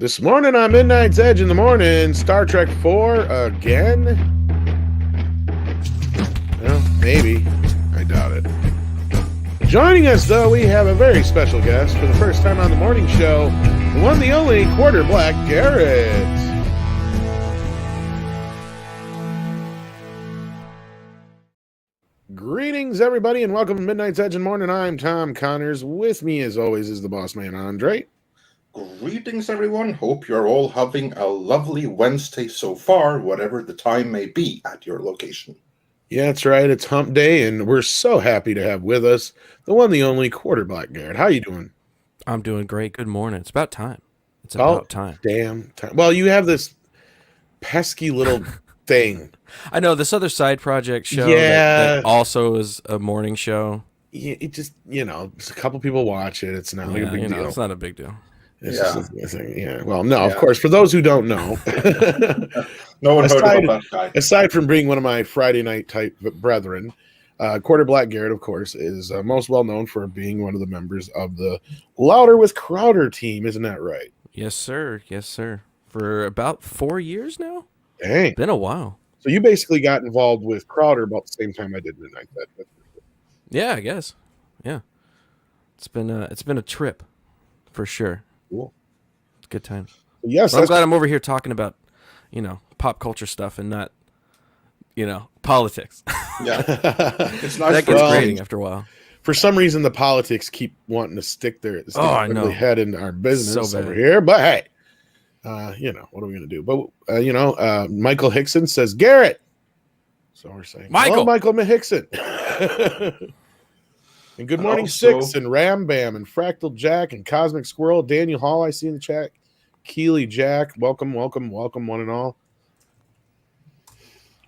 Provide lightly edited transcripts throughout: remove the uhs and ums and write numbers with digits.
This morning on Midnight's Edge in the morning, Star Trek 4 again? Well, maybe. I doubt it. Joining us, though, we have a very special guest for the first time on the morning show, the one, the only, Quarter Black Garrett. Greetings, everybody, and welcome to Midnight's Edge in the morning. I'm Tom Connors. With me, as always, is the boss man, Andre. Greetings, everyone. Hope you're all having a lovely Wednesday so far, whatever the time may be at your location. Yeah, that's right. It's hump day, and we're so happy to have with us the one, the only, Quarter Black Garrett. How you doing? I'm doing great. Good morning. It's about time. It's about time. Damn time. Well, you have this pesky little thing. I know this other side project show that also is a morning show. Yeah, it just, a couple people watch it. It's not like a big deal. It's not a big deal. It's just a thing. Yeah. Well, no, of course, for those who don't know, no one heard about that guy. Aside from being one of my Friday night type brethren, Quarter Black Garrett, of course, is most well known for being one of the members of the Louder with Crowder team. Isn't that right? Yes, sir. Yes, sir. For about 4 years now. Dang. Been a while. So you basically got involved with Crowder about the same time I did Midnight. Yeah, I guess. Yeah. It's been a trip for sure. Cool. Good times. Yes, I'm glad I'm over here talking about, pop culture stuff and not, politics. Yeah, it's nice. That gets grating after a while. For some reason, the politics keep wanting to stick their head into our business over here. But hey, what are we going to do? But Michael Hickson says Garrett. So we're saying Michael Hickson. And good morning, Six and Ram Bam and Fractal Jack and Cosmic Squirrel, Daniel Hall. I see in the chat. Keely Jack, welcome, one and all.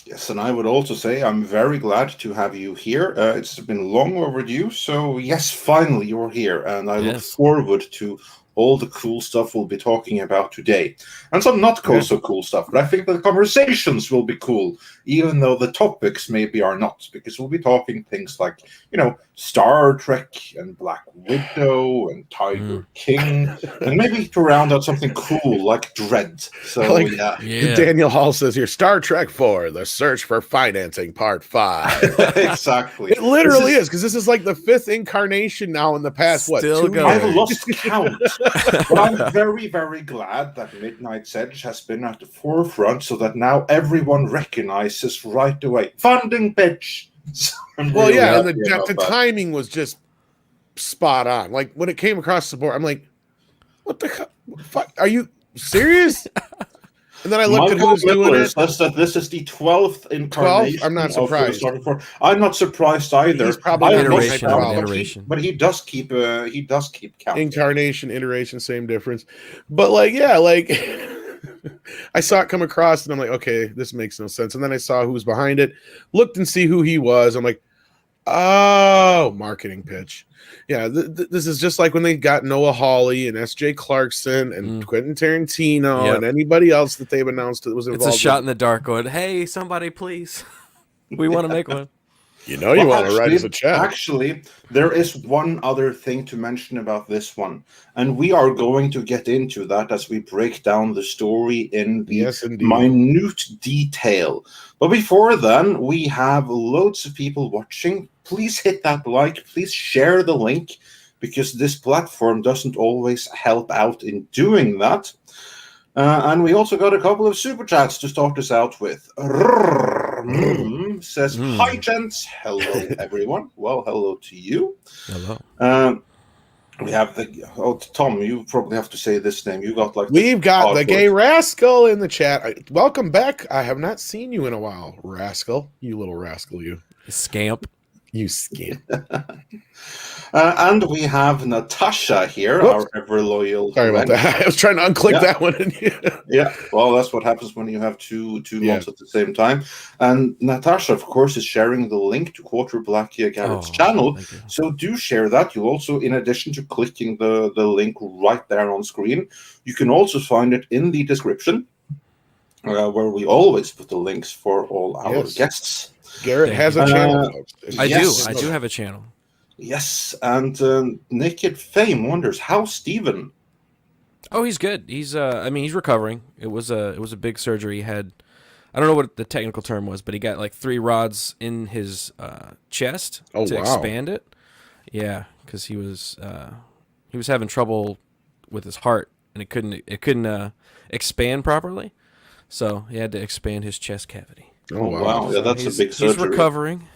Yes, and I would also say I'm very glad to have you here. It's been long overdue, so yes, finally you're here, and I look forward to all the cool stuff we'll be talking about today. And some not so cool stuff, but I think the conversations will be cool, even though the topics maybe are not, because we'll be talking things like, Star Trek and Black Widow and Tiger King, and maybe to round out something cool like Dread. So, Daniel Hall says here, Star Trek 4, The Search for Financing, Part 5. Exactly. It literally is, because this is like the fifth incarnation now in the past, Still 2 going. I've lost count. But I'm very, very glad that Midnight's Edge has been at the forefront so that now everyone recognizes right away. Funding pitch. So and the timing was just spot on. Like when it came across the board, I'm like, what the fuck? Are you serious? And then I looked at who's doing it. Says that this is the 12th incarnation. 12? I'm not surprised. I'm not surprised either. He's probably iteration. But he does keep counting. Incarnation, iteration, same difference. But I saw it come across and I'm like, okay, this makes no sense. And then I saw who's behind it, looked and see who he was. I'm like, oh, marketing pitch. Yeah, this is just like when they got Noah Hawley and S.J. Clarkson and Quentin Tarantino and anybody else that they've announced that was involved. It's a shot in the dark going, hey, somebody please. We want to make one. You want to write us a check. Actually, there is one other thing to mention about this one, and we are going to get into that as we break down the story in the minute detail. But before then, we have loads of people watching. Please hit that like. Please share the link, because this platform doesn't always help out in doing that. And we also got a couple of super chats to start us out with. Says, hi, gents. Hello, everyone. Well, hello to you. Hello. We have Tom, you probably have to say this name. We've got the gay rascal in the chat. Welcome back. I have not seen you in a while, rascal. You little rascal, you. Scamp. You scamp. And we have Natasha here, our ever loyal. Sorry about that. I was trying to unclick that one. Yeah, well, that's what happens when you have two mods at the same time. And Natasha, of course, is sharing the link to Quarter Black Garrett's channel. So do share that. You also, in addition to clicking the link right there on screen, you can also find it in the description, where we always put the links for all our guests. Garrett has a channel, folks. I do have a channel. Yes, and Naked Fame wonders, how's Steven? Oh, he's good. He's I mean, he's recovering. It was a big surgery. He had, I don't know what the technical term was, but he got like 3 rods in his chest to expand it. Yeah, because he was having trouble with his heart, and it couldn't expand properly, so he had to expand his chest cavity. Oh wow! Yeah, that's a big surgery. He's recovering.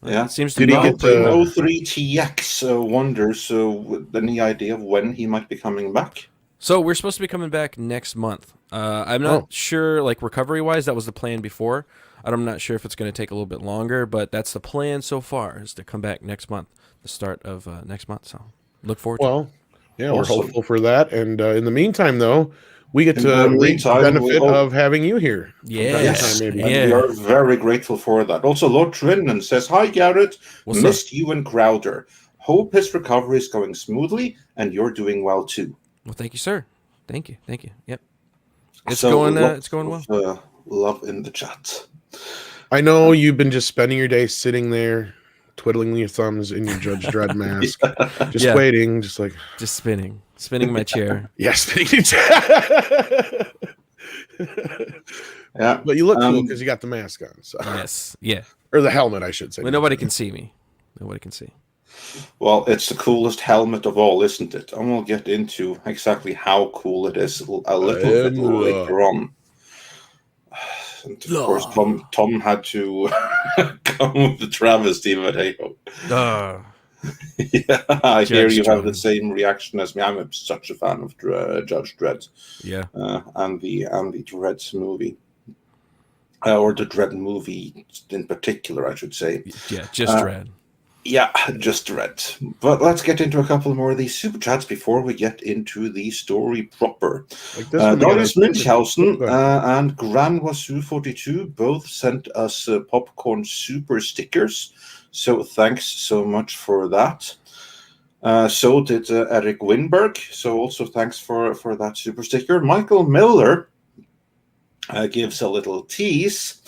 Yeah, seems to did be he get pretty well. 03TX wonders? So, any idea of when he might be coming back? So we're supposed to be coming back next month. I'm not sure, like recovery-wise, that was the plan before. I'm not sure if it's going to take a little bit longer, but that's the plan so far, is to come back next month, the start of next month. So look forward to it. Yeah, awesome. We're hopeful for that. And in the meantime, though, we get to reap the benefit of having you here. Yes, maybe. And we are very grateful for that. Also, Lord Trinan says, "Hi, Garrett. Missed you and Crowder. Hope his recovery is going smoothly, and you're doing well, too." Well, thank you, sir. Thank you. Yep. It's going well. Love in the chat. I know you've been just spending your day sitting there, twiddling your thumbs in your Judge Dredd mask, waiting, just spinning my chair. Spinning your chair. Yeah, but you look cool because you got the mask on. So. Yes, yeah, or the helmet, I should say. Well, nobody can see me. Nobody can see. Well, it's the coolest helmet of all, isn't it? And we'll get into exactly how cool it is a little bit later on. And of course, Tom had to come with the travesty, but hey ho. Yeah, I hear you have the same reaction as me. I'm such a fan of Judge Dredd. Yeah, and the Dredd movie, or the Dredd movie in particular, I should say. Yeah, just Dredd. Yeah, just Dredd. But let's get into a couple more of these super chats before we get into the story proper. Darius Münchhausen and GranWasu42 both sent us popcorn super stickers. So thanks so much for that. So did Eric Winberg. So also thanks for that super sticker. Michael Miller gives a little tease,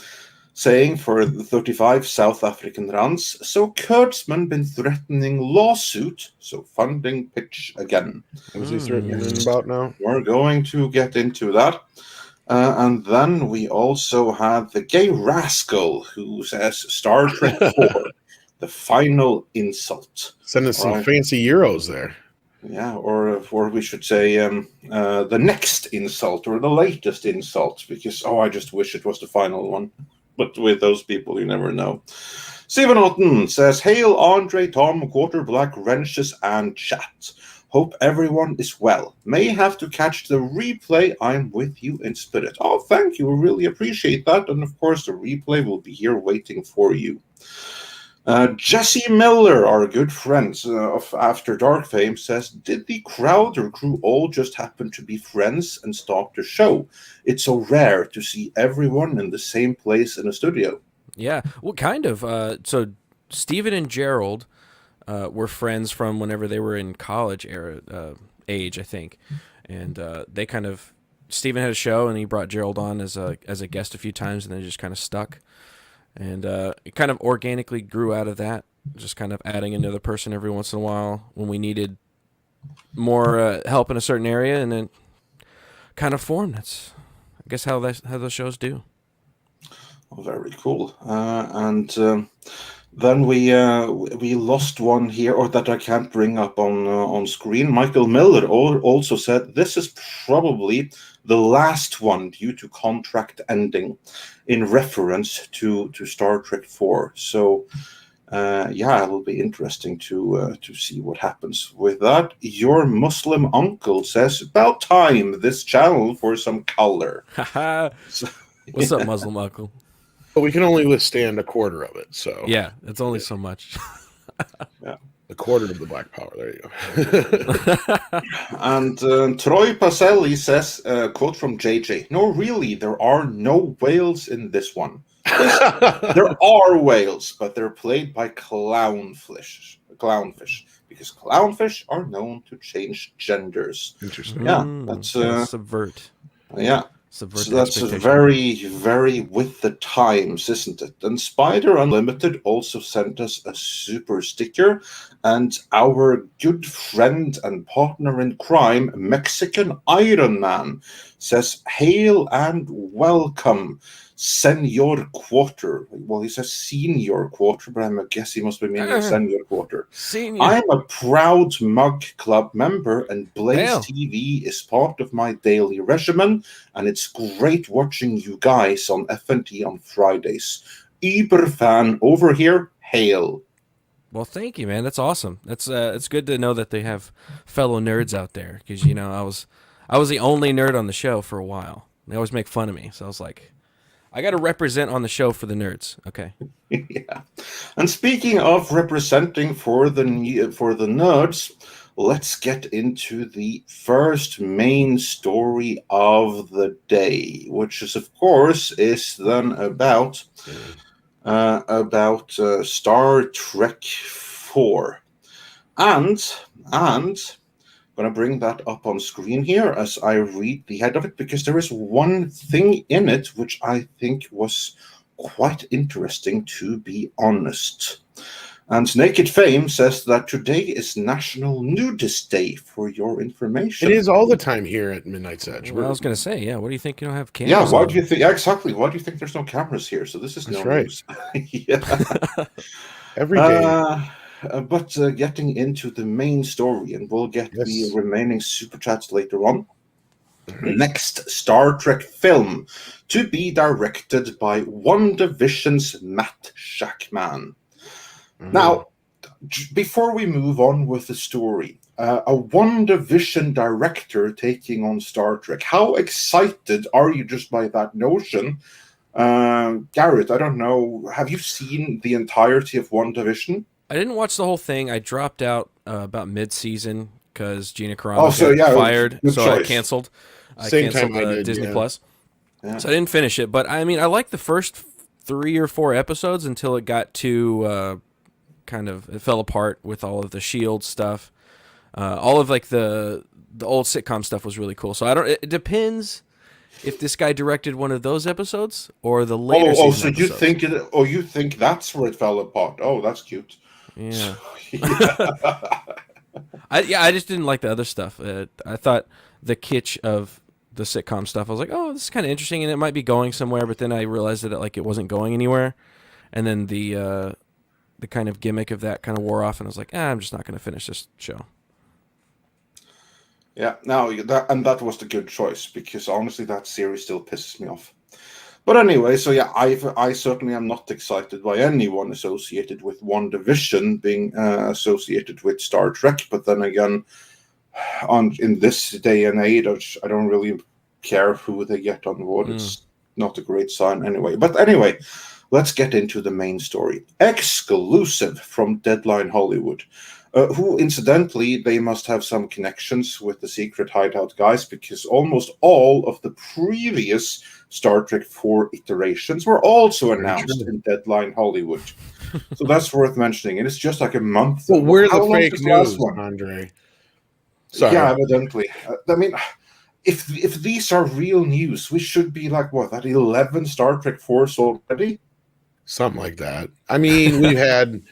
saying for the 35 South African rands, so Kurtzman been threatening lawsuit, so funding pitch again. What is he threatening about now? We're going to get into that. And then we also have the gay rascal who says Star Trek 4, the final insult. Sending some fancy euros there. Yeah, or we should say the next insult or the latest insult, because, I just wish it was the final one. But with those people, you never know. Stephen Otten says, "Hail Andre, Tom, Quarter Black, Wrenches, and chat. Hope everyone is well. May have to catch the replay. I'm with you in spirit." Oh, thank you. We really appreciate that. And of course, the replay will be here waiting for you. Jesse Miller, our good friends of After Dark fame, says, "Did the Crowder crew all just happen to be friends and start the show? It's so rare to see everyone in the same place in a studio." Yeah, well, kind of. So Steven and Gerald were friends from whenever they were in college age, I think. And they kind of, Steven had a show and he brought Gerald on as a guest a few times, and then just kind of stuck. And it kind of organically grew out of that, just kind of adding another person every once in a while when we needed more help in a certain area, and then kind of formed. That's, I guess, how those shows do. Oh, very cool. And then we lost one here, or that I can't bring up on screen. Michael Miller also said this is probably the last one due to contract ending, in reference to Star Trek 4. So, it will be interesting to see what happens with that. Your Muslim uncle says, "About time this channel for some color." What's up, Muslim uncle? But we can only withstand a quarter of it, so yeah, it's only so much. Yeah, a quarter of the Black Power. There you go. And Troy Pacelli says, quote from JJ, "No, really, there are no whales in this one. There are whales, but they're played by clownfish, because clownfish are known to change genders." Interesting. Yeah, that's subvert. Yeah. Subvert So the that's expectation. very, very with the times, isn't it? And Spider Unlimited also sent us a super sticker, and our good friend and partner in crime, Mexican Iron Man, says, "Hail and welcome, Senor Quarter." Well, he says Senior Quarter, but I guess he must be meaning Senor Quarter. Senior. I'm a proud Mug Club member, and Blaze Hail. TV is part of my daily regimen, and it's great watching you guys on FNT on Fridays. Uber fan over here, hail. Well, thank you, man. That's awesome. That's it's good to know that they have fellow nerds out there, because I was the only nerd on the show for a while. They always make fun of me, so I was like, I got to represent on the show for the nerds. Okay. Yeah. And speaking of representing for the nerds, let's get into the first main story of the day, which is, of course, then about Star Trek 4. And I'm going to bring that up on screen here as I read the head of it, because there is one thing in it which I think was quite interesting, to be honest. And Naked Fame says that today is National Nudist Day, for your information. It is all the time here at Midnight's Edge. Well, I was going to say, yeah, what do you think you don't have cameras? Yeah, why do you think? Yeah, exactly. Why do you think there's no cameras here? So this is no news. Yeah. Every day. But getting into the main story, and we'll get the remaining super chats later on. Mm-hmm. Next Star Trek film to be directed by WandaVision's Matt Shakman. Mm-hmm. Now, before we move on with the story, a WandaVision director taking on Star Trek. How excited are you just by that notion? Garrett, I don't know. Have you seen the entirety of WandaVision? I didn't watch the whole thing. I dropped out about mid-season because Gina Carano got fired, so I canceled. I canceled Disney Plus. Yeah. So I didn't finish it. But I mean, I liked the first 3 or 4 episodes until it got to it fell apart with all of the Shield stuff. All of like the old sitcom stuff was really cool. So it depends if this guy directed one of those episodes or the later season episodes. You think that's where it fell apart? Oh, that's cute. Yeah. I just didn't like the other stuff. I thought the kitsch of the sitcom stuff, I was like, oh, this is kind of interesting, and it might be going somewhere, but then I realized that it wasn't going anywhere. And then the kind of gimmick of that kind of wore off, and I was like, I'm just not going to finish this show. Yeah, that was the good choice, because honestly, that series still pisses me off. But anyway, so yeah, I certainly am not excited by anyone associated with WandaVision being associated with Star Trek. But then again, in this day and age, I don't really care who they get on board. It's not a great sign anyway. But anyway, let's get into the main story. Exclusive from Deadline Hollywood. Who, incidentally, they must have some connections with the Secret Hideout guys, because almost all of the previous Star Trek 4 iterations were also announced in Deadline Hollywood. So that's worth mentioning. And it's just like a month. Well, we're the fake news, Andre. Sorry. Yeah, evidently. I mean, if these are real news, we should be like, at 11 Star Trek 4s already? Something like that. I mean, we had...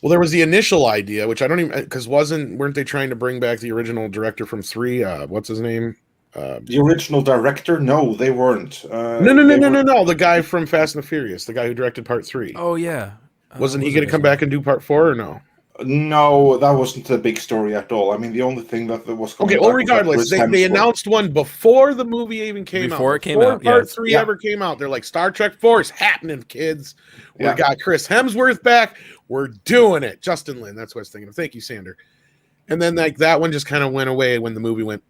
Well, there was the initial idea, which I don't even, because weren't they trying to bring back the original director from 3? What's his name? The original director? No, they weren't. No. The guy from Fast and the Furious, the guy who directed Part 3. Oh yeah. Wasn't he going to come back and do Part 4 or no? No, that wasn't the big story at all. I mean, the only thing that was okay. Well, regardless, they announced one before the movie even came out. Before it came out, Part 3 ever came out. They're like, Star Trek 4 is happening, kids. We got Chris Hemsworth back. We're doing it. Justin Lin. That's what I was thinking of. Thank you, Sander. And then that one just kind of went away when the movie went.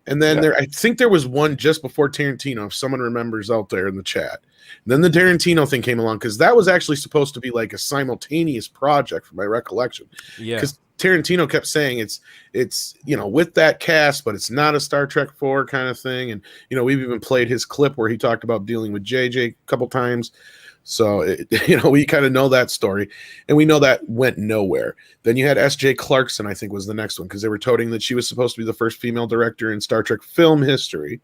And then I think there was one just before Tarantino, if someone remembers out there in the chat. And then the Tarantino thing came along, because that was actually supposed to be like a simultaneous project, from my recollection. Yeah. Because Tarantino kept saying it's with that cast, but it's not a Star Trek 4 kind of thing. And we've even played his clip where he talked about dealing with JJ a couple times. So, we kind of know that story, and we know that went nowhere. Then you had S.J. Clarkson, I think, was the next one, because they were toting that she was supposed to be the first female director in Star Trek film history.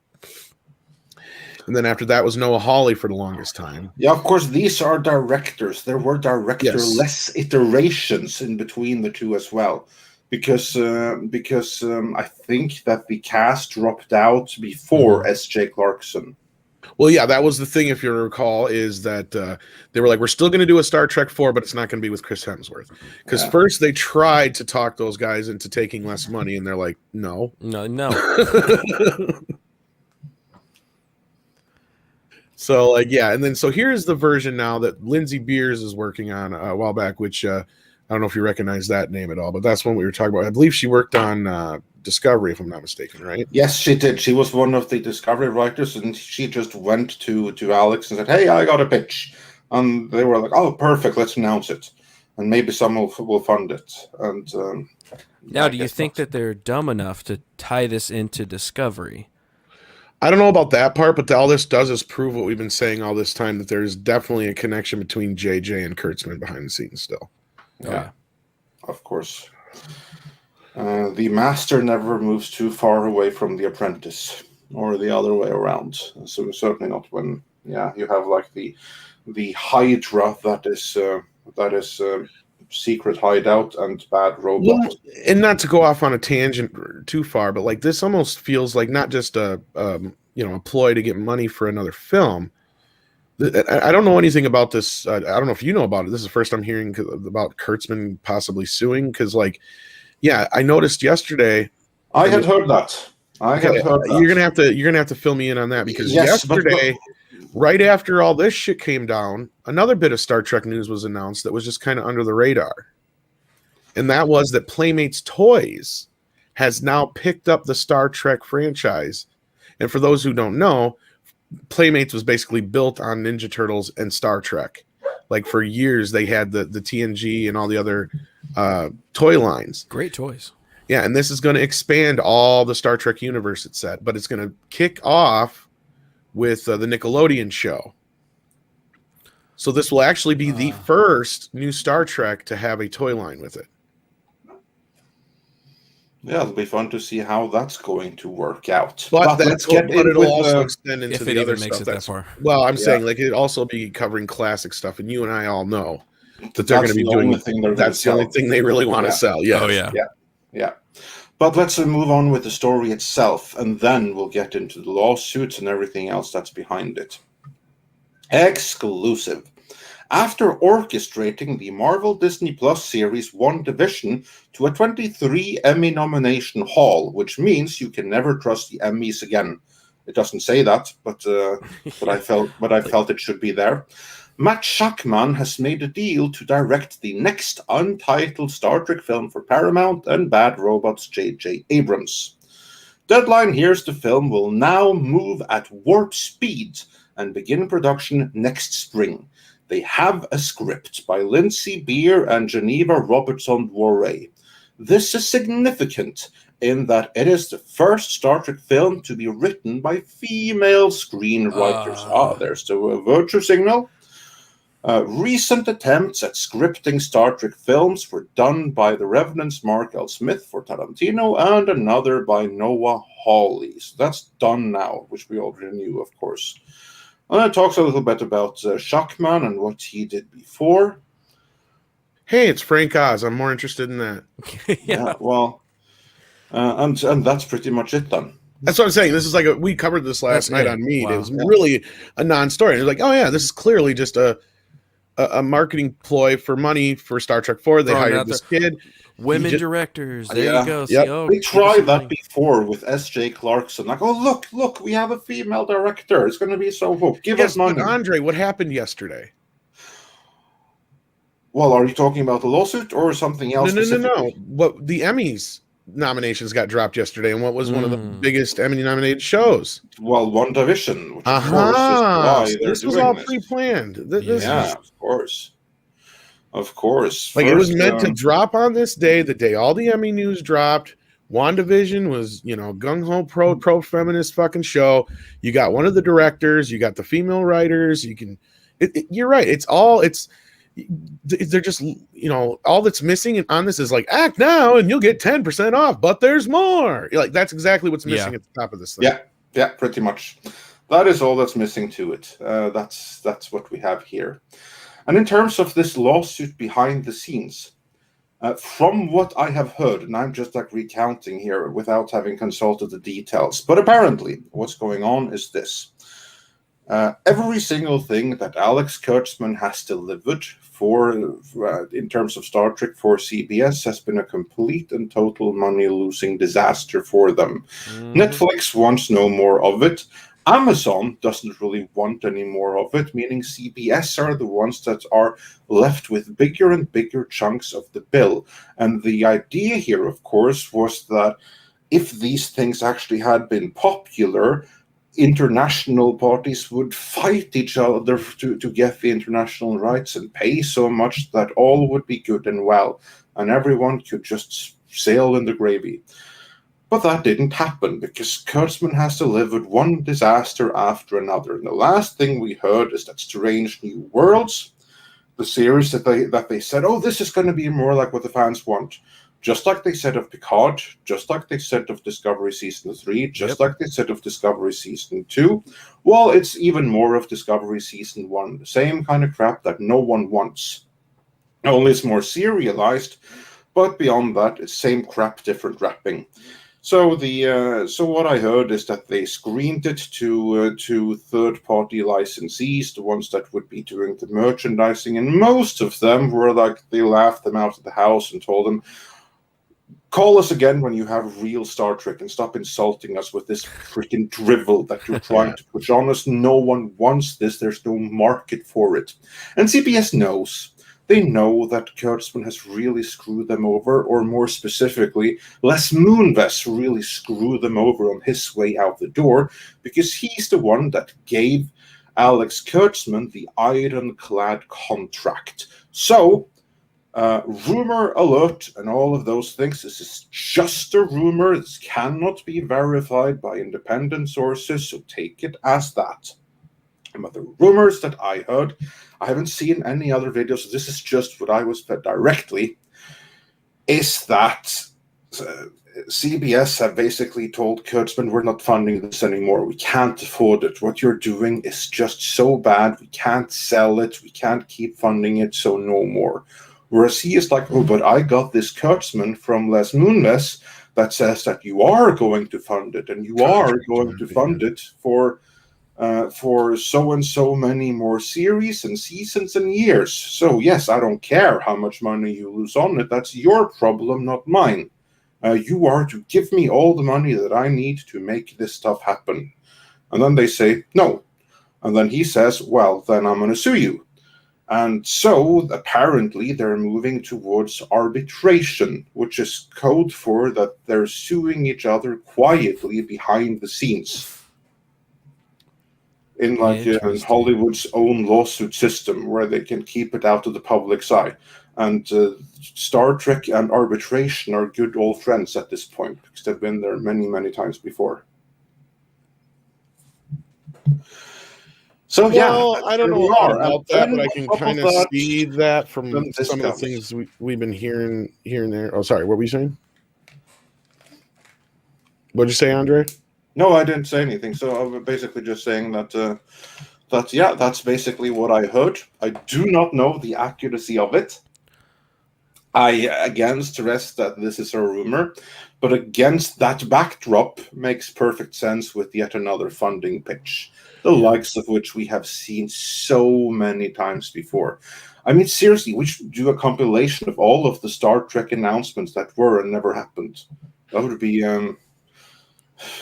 And then after that was Noah Hawley for the longest time. Yeah, of course, these are directors. There were director-less iterations in between the two as well. Because I think that the cast dropped out before S.J. Clarkson. Well, yeah, that was the thing, if you recall, is that they were like, we're still going to do a Star Trek 4, but it's not going to be with Chris Hemsworth. Because first they tried to talk those guys into taking less money, and they're like, no. So, like, yeah, and then so here's the version now that Lindsay Beers is working on a while back, which I don't know if you recognize that name at all, but that's one we were talking about. I believe she worked on Discovery, if I'm not mistaken, right? Yes, she did. She was one of the Discovery writers, and she just went to Alex and said, hey, I got a pitch. And they were like, oh, perfect, let's announce it. And maybe someone will fund it. And now, do you think that they're dumb enough to tie this into Discovery? I don't know about that part, but all this does is prove what we've been saying all this time, that there's definitely a connection between JJ and Kurtzman behind the scenes still. Yeah, of course. The master never moves too far away from the apprentice, or the other way around. So certainly not when you have like the Hydra that is secret hideout and bad robot. Well, and not to go off on a tangent too far, but like this almost feels like not just a ploy to get money for another film. I don't know anything about this. I don't know if you know about it. This is the first I'm hearing about Kurtzman possibly suing, because like, yeah, I noticed yesterday. I had heard that. You're gonna have to fill me in on that, because yesterday, right after all this shit came down, another bit of Star Trek news was announced that was just kind of under the radar, and that was that Playmates Toys has now picked up the Star Trek franchise. And for those who don't know, Playmates was basically built on Ninja Turtles and Star Trek. Like for years, they had the TNG and all the other toy lines. Great toys. Yeah, and this is going to expand all the Star Trek universe, it said. But it's going to kick off with the Nickelodeon show. So this will actually be the first new Star Trek to have a toy line with it. Yeah, it'll be fun to see how that's going to work out. But it'll also extend into the other stuff. That far. Well, I'm saying like it'll also be covering classic stuff, and you and I all know that they're going to be doing. That's the only thing they really want to sell. Yeah. Oh yeah. Yeah. But let's move on with the story itself, and then we'll get into the lawsuits and everything else that's behind it. Exclusive. After orchestrating the Marvel Disney Plus series WandaVision to a 23 Emmy nomination haul, which means you can never trust the Emmys again. It doesn't say that, but I felt it should be there. Matt Shakman has made a deal to direct the next untitled Star Trek film for Paramount and Bad Robot's J.J. Abrams. Deadline here's the film will now move at warp speed and begin production next spring. They have a script by Lindsay Beer and Geneva Robertson-Dworet. This is significant in that it is the first Star Trek film to be written by female screenwriters. There's the virtue signal. Recent attempts at scripting Star Trek films were done by the Revenant's Mark L. Smith for Tarantino and another by Noah Hawley. So that's done now, which we already knew, of course. And it talks a little bit about Shakman and what he did before. Hey, it's Frank Oz. I'm more interested in that. Yeah, well, and that's pretty much it then. That's what I'm saying. This is like we covered this last night on Meet. Wow. It was really a non-story. It was like, oh yeah, this is clearly just a marketing ploy for money for Star Trek 4. They hired this kid. Women directors. There you go. Yep. We tried that before with S.J. Clarkson. Like, oh, look, we have a female director. It's going to be so cool. Give us money. But Andre, what happened yesterday? Well, are you talking about the lawsuit or something else? No. What the Emmys nominations got dropped yesterday, and what was one of the biggest Emmy-nominated shows? Well, WandaVision. Which of course is why this was all pre-planned. Of course. Like, it was meant to drop on this day, the day all the Emmy news dropped. WandaVision was, gung-ho pro-feminist fucking show. You got one of the directors, you got the female writers, you're right. They're just, all that's missing on this is like, act now and you'll get 10% off, but there's more. Like, that's exactly what's missing at the top of this thing. Yeah, pretty much. That is all that's missing to it. That's what we have here. And in terms of this lawsuit behind the scenes, from what I have heard, and I'm just like recounting here without having consulted the details, but apparently what's going on is this. Every single thing that Alex Kurtzman has delivered in terms of Star Trek for CBS has been a complete and total money-losing disaster for them. Mm-hmm. Netflix wants no more of it. Amazon doesn't really want any more of it, meaning CBS are the ones that are left with bigger and bigger chunks of the bill. And the idea here, of course, was that if these things actually had been popular, international parties would fight each other to get the international rights and pay so much that all would be good and well, and everyone could just sail in the gravy. But that didn't happen, because Kurtzman has delivered one disaster after another. And the last thing we heard is that Strange New Worlds, the series that they said, oh, this is going to be more like what the fans want. Just like they said of Picard, just like they said of Discovery Season 3, just like they said of Discovery Season 2. Well, it's even more of Discovery Season 1. The same kind of crap that no one wants. Only it's more serialized, but beyond that, it's same crap, different wrapping. So what I heard is that they screened it to third-party licensees, the ones that would be doing the merchandising, and most of them were like, they laughed them out of the house and told them, call us again when you have real Star Trek and stop insulting us with this freaking drivel that you're trying to push on us. No one wants this. There's no market for it. And CBS knows. They know that Kurtzman has really screwed them over, or more specifically, Les Moonves really screwed them over on his way out the door, because he's the one that gave Alex Kurtzman the ironclad contract. So, rumor alert and all of those things. This is just a rumor. This cannot be verified by independent sources, so take it as that. But the rumors that I heard, I haven't seen any other videos, so this is just what I was fed directly, is that CBS have basically told Kurtzman, we're not funding this anymore. We can't afford it. What you're doing is just so bad. We can't sell it. We can't keep funding it, so no more. Whereas he is like, oh, but I got this Kurtzman from Les Moonves that says that you are going to fund it, and you are going to fund it for so and so many more series and seasons and years. So yes, I don't care how much money you lose on it. That's your problem, not mine. You are to give me all the money that I need to make this stuff happen. And then they say, no. And then he says, well, then I'm going to sue you. And so apparently they're moving towards arbitration, which is code for that they're suing each other quietly behind the scenes. In like Hollywood's own lawsuit system, where they can keep it out of the public's eye. And Star Trek and arbitration are good old friends at this point, because they've been there many, many times before. So well, I don't know about that, but I can kind of see that from some of the things we've been hearing here and there. Oh, sorry, what were you saying? What'd you say, Andre? No, I didn't say anything. So I was basically just saying that that's basically what I heard. I do not know the accuracy of it. I again stress that this is a rumor, but against that backdrop makes perfect sense with yet another funding pitch, the likes of which we have seen so many times before. I mean, seriously, we should do a compilation of all of the Star Trek announcements that were and never happened. That would be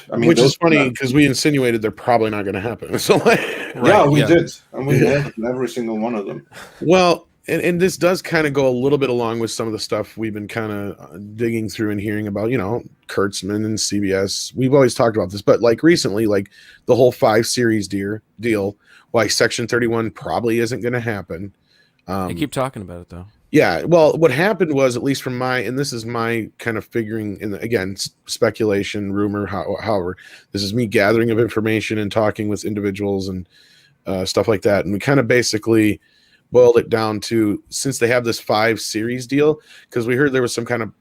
which is funny because we insinuated they're probably not going to happen. So, we did, and we nailed every single one of them. Well, and this does kind of go a little bit along with some of the stuff we've been kind of digging through and hearing about. You know, Kurtzman and CBS. We've always talked about this, but like recently, like the whole 5-series deal. Why Section 31 probably isn't going to happen. They keep talking about it though. Yeah, well, what happened was, at least from and this is my kind of figuring, and again, speculation, rumor, however, this is me gathering of information and talking with individuals and stuff like that. And we kind of basically boiled it down to, since they have this 5-series deal, because we heard there was some kind of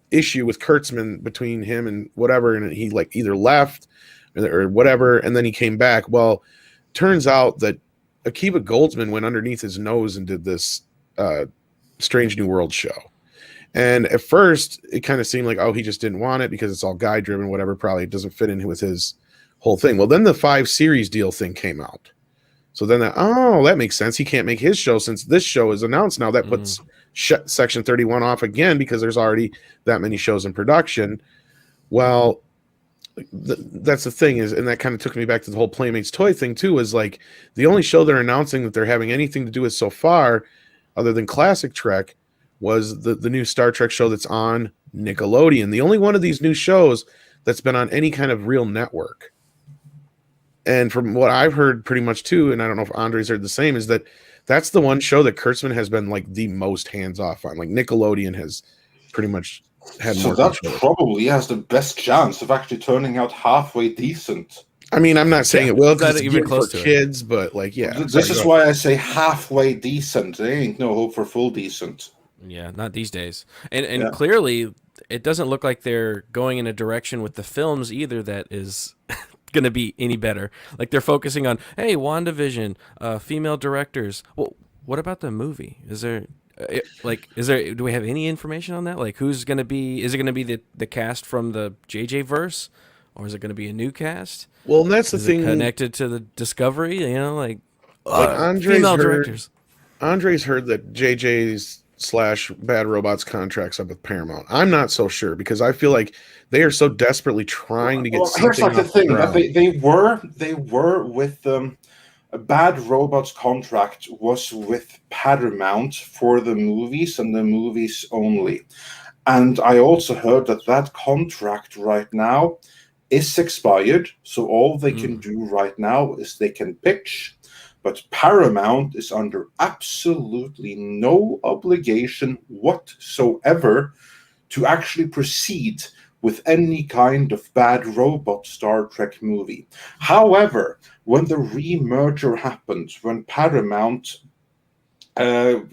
issue with Kurtzman between him and whatever, and he like either left or whatever, and then he came back. Well, turns out that Akiva Goldsman went underneath his nose and did this Strange New World show. And at first, it kind of seemed like, oh, he just didn't want it because it's all guy driven, whatever. Probably doesn't fit in with his whole thing. Well, then the 5 series deal thing came out. So then, that makes sense. He can't make his show since this show is announced now. That puts Section 31 off again because there's already that many shows in production. Well, that's the thing is, and that kind of took me back to the whole Playmates toy thing too, is like the only show they're announcing that they're having anything to do with so far, other than Classic Trek, was the new Star Trek show that's on Nickelodeon. The only one of these new shows that's been on any kind of real network. And from what I've heard pretty much too, and I don't know if Andre's heard the same, is that that's the one show that Kurtzman has been like the most hands off on. Like Nickelodeon has pretty much had more. So that probably has the best chance of actually turning out halfway decent. I mean, I'm not saying it will because it's even close for to kids, but like, yeah. This is why I say halfway decent. There ain't no hope for full decent. Yeah, not these days. And clearly, it doesn't look like they're going in a direction with the films either that is going to be any better. Like they're focusing on, hey, WandaVision, female directors. Well, what about the movie? Do we have any information on that? Like who's going to be, is it going to be the cast from the JJ verse, or is it going to be a new cast? Well, and that's the thing connected to the Discovery, like Andre's directors. Andre's heard that JJ's / Bad Robots contracts up with Paramount. I'm not so sure because I feel like they are so desperately trying to get something. Here's like the thing that they were with Bad Robots contract was with Paramount for the movies and the movies only. And I also heard that contract right now is expired. So all they can do right now is they can pitch. But Paramount is under absolutely no obligation whatsoever to actually proceed with any kind of Bad Robot Star Trek movie. However, when the re-merger happened, when Paramount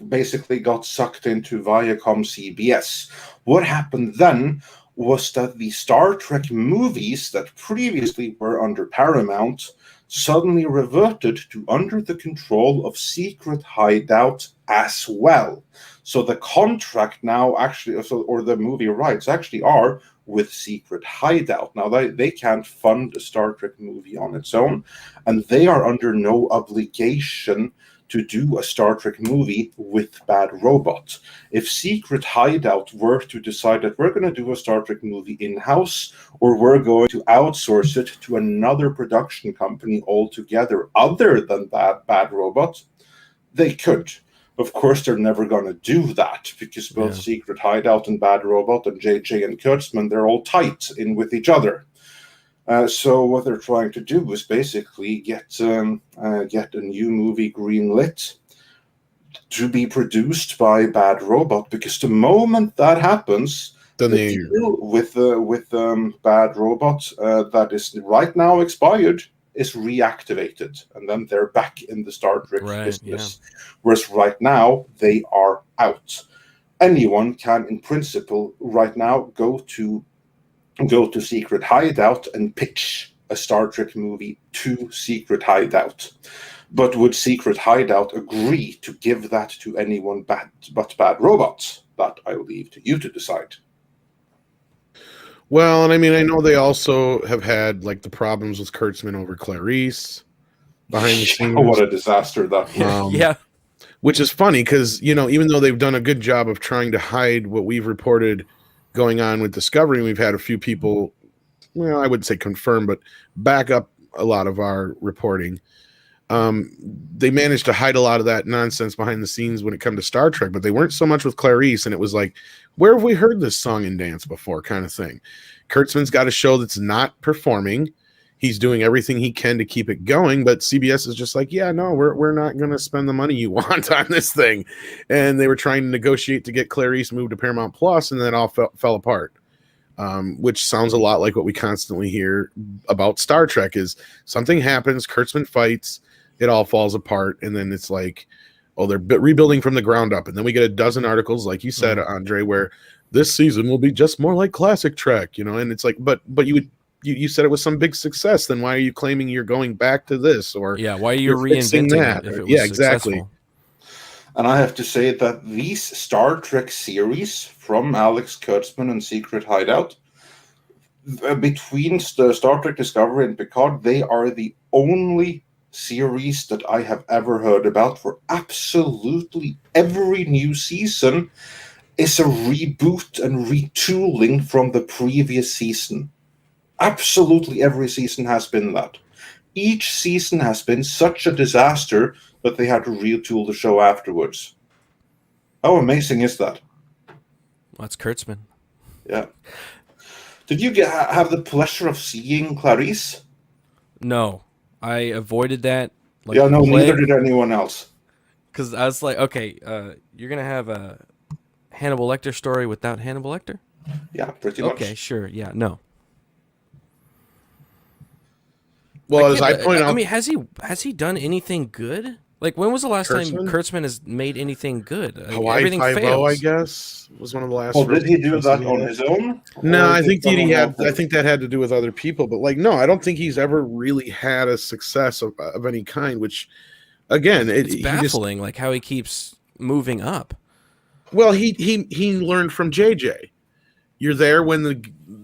basically got sucked into Viacom CBS, what happened then was that the Star Trek movies that previously were under Paramount suddenly reverted to under the control of Secret Hideout as well. So the contract now actually, or the movie rights actually are with Secret Hideout. Now they can't fund a Star Trek movie on its own, and they are under no obligation to do a Star Trek movie with Bad Robot. If Secret Hideout were to decide that we're going to do a Star Trek movie in-house, or we're going to outsource it to another production company altogether other than Bad Robot, they could. Of course, they're never going to do that because both Secret Hideout and Bad Robot and JJ and Kurtzman, they're all tight in with each other. So what they're trying to do is basically get a new movie greenlit to be produced by Bad Robot, because the moment that happens, the deal with Bad Robot that is right now expired is reactivated, and then they're back in the Star Trek business. Whereas right now they are out. Anyone can, in principle, right now go to Secret Hideout and pitch a Star Trek movie to Secret Hideout. But would Secret Hideout agree to give that to anyone but Bad Robots? That I will leave to you to decide. Well, and I mean, I know they also have had like the problems with Kurtzman over Clarice behind the scenes. Oh, what a disaster that was. Which is funny because, even though they've done a good job of trying to hide what we've reported going on with Discovery, we've had a few people, I wouldn't say confirm, but back up a lot of our reporting. They managed to hide a lot of that nonsense behind the scenes when it comes to Star Trek, but they weren't so much with Clarice, and it was like, where have we heard this song and dance before kind of thing? Kurtzman's got a show that's not performing. He's doing everything he can to keep it going, but CBS is just like, yeah, no, we're not going to spend the money you want on this thing. And they were trying to negotiate to get Clarice moved to Paramount Plus, and then it all fell apart, which sounds a lot like what we constantly hear about Star Trek is something happens, Kurtzman fights, it all falls apart, and then it's like, oh, they're rebuilding from the ground up. And then we get a dozen articles, like you said, Andre, where this season will be just more like Classic Trek, and it's like, but you would you said it was some big success. Then why are you claiming you're going back to this? Or why are you you're fixing reinventing that? it if it was Yeah, successful? exactly. And I have to say that these Star Trek series from Alex Kurtzman and Secret Hideout, between Star Trek Discovery and Picard, they are the only series that I have ever heard about for absolutely every new season is a reboot and retooling from the previous season. Absolutely every season has been that. Each season has been such a disaster that they had to retool the show afterwards. How amazing is that? Well, that's Kurtzman. Yeah. Did you have the pleasure of seeing Clarice? No, I avoided that. Like yeah, no, neither did anyone else. Because I was like, okay, you're going to have a Hannibal Lecter story without Hannibal Lecter? Yeah, pretty much. Okay, sure. Yeah, no. Well, as I point out, I mean, has he done anything good? Like, when was the last time Kurtzman has made anything good? Hawaii Five-0, I guess, was one of the last. Oh, did he do that on his own? No, I think I think that had to do with other people. But like, no, I don't think he's ever really had a success of any kind. Which, again, it's baffling, like how he keeps moving up. Well, he learned from JJ. You're there when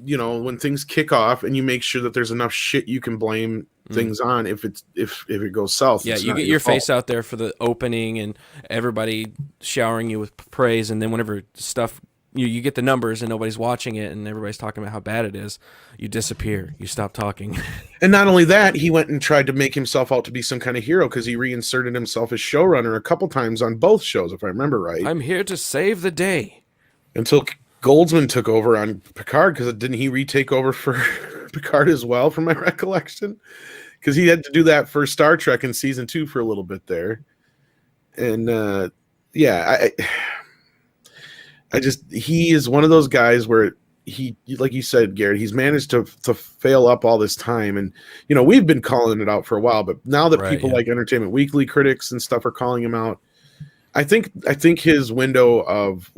when things kick off, and you make sure that there's enough shit you can blame things on if it goes south. Yeah, you get your face out there for the opening and everybody showering you with praise, and then whenever stuff you get the numbers and nobody's watching it and everybody's talking about how bad it is, you disappear, you stop talking. And not only that, he went and tried to make himself out to be some kind of hero because he reinserted himself as showrunner a couple times on both shows, if I remember right. I'm here to save the day. Until Goldsman took over on Picard, because didn't he retake over for Picard as well, from my recollection? Because he had to do that for Star Trek in season 2 for a little bit there. And he is one of those guys where he, like you said, Garrett, he's managed to fail up all this time. And, we've been calling it out for a while, but now that people like Entertainment Weekly critics and stuff are calling him out, I think his window of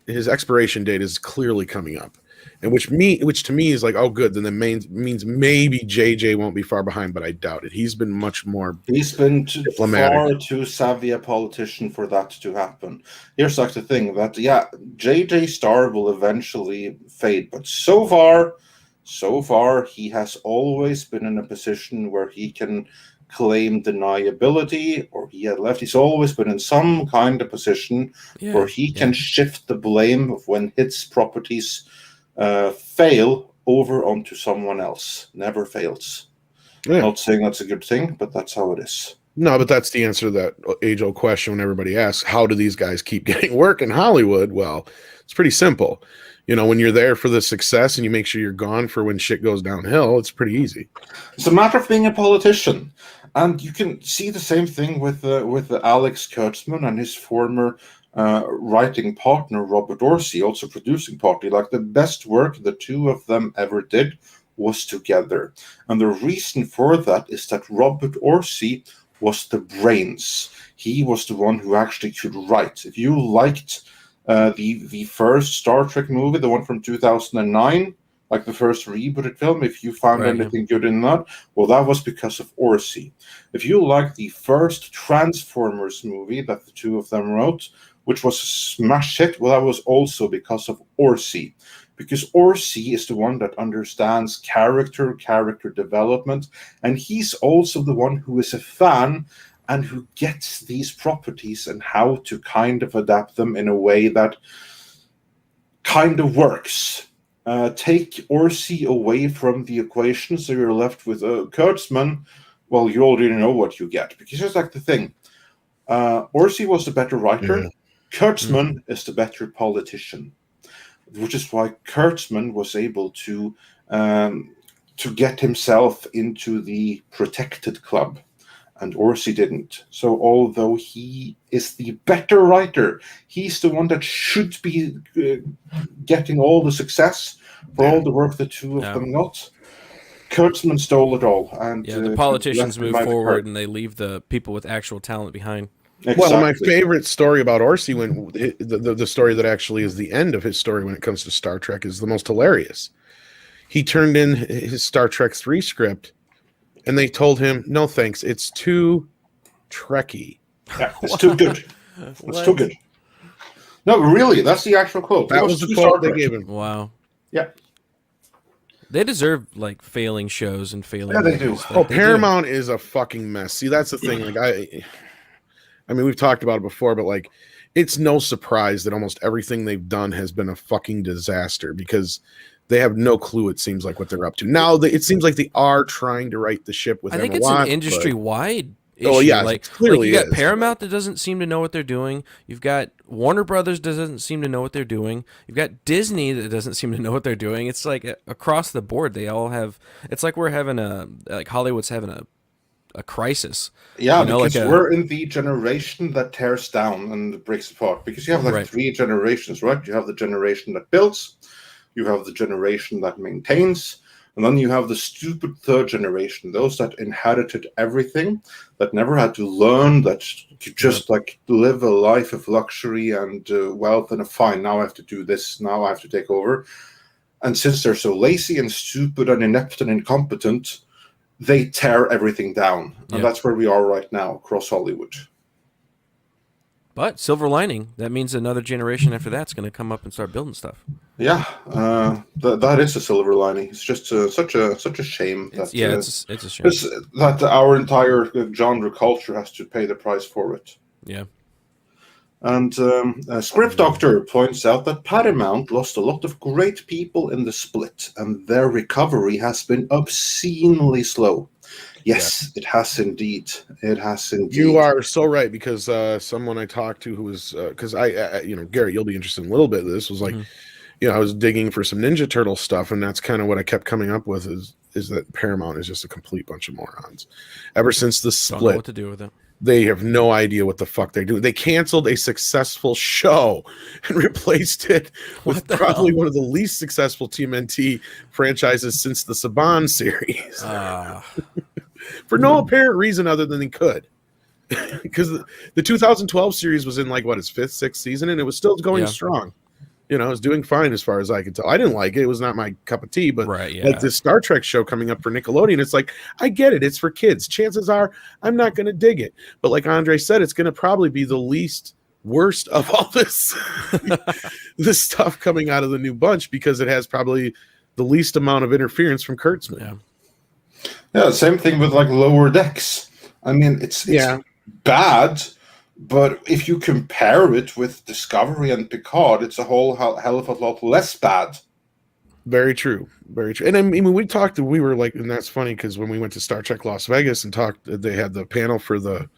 his expiration date is clearly coming up, and which to me is like, oh, good. Then that means maybe JJ won't be far behind, but I doubt it. He's been much more. He's been far too savvy a politician for that to happen. Here's the thing that JJ Star will eventually fade, but so far he has always been in a position where he can claim deniability, or he had left. He's always been in some kind of position where he can shift the blame of when his properties fail over onto someone else. Never fails. Not saying that's a good thing, but that's how it is. No, but that's the answer to that age-old question when everybody asks, how do these guys keep getting work in Hollywood? Well, it's pretty simple. When you're there for the success and you make sure you're gone for when shit goes downhill, it's pretty easy. It's a matter of being a politician. And you can see the same thing with Alex Kurtzman and his former writing partner, Robert Orci, also producing partner. Like, the best work the two of them ever did was together. And the reason for that is that Robert Orci was the brains. He was the one who actually could write. If you liked the first Star Trek movie, the one from 2009, like the first rebooted film, if you found anything good in that, well, that was because of Orci. If you like the first Transformers movie that the two of them wrote, which was a smash hit, well, that was also because of Orci. Because Orci is the one that understands character development, and he's also the one who is a fan and who gets these properties and how to kind of adapt them in a way that kind of works. Take Orci away from the equation, so you're left with Kurtzman. Well, you already know what you get. Because here's the thing. Orci was the better writer. Kurtzman is the better politician. Which is why Kurtzman was able to get himself into the protected club. And Orci didn't. So although he is the better writer, he's the one that should be getting all the success for all the work the two of them got. Kurtzman stole it all. And the politicians move forward and they leave the people with actual talent behind. Exactly. Well, my favorite story about Orci, when the story that actually is the end of his story when it comes to Star Trek, is the most hilarious. he turned in his Star Trek 3 script, and they told him, no thanks, it's too Trekky. Yeah, it's too good. It's too good. No, really, that's the actual quote. That was the quote they gave him. Wow. Yeah. They deserve like failing shows and failing. Yeah, they do. Like, Paramount is a fucking mess. See, that's the thing. Like I mean, we've talked about it before, but like, it's no surprise that almost everything they've done has been a fucking disaster because they have no clue. It seems like what they're up to now. It seems like they are trying to right the ship with. I think it's an industry-wide issue. Oh yeah, like clearly you got Paramount that doesn't seem to know what they're doing. You've got Warner Brothers that doesn't seem to know what they're doing. You've got Disney that doesn't seem to know what they're doing. It's like across the board, they all have. It's like we're having Hollywood's having a crisis. Yeah, because we're in the generation that tears down and breaks apart. Because you have like 3 generations, right? You have the generation that builds, you have the generation that maintains, and then you have the stupid 3rd generation, those that inherited everything, that never had to learn, that could just like live a life of luxury and wealth, and fine, now I have to do this, now I have to take over. And since they're so lazy and stupid and inept and incompetent, they tear everything down. And that's where we are right now across Hollywood. But silver lining, that means another generation after that's going to come up and start building stuff. Yeah, that is a silver lining. It's just such a shame that it's a shame that our entire genre culture has to pay the price for it. Yeah. And Script Doctor points out that Paramount lost a lot of great people in the split, and their recovery has been obscenely slow. Yes, it has indeed. It has indeed. You are so right, because someone I talked to who was, because I Garrett, you'll be interested in a little bit of this, was like, I was digging for some Ninja Turtle stuff, and that's kind of what I kept coming up with is that Paramount is just a complete bunch of morons. Ever since the split, don't know what to do with it. They have no idea what the fuck they're doing. They canceled a successful show and replaced it with probably one of the least successful TMNT franchises since the Saban series. For no apparent reason other than they could. Because the 2012 series was in like, what, its 5th, 6th season, and it was still going strong. It was doing fine as far as I could tell. I didn't like it. It was not my cup of tea, but like this Star Trek show coming up for Nickelodeon, it's like, I get it. It's for kids. Chances are I'm not going to dig it. But like Andre said, it's going to probably be the least worst of all this, this stuff coming out of the new bunch, because it has probably the least amount of interference from Kurtzman. Yeah, same thing with like Lower Decks. I mean, it's bad, but if you compare it with Discovery and Picard, it's a whole hell of a lot less bad. Very true. Very true. And I mean, we were like, and that's funny because when we went to Star Trek Las Vegas and talked, they had the panel for the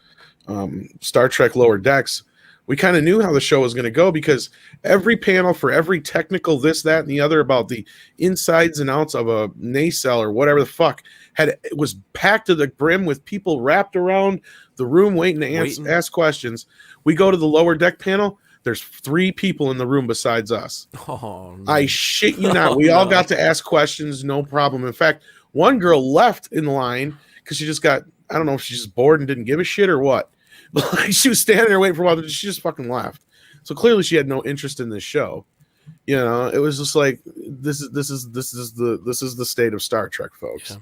Star Trek Lower Decks. We kind of knew how the show was going to go, because every panel for every technical this, that, and the other about the insides and outs of a nacelle or whatever the fuck it was packed to the brim with people wrapped around the room waiting to ask questions. We go to the Lower Deck panel. There's 3 people in the room besides us. Oh, no. I shit you not. We all got to ask questions, no problem. In fact, one girl left in line because she just got, I don't know if she's just bored and didn't give a shit or what. She was standing there waiting for a while, but she just fucking left. So clearly she had no interest in this show. It was just like, this is the state of Star Trek, folks.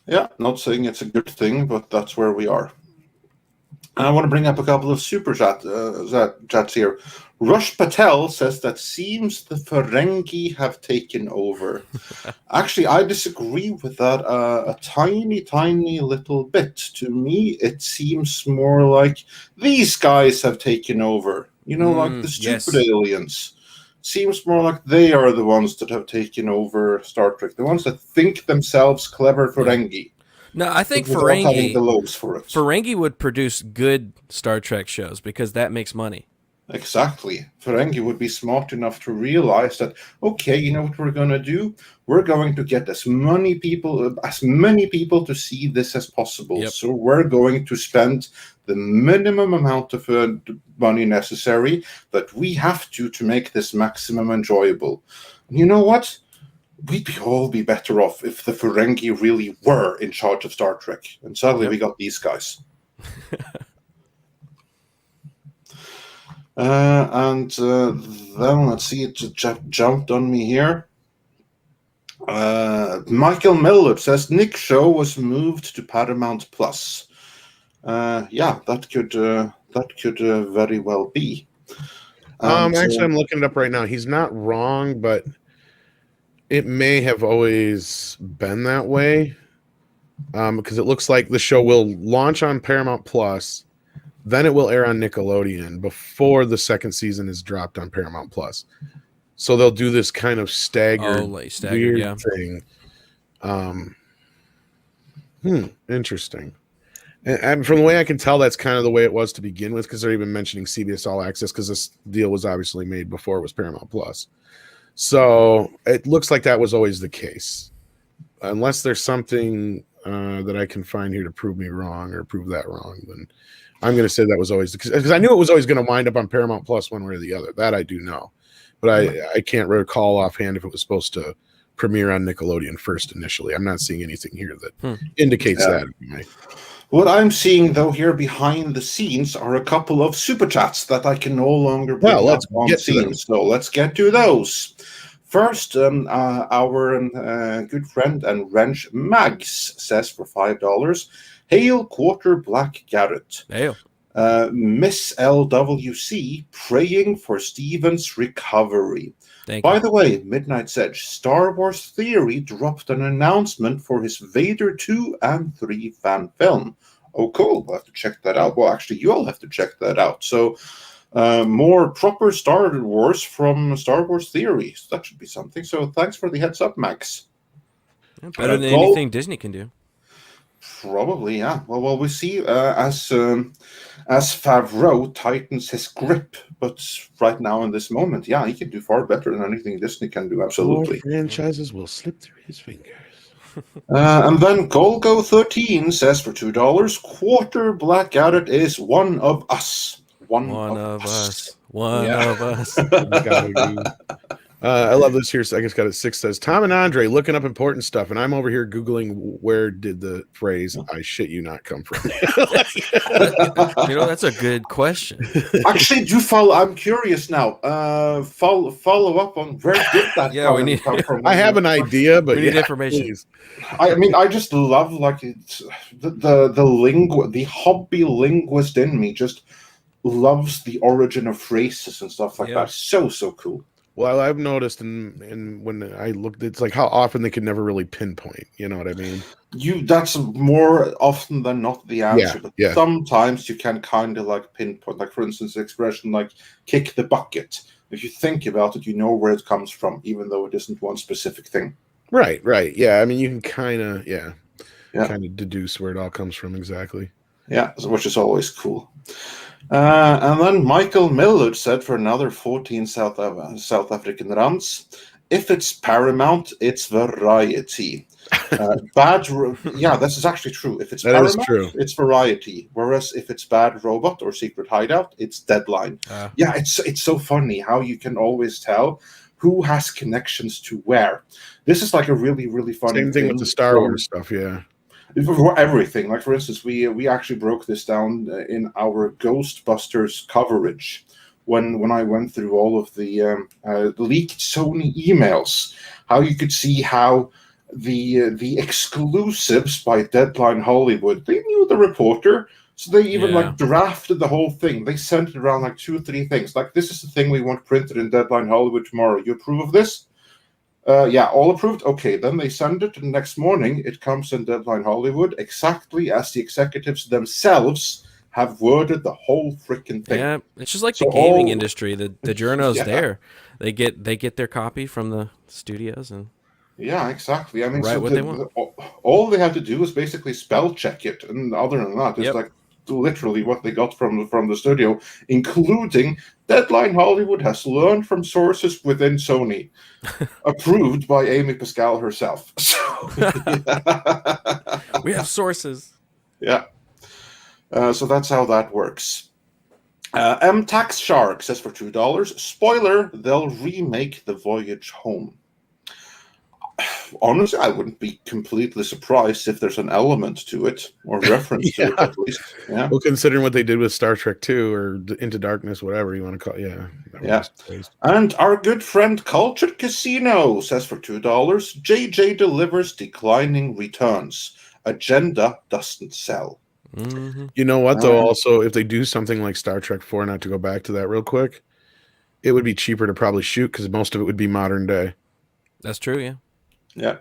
Yeah, not saying it's a good thing, but that's where we are. And I want to bring up a couple of super chats here. Rush Patel says that seems the Ferengi have taken over. Actually, I disagree with that a tiny, tiny little bit. To me, it seems more like these guys have taken over. Like the stupid aliens. Seems more like they are the ones that have taken over Star Trek. The ones that think themselves clever Ferengi. No, I think Ferengi would produce good Star Trek shows because that makes money. Exactly. Ferengi would be smart enough to realize that, okay, you know what we're going to do? We're going to get as many people to see this as possible. Yep. So we're going to spend the minimum amount of money necessary that we have to make this maximum enjoyable. And you know what? We'd all be better off if the Ferengi really were in charge of Star Trek. And sadly, we got these guys. Then let's see, it jumped on me here. Michael Millard says Nick Show was moved to Paramount Plus. Yeah, that could very well be. Actually, I'm looking it up right now. He's not wrong, but it may have always been that way. Because it looks like the show will launch on Paramount Plus, then it will air on Nickelodeon before the second season is dropped on Paramount Plus. So they'll do this kind of staggered weird thing. Interesting. And from the way I can tell, that's kind of the way it was to begin with, because they're even mentioning CBS All Access, because this deal was obviously made before it was Paramount Plus. So it looks like that was always the case. Unless there's something that I can find here to prove me wrong or prove that wrong, then I'm going to say that was always the case. Because I knew it was always going to wind up on Paramount Plus one way or the other. That I do know. But I can't recall offhand if it was supposed to premiere on Nickelodeon first initially. I'm not seeing anything here that indicates that. What I'm seeing, though, here behind the scenes are a couple of super chats that I can no longer bring up on scene. So let's get to those. First, our good friend and wrench Mags says for $5, Hail Quarter Black Garrett. Hail. Miss LWC praying for Steven's recovery. By the way, Midnight's Edge, Star Wars Theory dropped an announcement for his Vader 2 and 3 fan film. Oh, cool. We'll have to check that out. Well, actually, you all have to check that out. So, more proper Star Wars from Star Wars Theory. So that should be something. So, thanks for the heads up, Max. Yeah, better than anything Disney can do. Probably, yeah. Well, we see as Favreau tightens his grip, but right now in this moment, yeah, he can do far better than anything Disney can do. Absolutely, more franchises will slip through his fingers. And then Golgo13 says for $2, Quarter Black Garrett is one of us. One of us. One of us. I love this here. I guess got it 6 says Tom and Andre looking up important stuff, and I'm over here Googling where did the phrase "I shit you not" come from. That's a good question. Actually, do follow. I'm curious now. Follow up on where did that come from? I have an idea, but we need information. Please. I mean, I just love it's the hobby linguist in me just loves the origin of phrases and stuff like that. So cool. Well, I've noticed, and when I looked, it's like how often they can never really pinpoint. You know what I mean? That's more often than not the answer. But sometimes you can kind of like pinpoint. Like, for instance, the expression like "kick the bucket." If you think about it, you know where it comes from, even though it isn't one specific thing. Right. Yeah. I mean, you can kind of deduce where it all comes from exactly. Yeah, which is always cool. And then Michael Millard said for another 14 South African rands, if it's Paramount, it's Variety. This is actually true. If it's Paramount, it's Variety. Whereas if it's Bad Robot or Secret Hideout, it's Deadline. It's so funny how you can always tell who has connections to where. This is like a really, really funny Same thing with the Star Wars stuff, For everything. Like, for instance, we actually broke this down in our Ghostbusters coverage when I went through all of the leaked Sony emails, how you could see how the exclusives by Deadline Hollywood, they knew the reporter, so they even drafted the whole thing. They sent it around like 2 or 3 things. Like, this is the thing we want printed in Deadline Hollywood tomorrow. You approve of this? All approved. Okay, then they send it, and the next morning it comes in Deadline Hollywood exactly as the executives themselves have worded the whole freaking thing. Yeah, it's just like the gaming industry. The journos there, they get their copy from the studios and exactly. I mean, write what they want. All they have to do is basically spell check it, and other than that, it's like literally what they got from the studio, including Deadline Hollywood has learned from sources within Sony, approved by Amy Pascal herself. So, we have sources. Yeah. So that's how that works. Tax Shark says for $2, spoiler, they'll remake The Voyage Home. honestly, I wouldn't be completely surprised if there's an element to it, or reference to it at least. Yeah. Well, considering what they did with Star Trek 2 or Into Darkness, whatever you want to call it. Yeah. Yeah. And our good friend Cultured Casino says for $2, JJ delivers declining returns. Agenda doesn't sell. Mm-hmm. You know what, though, also, if they do something like Star Trek 4, not to go back to that real quick, it would be cheaper to probably shoot because most of it would be modern day. That's true, yeah. Yeah.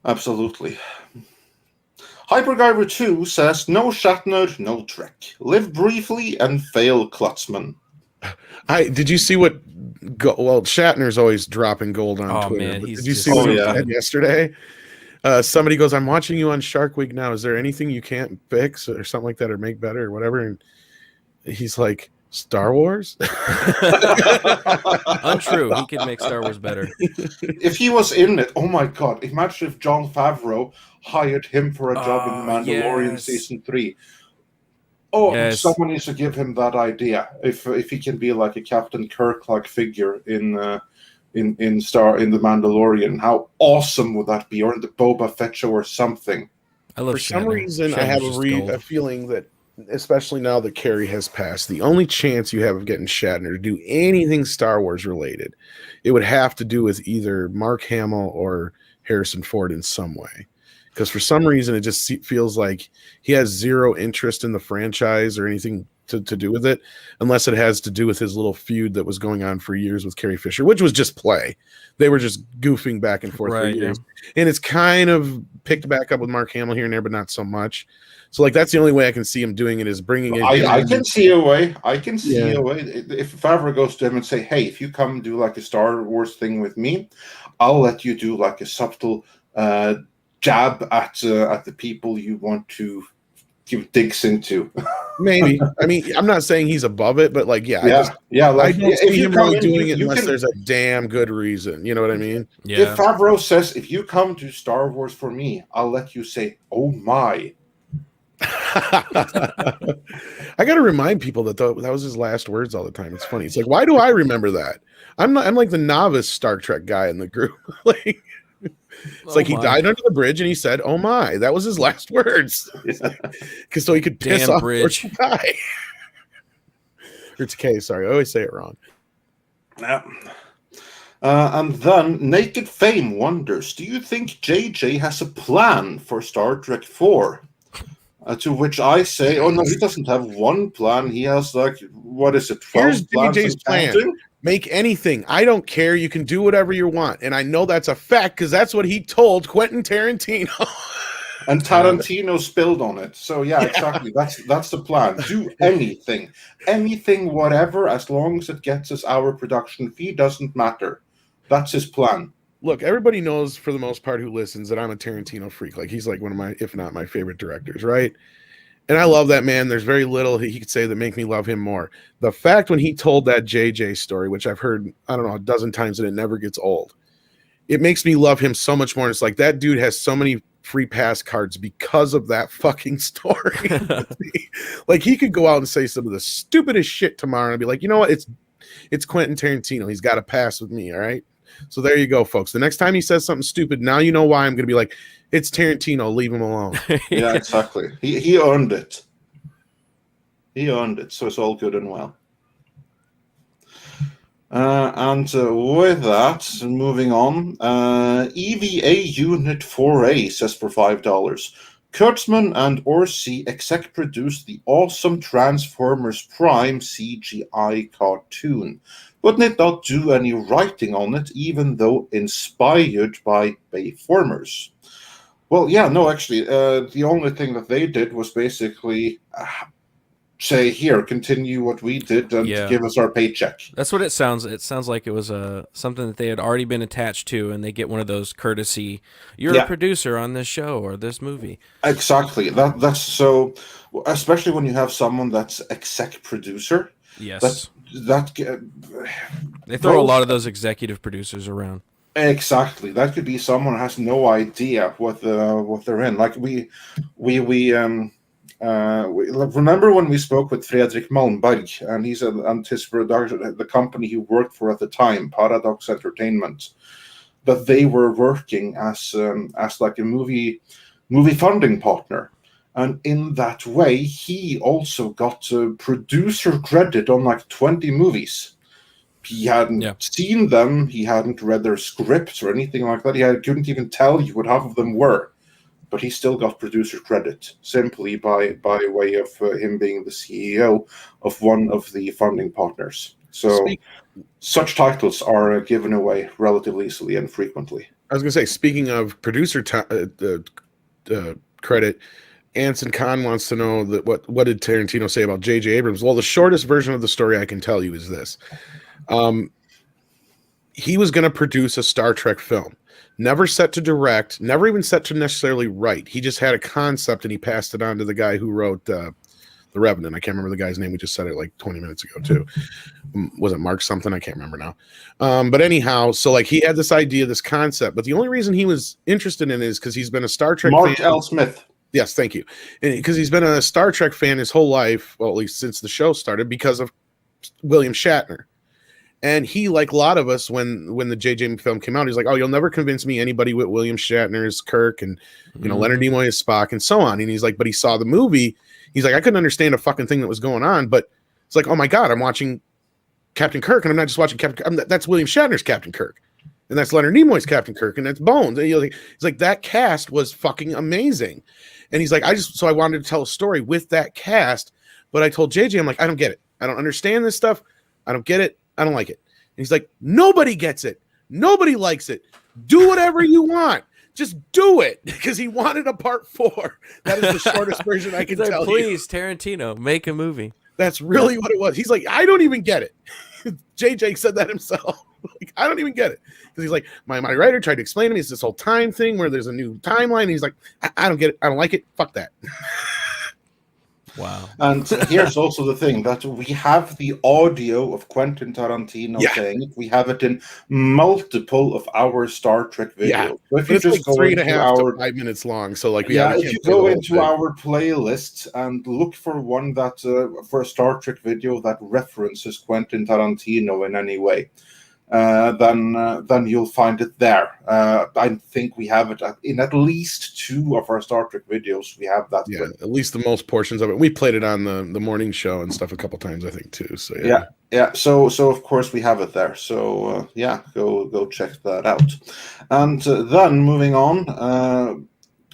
Absolutely. Hypergiver 2 says, no Shatner, no Trek. Live briefly and fail Klutzman. Did you see what? Well, Shatner's always dropping gold on Twitter. Man, did you see what he said yesterday? Somebody goes, "I'm watching you on Shark Week now. Is there anything you can't fix or something like that, or make better, or whatever?" And he's like, "Star Wars." Untrue. He could make Star Wars better. If he was in it, oh my god! Imagine if Jon Favreau hired him for a job in Mandalorian season 3. Oh, someone needs to give him that idea. If he can be like a Captain Kirk-like figure in the Mandalorian, how awesome would that be? Or in the Boba Fett show or something. For some reason, I have a feeling that, especially now that Carrie has passed, the only chance you have of getting Shatner to do anything Star Wars related, it would have to do with either Mark Hamill or Harrison Ford in some way. Because for some reason, it just feels like he has zero interest in the franchise or anything to do with it, unless it has to do with his little feud that was going on for years with Carrie Fisher, which was just play. They were just goofing back and forth for years. Yeah. And it's kind of picked back up with Mark Hamill here and there, but not so much. So, like, that's the only way I can see him doing it, is bringing it. I can see a way. I can see a way. If Favreau goes to him and say, hey, if you come and do like a Star Wars thing with me, I'll let you do like a subtle jab at the people you want to give digs into. Maybe. I mean, I'm not saying he's above it, but like, like, I don't see him really doing it unless there's a damn good reason. You know what I mean? Yeah. If Favreau says, if you come to Star Wars for me, I'll let you say, oh my. I got to remind people that that was his last words all the time. It's funny. It's like, why do I remember that? I'm like the novice Star Trek guy in the group. Like, it's like he died under the bridge and he said, "Oh my," that was his last words. Because so he could piss off Bridge guy. Or it's K, sorry, I always say it wrong. Yeah. And then Naked Fame wonders, do you think JJ has a plan for Star Trek 4? To which I say, oh no, he doesn't have one plan. He has like, what is it, 12 Here's DJ's plan. Make anything. I don't care. You can do whatever you want. And I know that's a fact because that's what he told Quentin Tarantino. And Tarantino spilled on it. So yeah, exactly. That's the plan. Do anything. Anything, whatever, as long as it gets us our production fee, doesn't matter. That's his plan. Look, everybody knows for the most part who listens that I'm a Tarantino freak. Like, he's like one of my, if not my favorite directors, right? And I love that man. There's very little he could say that make me love him more. The fact when he told that JJ story, which I've heard, I don't know, a dozen times, and it never gets old, it makes me love him so much more. It's like that dude has so many free pass cards because of that fucking story. Like, he could go out and say some of the stupidest shit tomorrow and be like, you know what? It's Quentin Tarantino. He's got to pass with me. All right. So there you go, folks. The next time he says something stupid, now you know why I'm going to be like, it's Tarantino. Leave him alone. Yeah, exactly. He earned it. He earned it. So it's all good and well. And with that, moving on, EVA Unit 4A says for $5. Kurtzman and Orsi exec produced the awesome Transformers Prime CGI cartoon, but did not do any writing on it, even though inspired by Bayformers. Well, yeah, no, actually, the only thing that they did was basically say, here, continue what we did and give us our paycheck. That's what it sounds. It sounds like it was something that they had already been attached to, and they get one of those courtesy, you're a producer on this show or this movie. Exactly. That's so, especially when you have someone that's exec producer. Yes. They throw a lot of those executive producers around. Exactly. That could be someone who has no idea what they're in. Like we remember when we spoke with Fredrik Malmberg, and and his production, the company he worked for at the time, Paradox Entertainment. but they were working as like a movie funding partner. And in that way, he also got producer credit on like 20 movies. He hadn't seen them. He hadn't read their scripts or anything like that. He couldn't even tell you what half of them were. But he still got producer credit simply by way of him being the CEO of one of the funding partners. So such titles are given away relatively easily and frequently. I was going to say, speaking of producer credit, Anson Khan wants to know that what did Tarantino say about J.J. Abrams? Well, the shortest version of the story I can tell you is this. He was going to produce a Star Trek film. Never set to direct, never even set to necessarily write. He just had a concept and he passed it on to the guy who wrote The Revenant. I can't remember the guy's name. We just said it like 20 minutes ago too. Was it Mark something? I can't remember now. But anyhow, so like he had this idea, this concept, but the only reason he was interested in it is because he's been a Star Trek Mark fan. L. Smith. Yes, thank you. Because he's been a Star Trek fan his whole life, well, at least since the show started, because of William Shatner. And he, like a lot of us, when the JJ film came out, he's like, "Oh, you'll never convince me anybody with William Shatner as Kirk and Leonard Nimoy as Spock and so on." And he's like, but he saw the movie. He's like, I couldn't understand a fucking thing that was going on, but it's like, oh my god, I'm watching Captain Kirk, and I'm not just watching Captain. That's William Shatner's Captain Kirk, and that's Leonard Nimoy's Captain Kirk, and that's Bones. And he's like, that cast was fucking amazing. And he's like, I wanted to tell a story with that cast, but I told JJ, I'm like, I don't get it. I don't understand this stuff. I don't get it. I don't like it. And he's like, nobody gets it. Nobody likes it. Do whatever you want. Just do it. Because he wanted a part 4. That is the shortest version I can tell you. Please, Tarantino, make a movie. That's really what it was. He's like, I don't even get it. JJ said that himself. Like, I don't even get it. Because he's like, my writer tried to explain to me it's this whole time thing where there's a new timeline. And he's like, I don't get it. I don't like it. Fuck that. Wow. And here's also the thing that we have the audio of Quentin Tarantino saying it. We have it in multiple of our Star Trek videos. Yeah. So if you just like go 3.5 to 5 minutes long. So like, if you go into our playlist and look for one that for a Star Trek video that references Quentin Tarantino in any way, then you'll find it there. I think we have it in at least 2 of our Star Trek videos. We have that. Yeah, at least the most portions of it. We played it on the morning show and stuff a couple times, I think, too. So yeah. So of course we have it there. So go check that out. And then moving on.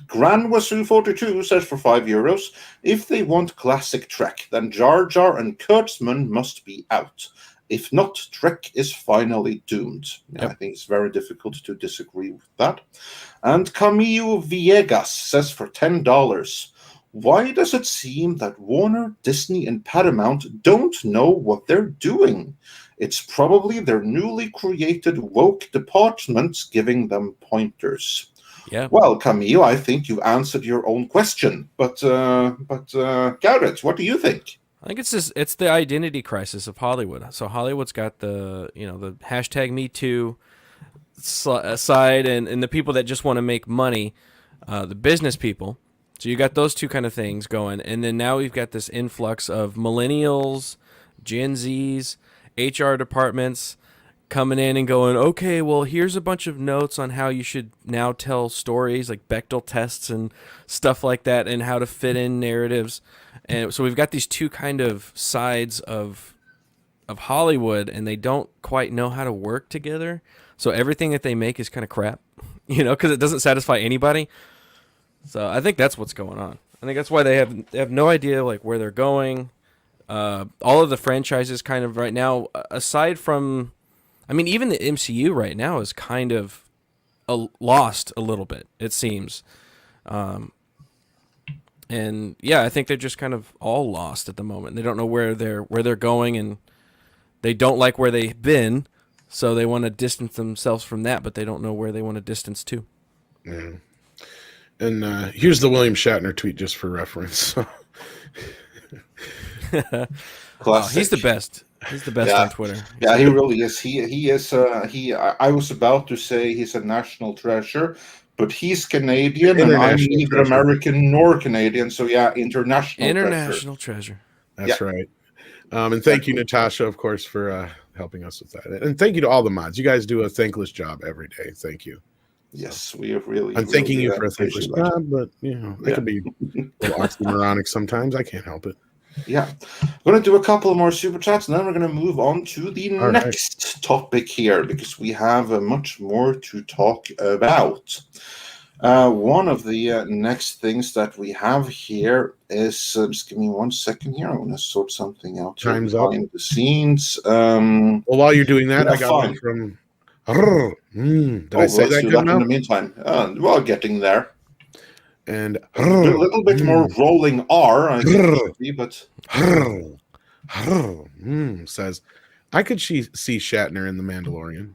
Gran Wasu 42 says for €5, if they want classic Trek, then Jar Jar and Kurtzman must be out. If not, Trek is finally doomed. Yep. I think it's very difficult to disagree with that. And Camilo Villegas says for $10, why does it seem that Warner, Disney, and Paramount don't know what they're doing? It's probably their newly created woke departments giving them pointers. Yeah. Well, Camille, I think you answered your own question. But Garrett, what do you think? I think it's the identity crisis of Hollywood. So Hollywood's got the hashtag Me Too side and the people that just want to make money, the business people. So you got those two kind of things going, and then now we've got this influx of millennials, Gen Zs, HR departments coming in and going, okay, well, here's a bunch of notes on how you should now tell stories, like Bechdel tests and stuff like that, and how to fit in narratives. And so we've got these two kind of sides of Hollywood, and they don't quite know how to work together. So everything that they make is kind of crap, because it doesn't satisfy anybody. So I think that's what's going on. I think that's why they have no idea like where they're going. All of the franchises kind of right now, aside from, even the MCU right now is kind of lost a little bit, it seems. And yeah, I think they're just kind of all lost at the moment. They don't know where they're going, and they don't like where they've been, so they want to distance themselves from that, but they don't know where they want to distance to. Yeah. And here's the William Shatner tweet just for reference. He's the best. He's the best on Twitter. Yeah, he really is. He is. I was about to say he's a national treasure, but he's Canadian, and I'm neither American nor Canadian. So yeah, international treasure. That's right. And thank you, Natasha, of course, for helping us with that. And thank you to all the mods. You guys do a thankless job every day. Thank you. Yes, we have really. I'm thanking really you for a thankless job, but I can be a little oxymoronic sometimes. I can't help it. Yeah, we're going to do a couple more super chats, and then we're going to move on to the next topic here because we have much more to talk about. One of the next things that we have here is just give me 1 second here. I want to sort something out. Time's behind up. The scenes. Well, while you're doing that, I got one from. Did I say that good enough? In the meantime, well, getting there. And a little bit more rolling R, I think it should be, but says, I could see Shatner in The Mandalorian.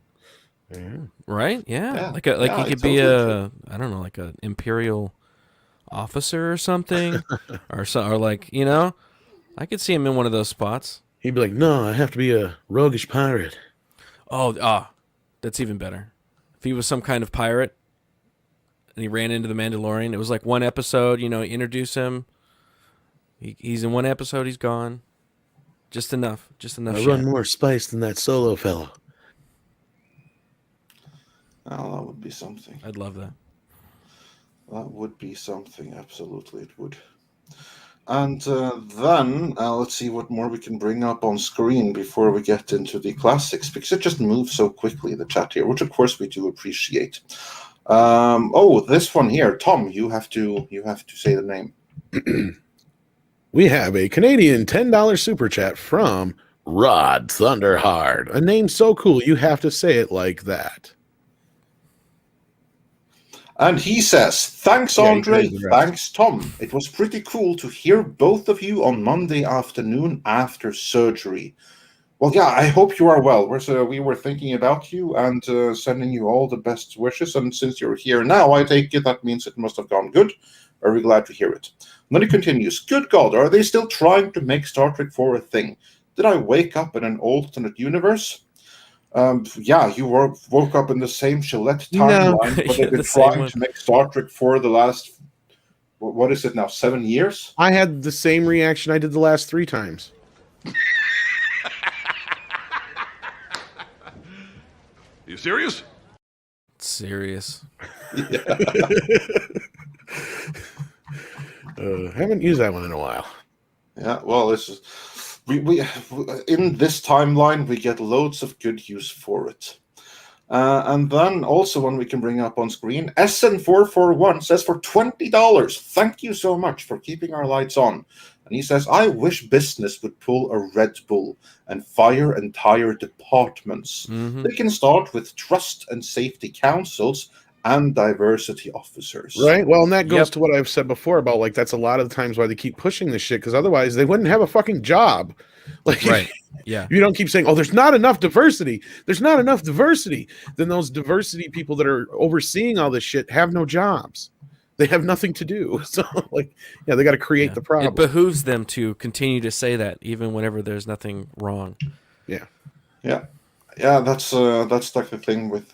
Yeah. Right? Yeah. Like he could totally be I don't know, like an Imperial officer or something, or like I could see him in one of those spots. He'd be like, no, I have to be a roguish pirate. Oh, that's even better. If he was some kind of pirate and he ran into the Mandalorian, it was like one episode, introduce him. He's in one episode, he's gone. Just enough. I run more spice than that Solo fellow. Oh, that would be something. I'd love that. That would be something. Absolutely, it would. And then let's see what more we can bring up on screen before we get into the classics, because it just moves so quickly, the chat here, which of course we do appreciate. This one here, Tom, you have to say the name. We have a Canadian $10 super chat from Rod Thunderhard. A name so cool you have to say it like that. And he says, thanks, Andre. Thanks, Tom. It was pretty cool to hear both of you on Monday afternoon after surgery. Well, yeah, I hope you are well. We were thinking about you and sending you all the best wishes. And since you're here now, I take it that means it must have gone good. Very glad to hear it. And then he continues, good God, are they still trying to make Star Trek 4 a thing? Did I wake up in an alternate universe? You woke up in the same Gillette timeline, but they've been trying to make Star Trek for the last, what is it now, 7 years? I had the same reaction I did the last 3 times. You serious? Serious. Haven't used that one in a while. Yeah, well, this is... We in this timeline, we get loads of good use for it. And then also one we can bring up on screen, SN441 says for $20, thank you so much for keeping our lights on. And he says, I wish business would pull a Red Bull and fire entire departments. Mm-hmm. They can start with trust and safety councils and diversity officers. Right. Well, and that goes to what I've said before about like that's a lot of the times why they keep pushing this shit, because otherwise they wouldn't have a fucking job. Like, right. Yeah. If you don't keep saying, oh, there's not enough diversity. There's not enough diversity. Then those diversity people that are overseeing all this shit have no jobs. They have nothing to do. So, like, yeah, they got to create the problem. It behooves them to continue to say that even whenever there's nothing wrong. Yeah. Yeah. Yeah, that's like the thing with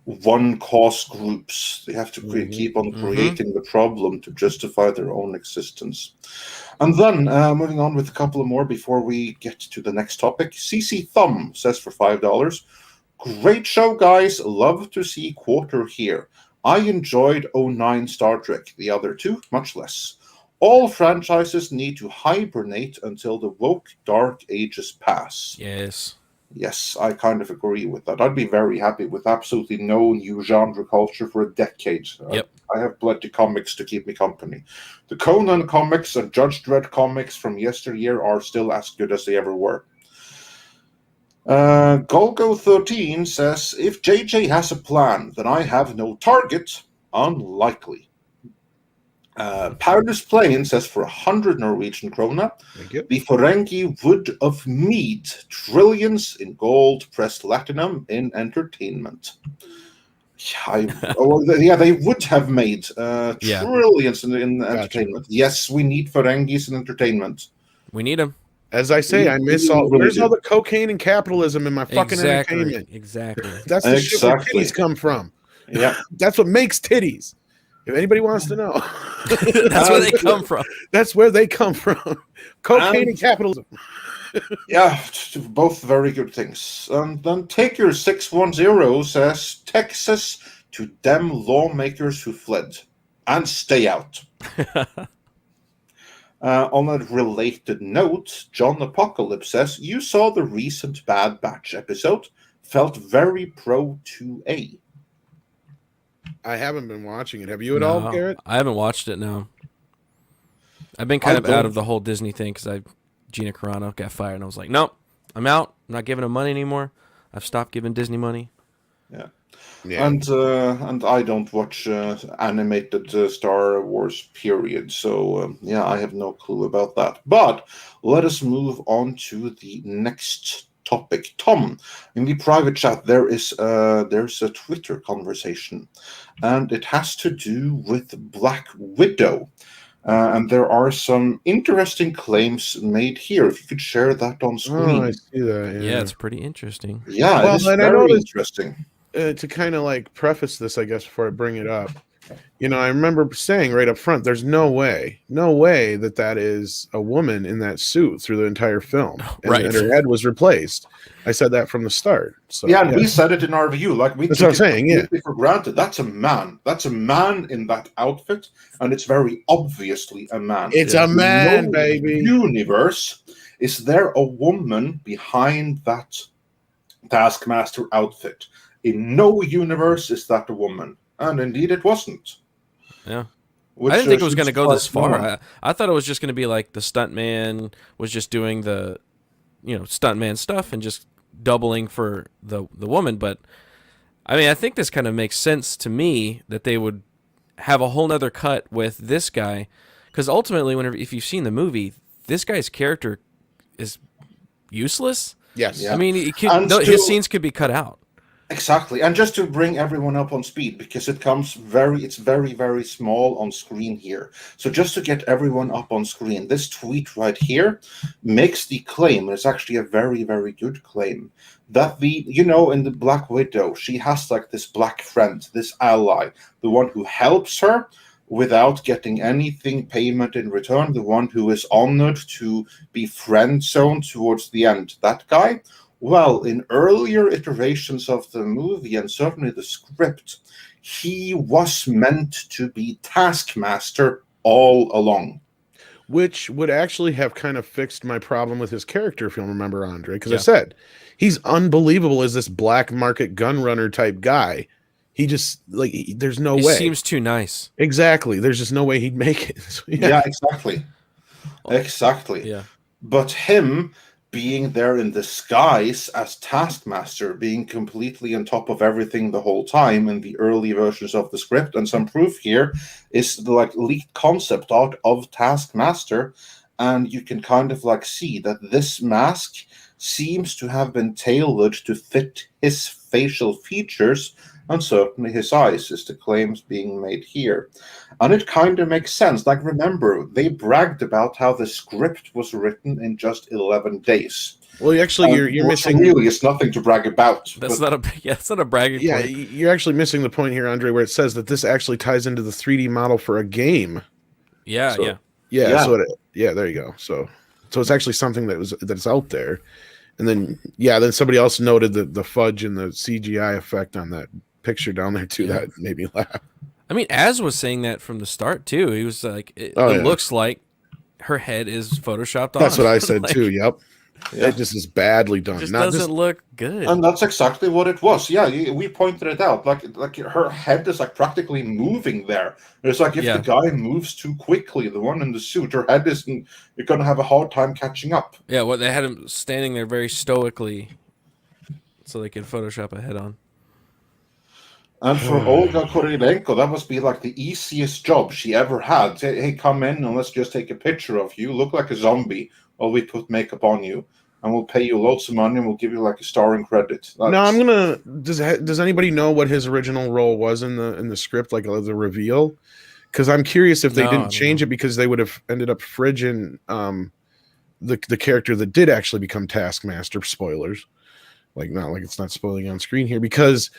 one cause groups. They have to keep on creating the problem to justify their own existence. And then moving on with a couple of more before we get to the next topic. CC Thumb says for $5, great show, guys. Love to see Quarter here. I enjoyed 09 Star Trek. The other two, much less. All franchises need to hibernate until the woke dark ages pass. Yes. Yes, I kind of agree with that. I'd be very happy with absolutely no new genre culture for a decade. Yep. I have plenty comics to keep me company. The Conan comics and Judge Dredd comics from yesteryear are still as good as they ever were. Golgo13 says, if JJ has a plan, then I have no target. Unlikely. Paulus Plain says for 100 Norwegian krona, the Ferengi would of mead trillions in gold pressed platinum in entertainment. They would have made trillions in entertainment. Yes, we need Ferengis in entertainment. We need them. As I say, I miss all. Where's all the cocaine and capitalism in my fucking entertainment? Exactly. That's the shit where titties come from. Yeah, that's what makes titties. If anybody wants to know, that's where they come from. That's where they come from. Cocaine and capitalism. Yeah, both very good things. And then take your 610 says Texas to them lawmakers who fled and stay out. On a related note, John Apocalypse says, you saw the recent Bad Batch episode, felt very pro 2A. I haven't been watching it. Have you at all, Garrett? I haven't watched it, no. I've been kind of out of the whole Disney thing because Gina Carano got fired, and I was like, nope, I'm out. I'm not giving them money anymore. I've stopped giving Disney money. Yeah. Yeah. And I don't watch animated Star Wars, period. So, I have no clue about that. But let us move on to the next topic. Tom, in the private chat, there's a Twitter conversation, and it has to do with Black Widow. And there are some interesting claims made here. If you could share that on screen. Oh, I see that. Yeah, it's pretty interesting. Yeah, well, it's and very I noticed, interesting. to kind of like preface this, I guess, before I bring it up, I remember saying right up front, there's no way that is a woman in that suit through the entire film. And her head was replaced. I said that from the start. So and we said it in our review. Like that's what I'm saying. Yeah, for granted. That's a man. That's a man in that outfit, and it's very obviously a man. It's a man, baby. Universe, is there a woman behind that Taskmaster outfit? In no universe is that a woman, and indeed it wasn't. Yeah. I didn't think it was going to go this far. I thought it was just going to be like the stuntman was just doing the, stuntman stuff and just doubling for the woman. But I mean, I think this kind of makes sense to me that they would have a whole nother cut with this guy, because ultimately, if you've seen the movie, this guy's character is useless. Yes. Yeah. I mean, his scenes could be cut out. Exactly, and just to bring everyone up on speed, because it's very, very small on screen here. So just to get everyone up on screen, this tweet right here makes the claim, and it's actually a very, very good claim, that in the Black Widow, she has like this black friend, this ally, the one who helps her without getting anything payment in return, the one who is honored to be friend zoned towards the end, that guy. Well, in earlier iterations of the movie, and certainly the script, he was meant to be Taskmaster all along. Which would actually have kind of fixed my problem with his character, if you'll remember, Andre. Because I said, he's unbelievable as this black market gun runner type guy. He just, there's no way. He seems too nice. Exactly. There's just no way he'd make it. Yeah, exactly. Exactly. Yeah. But him being there in disguise as Taskmaster, being completely on top of everything the whole time in the early versions of the script, and some proof here is the leaked concept art of Taskmaster, and you can kind of see that this mask seems to have been tailored to fit his facial features, and certainly his eyes, is the claims being made here. And it kind of makes sense. Remember, they bragged about how the script was written in just 11 days. Well, actually, you're missing. Really, it's nothing to brag about. It's not a bragging point. Yeah, you're actually missing the point here, Andre, where it says that this actually ties into the 3D model for a game. Yeah, so, yeah. So there you go. So it's actually something that's out there. And then somebody else noted the fudge and the CGI effect on that picture down there too. That made me laugh. I mean, Az was saying that from the start too. He was like, it looks like her head is photoshopped on. That's what I said too. Yep. Yeah. It just is badly done. Just doesn't look good. And that's exactly what it was. Yeah, we pointed it out. Like her head is practically moving there. It's if the guy moves too quickly, the one in the suit, her head isn't. You're gonna have a hard time catching up. Yeah, well, they had him standing there very stoically, so they could Photoshop a head on. And for Olga Kurylenko, that must be the easiest job she ever had. Hey, come in and let's just take a picture of you. Look like a zombie while we put makeup on you. And we'll pay you loads of money and we'll give you a starring credit. Now, I'm gonna. Does anybody know what his original role was in the script, the reveal? Because I'm curious if they didn't change it because they would have ended up fridging the character that did actually become Taskmaster. Spoilers. Like, not like it's not spoiling on screen here, because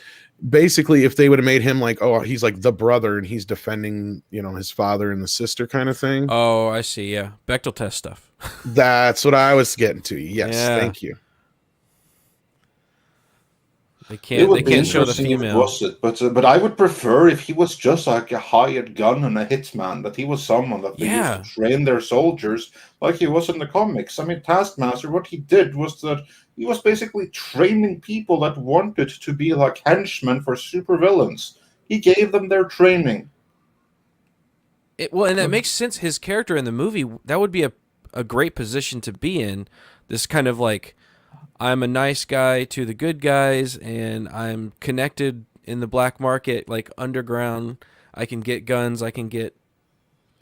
basically if they would have made him like, oh, he's like the brother and he's defending, you know, his father and the sister kind of thing. Oh, I see. Yeah, Bechdel test stuff. That's what I was getting to. Yes, Yeah. thank you. They can't show the If it female. was it, but I would prefer if he was just like a hired gun and a hitman, that he was someone that they used to train their soldiers like he was in the comics. I mean, Taskmaster, what he did was that he was basically training people that wanted to be like henchmen for supervillains. He gave them their training. Well, and that makes sense. His character in the movie, that would be a great position to be in. This kind of like, I'm a nice guy to the good guys, and I'm connected in the black market, like underground. I can get guns, I can get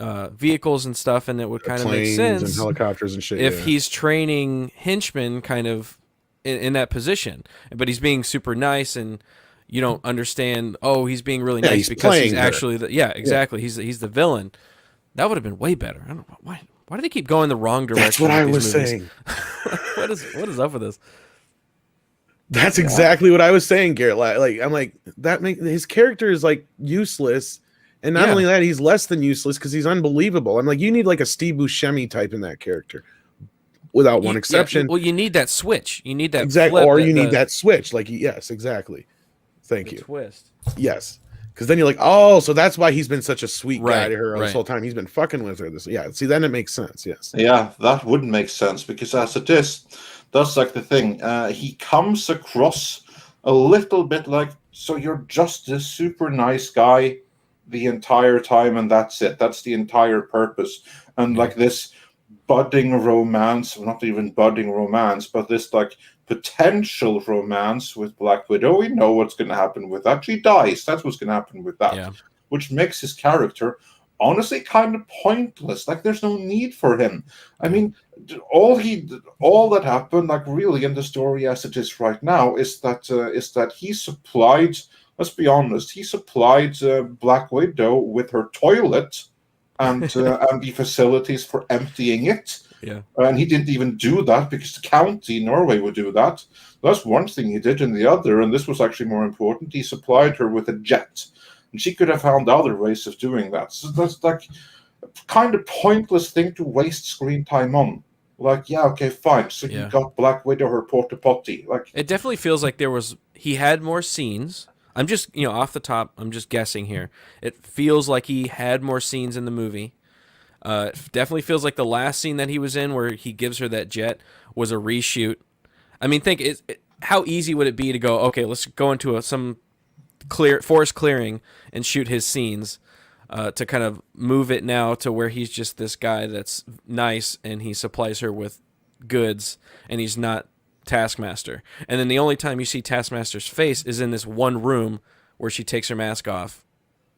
vehicles and stuff, and it would kind of make sense and helicopters and shit if he's training henchmen kind of in that position. But he's being super nice, and you don't understand. Oh, he's being really nice because he's actually exactly. He's the villain. That would have been way better. I don't know why. Why do they keep going the wrong direction? That's what I was saying. What is up with this? That's exactly what I was saying, Garrett. Like, I'm like, his character is like useless, and not only that, he's less than useless because he's unbelievable. I'm like, you need like a Steve Buscemi type in that character, without one exception. Well, you need that switch. You need that exactly, or you need that switch. Like, yes, exactly. Thank you. Twist. Yes. Because then you're like, oh, so that's why he's been such a sweet guy to her this right. whole time. He's been fucking with her. See, then it makes sense. Yes. Yeah, that wouldn't make sense because as it is, that's like the thing. He comes across a little bit like, so you're just this super nice guy the entire time, and that's it. That's the entire purpose. And like this budding romance, not even budding romance, but this like potential romance with Black Widow. We know what's going to happen with that. She dies. That's what's going to happen with that. Which makes his character honestly kind of pointless. Like, there's no need for him. I mean, all that happened, like really in the story as it is right now, is that he supplied. Let's be honest. He supplied Black Widow with her toilet and the facilities for emptying it. Yeah. And he didn't even do that because the county, Norway, would do that. That's one thing he did, and the other, and this was actually more important, he supplied her with a jet. And she could have found other ways of doing that. So that's like a kind of pointless thing to waste screen time on. Like, yeah, okay, fine. So you got Black Widow, her porta potty. Like, it definitely feels like he had more scenes. I'm just, off the top, I'm just guessing here. It feels like he had more scenes in the movie. It definitely feels like the last scene that he was in where he gives her that jet was a reshoot. I mean, how easy would it be to go, okay, let's go into some forest clearing and shoot his scenes to kind of move it now to where he's just this guy that's nice and he supplies her with goods and he's not Taskmaster. And then the only time you see Taskmaster's face is in this one room where she takes her mask off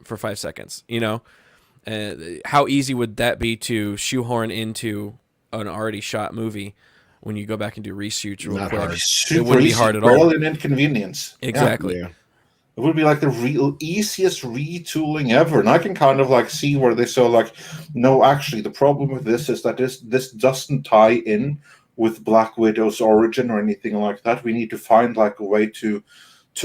for 5 seconds, how easy would that be to shoehorn into an already shot movie when you go back and do reshoots real quick? It wouldn't be hard at all. Barely an inconvenience. Exactly. Yeah. It would be like the real easiest retooling ever. And I can kind of like see where they saw like, no, actually, the problem with this is that this doesn't tie in with Black Widow's origin or anything like that. We need to find like a way to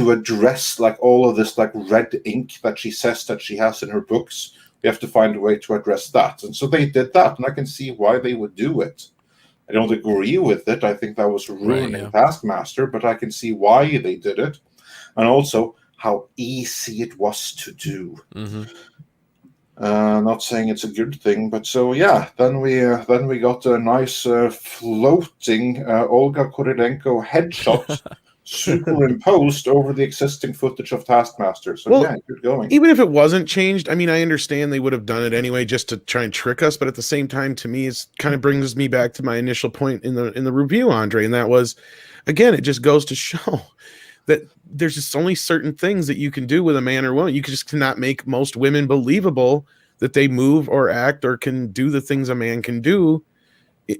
address like all of this like red ink that she says that she has in her books. We have to find a way to address that. And so they did that, and I can see why they would do it. I don't agree with it. I think that was ruining Taskmaster, but I can see why they did it. And also how easy it was to do. Mm-hmm. Not saying it's a good thing, but so then we got a nice floating Olga Kurilenko headshot superimposed over the existing footage of Taskmaster. So good going. Even if it wasn't changed, I mean, I understand they would have done it anyway just to try and trick us, but at the same time, to me, it kind of brings me back to my initial point in the review, Andre, and that was, again, it just goes to show that there's just only certain things that you can do with a man or woman. You just cannot make most women believable that they move or act or can do the things a man can do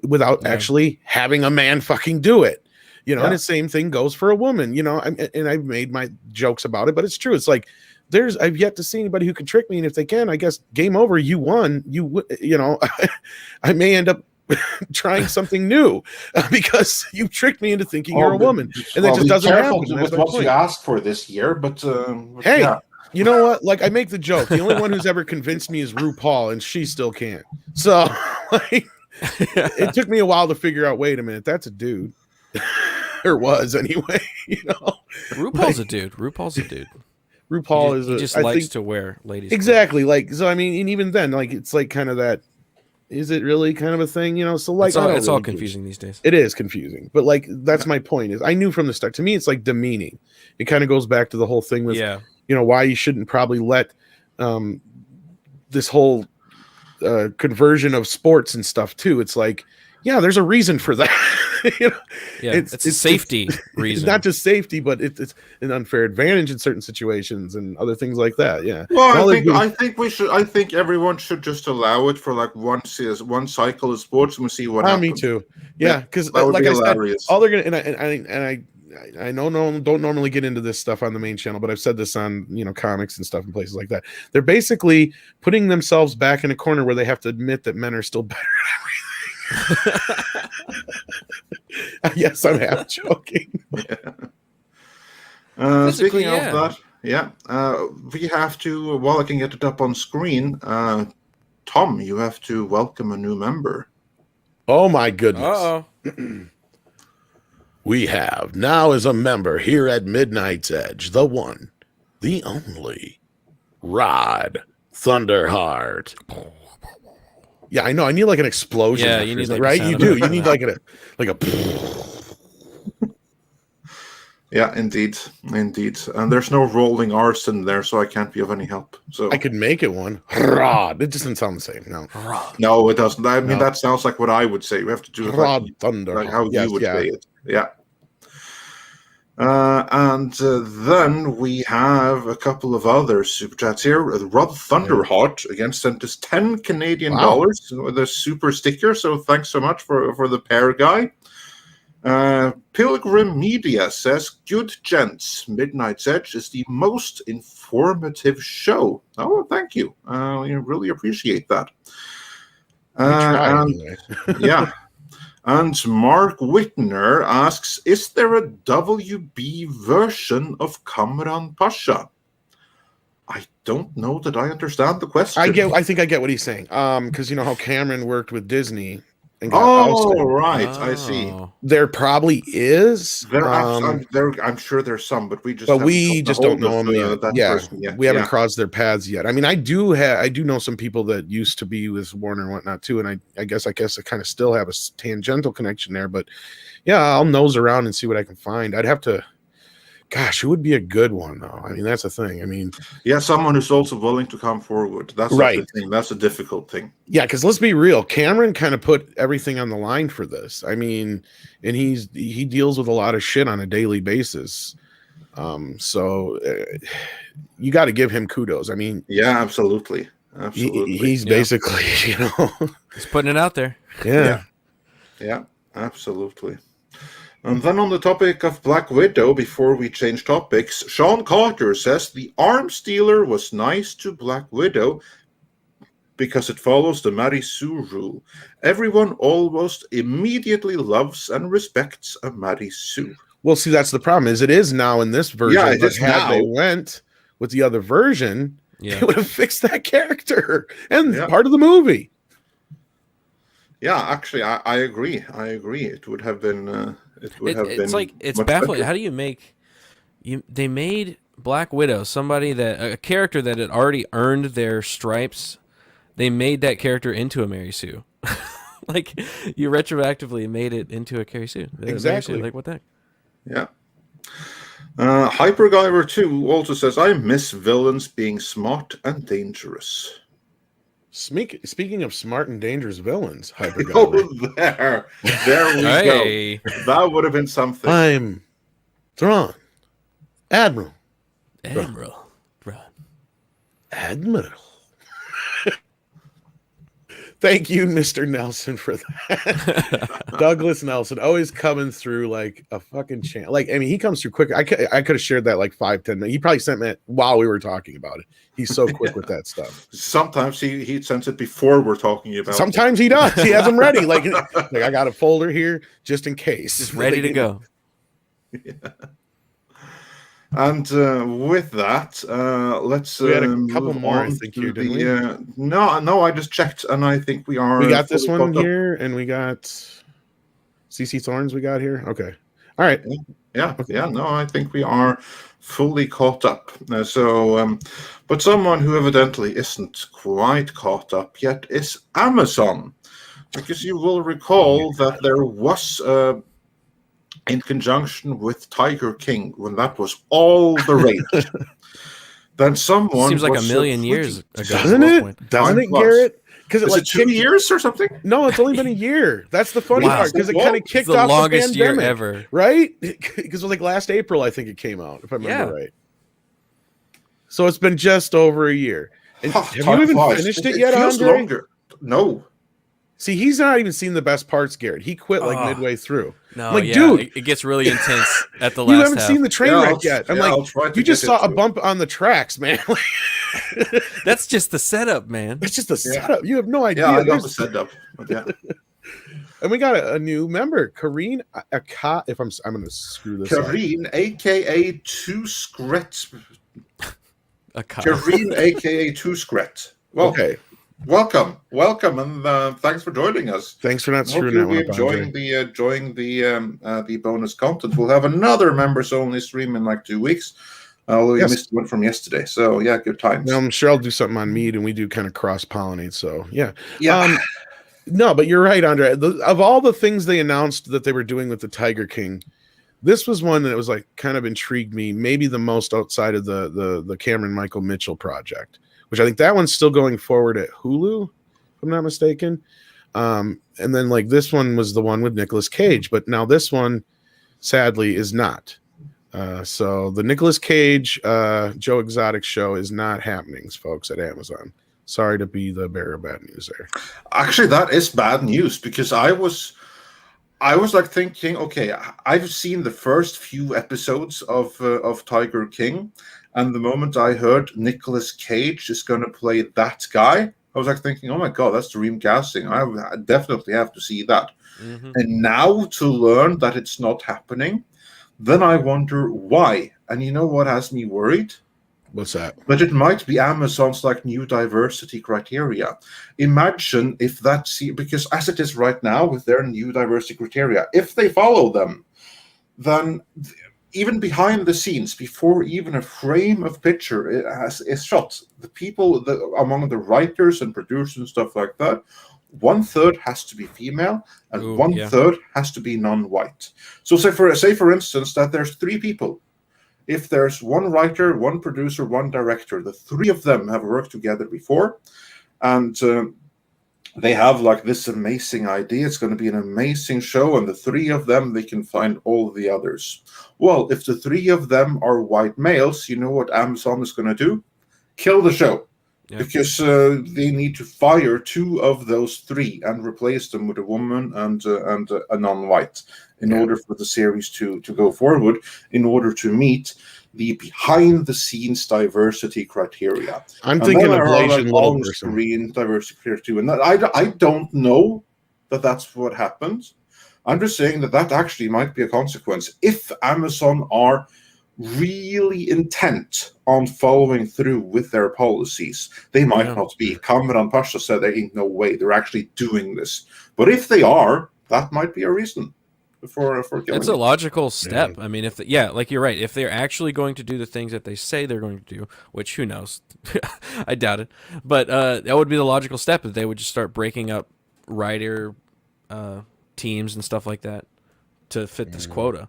without actually having a man fucking do it. And the same thing goes for a woman, and I've made my jokes about it, but it's true. It's like, I've yet to see anybody who can trick me. And if they can, I guess game over, you won, I may end up trying something new because you tricked me into thinking you're a woman, and that just doesn't happen. With what you asked for this year, but hey, yeah. You know what? Like, I make the joke. The only one who's ever convinced me is RuPaul, and she still can't. So, like, it took me a while to figure out. Wait a minute, that's a dude, or was anyway. RuPaul's a dude. RuPaul's a dude. RuPaul he just likes to wear ladies' exactly clothes. Like, so I mean, and even then, like, it's like kind of that. Is it really kind of a thing? So like, it's all confusing these days. It is confusing, but like, that's my point. Is I knew from the start. To me, it's like demeaning. It kind of goes back to the whole thing with why you shouldn't probably let this whole conversion of sports and stuff too. It's like, there's a reason for that. It's a safety reason. It's not just safety, but it's an unfair advantage in certain situations and other things like that. Yeah. Well, I think everyone should just allow it for like one cycle of sports, and we see what happens. Me too. Yeah, because like I said, all they're gonna and I don't normally get into this stuff on the main channel, but I've said this on comics and stuff and places like that. They're basically putting themselves back in a corner where they have to admit that men are still better at everything. Yes, I'm half joking. Speaking of that, we have to, while I can get it up on screen, Tom, you have to welcome a new member. Oh my goodness. Uh-oh. We have now as a member here at Midnight's Edge, the one, the only, Rod Thunderheart. Yeah, I know. I need like an explosion. Yeah, you need right? You do. You need like a. Yeah, indeed. And there's no rolling R's in there, so I can't be of any help. So I could make it one. Rod. It just doesn't sound the same. No. No, it doesn't. I mean, that sounds like what I would say. We have to do it Rod Thunder. like how you would say it. Yeah. And then we have a couple of other super chats here. Rob Thunderheart again sent us $10 Canadian with a super sticker. So thanks so much for the pair guy. Pilgrim Media says, "Good gents, Midnight's Edge is the most informative show." Oh, thank you. We really appreciate that. Yeah. And Mark Whitner asks, "Is there a WB version of Kamran Pasha?" I don't know that I understand the question. I think I get what he's saying. Because you know how Cameron worked with Disney and got ousted. Right. I see. There probably is. I'm sure there's some, but we just don't know them yet. Yet. We haven't crossed their paths yet. I mean, I do know some people that used to be with Warner and whatnot too, and I guess I kind of still have a tangential connection there. But yeah, I'll nose around and see what I can find. I'd have to. Gosh, who would be a good one though? I mean, that's the thing. I mean, someone who's also willing to come forward. That's right. The thing. That's a difficult thing. Yeah, because let's be real. Cameron kind of put everything on the line for this. I mean, and he deals with a lot of shit on a daily basis. So you got to give him kudos. I mean, yeah, absolutely. He's basically, he's putting it out there. Yeah, absolutely. And then on the topic of Black Widow, before we change topics, Sean Carter says the arms dealer was nice to Black Widow because it follows the Mary Sue rule. Everyone almost immediately loves and respects a Mary Sue. Well, see, that's the problem. It is now in this version. Yeah, it is now. They went with the other version, it would have fixed that character and part of the movie. Yeah, actually, I agree. It would have been. It's baffling. Better. How do you make? They made Black Widow a character that had already earned their stripes. They made that character into a Mary Sue. Like you retroactively made it into a Carrie Sue. Exactly. Like what the heck? Yeah. Hypergiver 2 also says, "I miss villains being smart and dangerous." Speaking of smart and dangerous villains, there we go. That would have been something. I'm Thrawn, Admiral. Thank you, Mr. Nelson, for that. Douglas Nelson always coming through like a fucking champ. Like, I mean, he comes through quick. I could have shared that like 5-10 minutes. He probably sent it while we were talking about it. He's so quick with that stuff. Sometimes he sends it before we're talking about Sometimes he does. He has them ready. Like I got a folder here just in case. Just ready to go. Yeah. And with that, let's we had a couple more, I think, here, didn't we? No, I just checked, and I think we are. We got this one here, and we got CC Thorns. We got here. Okay, all right. Yeah. No, I think we are fully caught up. But someone who evidently isn't quite caught up yet is Amazon, because you will recall that there was. In conjunction with Tiger King, when that was all the rage, then someone seems like a million years ago, doesn't it? Doesn't it, Garrett? Because it's like 2 years or something. No, it's only been a year. That's the funny part, because it kind of kicked off the longest the pandemic, year ever, right? Because it was like last April, I think it came out, if I remember right. So it's been just over a year. And have you even finished it yet, Andre? Longer. No. See, he's not even seen the best parts, Garrett. He quit like midway through. No, like, dude, it gets really intense at the last. You haven't half. seen the train wreck yet. I'm like, you just saw a bump on the tracks, man. That's just the setup, man. It's just the setup. You have no idea. Yeah, I got the setup. Yeah. And we got a new member, Kareen. If I'm going to screw this up. Kareen, aka Two Scret. Kareen, aka Two Scret. Well, okay. Welcome, and thanks for joining us. Thanks for not screwing that one up. Enjoying the bonus content. We'll have another members only stream in like 2 weeks. Although we missed one from yesterday, so yeah, good times. Now, I'm sure I'll do something on meat, and we do kind of cross pollinate. So yeah. No, but you're right, Andre. Of all the things they announced that they were doing with the Tiger King, this was one that was like kind of intrigued me, maybe the most outside of the Cameron Michael Mitchell project, which I think that one's still going forward at Hulu, if I'm not mistaken. And then like this one was the one with Nicolas Cage, but now this one, sadly, is not. So the Nicolas Cage Joe Exotic show is not happening, folks, at Amazon. Sorry to be the bearer of bad news there. Actually, that is bad news, because I was like thinking, okay, I've seen the first few episodes of Tiger King. And the moment I heard Nicolas Cage is going to play that guy, I was like thinking, oh my God, that's dream casting. I definitely have to see that. Mm-hmm. And now to learn that it's not happening, then I wonder why. And you know what has me worried? What's that? But it might be Amazon's like new diversity criteria. Imagine if that's, because as it is right now with their new diversity criteria, if they follow them, then even behind the scenes, before even a frame of picture is shot, the people among the writers and producers and stuff like that, 1/3 has to be female and 1/3 has to be non-white. So say for instance that there's 3 people. If there's one writer, one producer, one director, the 3 of them have worked together before, and they have like this amazing idea. It's going to be an amazing show, and the 3 of them, they can find all the others. Well, if the 3 of them are white males, you know what Amazon is going to do? Kill the show. Yeah. Because they need to fire 2 of those 3 and replace them with a woman and a non-white in order for the series to go forward, in order to meet the behind-the-scenes diversity criteria. I'm thinking of Blasian on-screen diversity criteria too, and I don't know that that's what happened. I'm just saying that actually might be a consequence if Amazon are really intent on following through with their policies. They might not be. Cameron Pasha said there ain't no way they're actually doing this, but if they are, that might be a reason. For it's a logical step. I mean, like you're right. If they're actually going to do the things that they say they're going to do, which who knows, I doubt it. But that would be the logical step, that they would just start breaking up writer teams and stuff like that to fit this quota.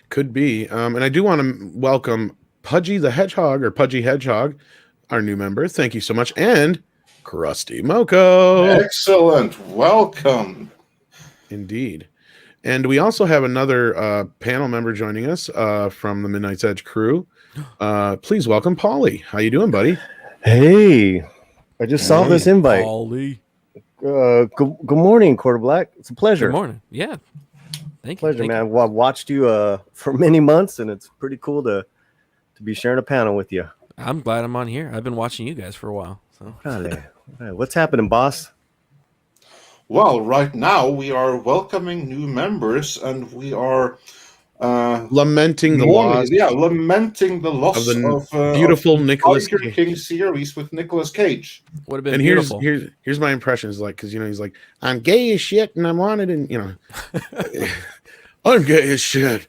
Could be. And I do want to welcome Pudgy the Hedgehog, or Pudgy Hedgehog, our new member. Thank you so much, and Krusty Moko. Excellent. Welcome. Indeed. And we also have another panel member joining us from the Midnight's Edge crew. Please welcome Paulie. How you doing, buddy? Hey, I just saw this invite. Paulie. Good morning, Quarter Black. It's a pleasure. Good morning. Yeah. Thank you. Pleasure, man. Well, I've watched you for many months, and it's pretty cool to be sharing a panel with you. I'm glad I'm on here. I've been watching you guys for a while. So. What's happening, boss? Well, right now we are welcoming new members, and we are lamenting the loss. Yeah, lamenting the loss of beautiful Nicolas Tiger King series with Nicolas Cage. Would have been and beautiful. Here's my impressions, like, because he's like, I'm gay as shit, and I wanted, and I'm gay as shit.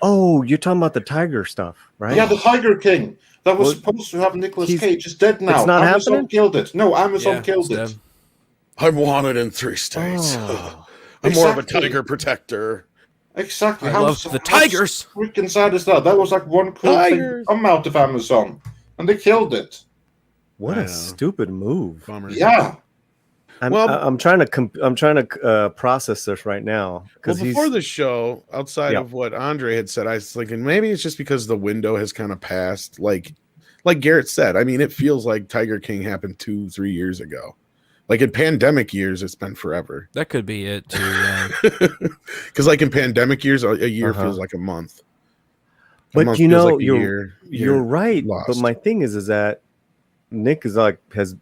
Oh, you're talking about the tiger stuff, right? Yeah, the Tiger King that was supposed to have Nicolas Cage is dead now. It's not Amazon happening? killed it. No, Amazon killed it. Dead. I'm wanted in 3 states. I'm more of a tiger protector. Exactly. I love the tigers. How freaking sad is that? That was like one cool thing to come out of Amazon, and they killed it. What a stupid move! Bummer. Yeah. I'm trying to process this right now. Well, before the show, outside of what Andre had said, I was thinking maybe it's just because the window has kind of passed. Like Garrett said, I mean, it feels like Tiger King happened 2-3 years ago. Like in pandemic years, it's been forever. That could be it too. Because like in pandemic years, a year feels like a month. But you're right. Lost. But my thing is that Nick is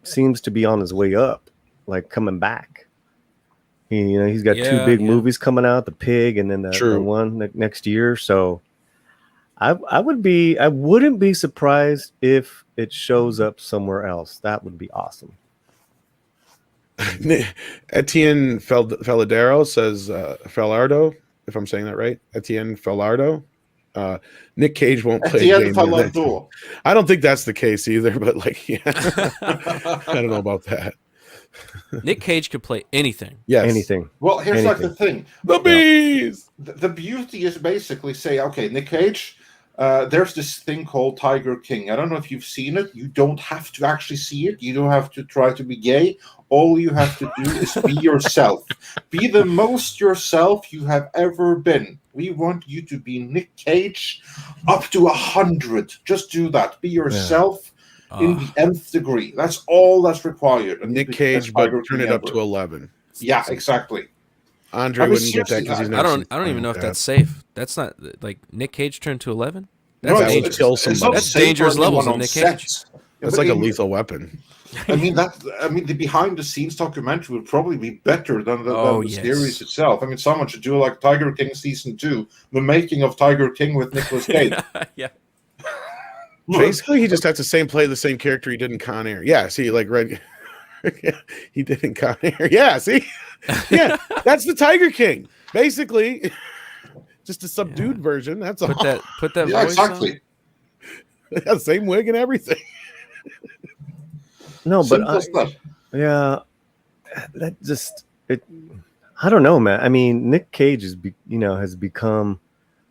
seems to be on his way up, like coming back. He's got 2 big movies coming out, The Pig, and then the one next year. So I wouldn't be surprised if it shows up somewhere else. That would be awesome. Etienne Falardo says Falardo, if I'm saying that right. Etienne Falardo. Nick Cage won't play. I don't think that's the case either, but I don't know about that. Nick Cage could play anything. Yes. Anything. Well, here's like the thing. The bees! The beauty is basically say, okay, Nick Cage, there's this thing called Tiger King. I don't know if you've seen it. You don't have to actually see it. You don't have to try to be gay. All you have to do is be yourself. Be the most yourself you have ever been. We want you to be Nick Cage up to 100. Just do that. Be yourself in the nth degree. That's all that's required. And Nick Cage, but turn it up to 11. Yeah, exactly. Andre wouldn't get that because he's not. I don't even know if that's safe. That's not like Nick Cage turned to 11. That's That's dangerous levels of Nick Cage. That's like a lethal weapon. I mean the behind the scenes documentary would probably be better than the series itself. I mean, someone should do like Tiger King season 2, the making of Tiger King with Nicolas Cage. Yeah. Basically, he just has to play the same character he did in Con Air. Yeah, see, like he did in Con Air. Yeah, see, yeah, that's the Tiger King. Basically, just a subdued version. That's all. Put that yeah, voice exactly. On. Yeah, same wig and everything. No, but that just I don't know, man. I mean, Nick Cage has become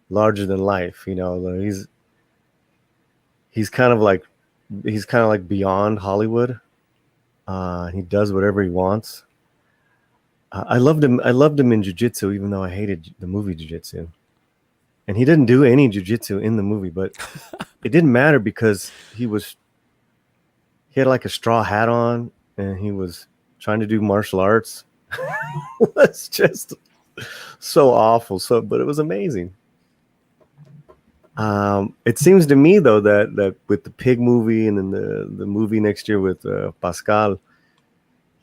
larger than life. He's kind of like beyond Hollywood. He does whatever he wants. I loved him in Jiu-Jitsu, even though I hated the movie Jiu-Jitsu. And he didn't do any Jiu-Jitsu in the movie, but it didn't matter because he had like a straw hat on and he was trying to do martial arts. It was just so awful. But it was amazing. It seems to me though that with the Pig movie and then the movie next year with Pascal,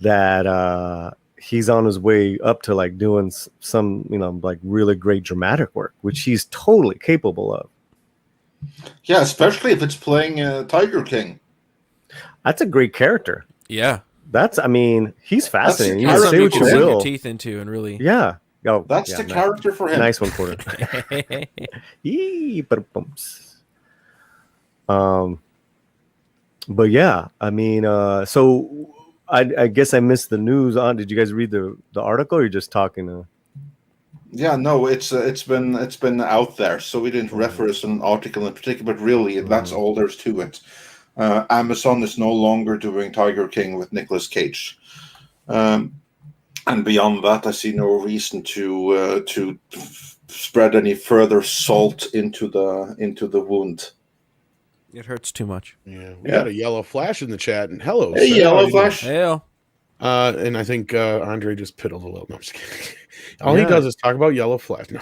that he's on his way up to like doing some like really great dramatic work, which he's totally capable of. Yeah, especially if it's playing Tiger King. That's a great character. Yeah, he's fascinating. You say what you will. Your teeth into and really. Yeah. Oh, that's the character for him. Nice one, Porter. But yeah, so I guess I missed the news on. Did you guys read the article? Or you're just talking? Yeah, no, it's been out there, so we didn't reference an article in particular, but really that's all there's to it. Amazon is no longer doing Tiger King with Nicolas Cage. And beyond that, I see no reason to spread any further salt into the wound. It hurts too much. Yeah, we got a yellow flash in the chat, and hello, hey, sir. Yellow Flash. Hey. And I think Andre just piddled a little. No, I'm just kidding. All he does is talk about Yellow Flash. No.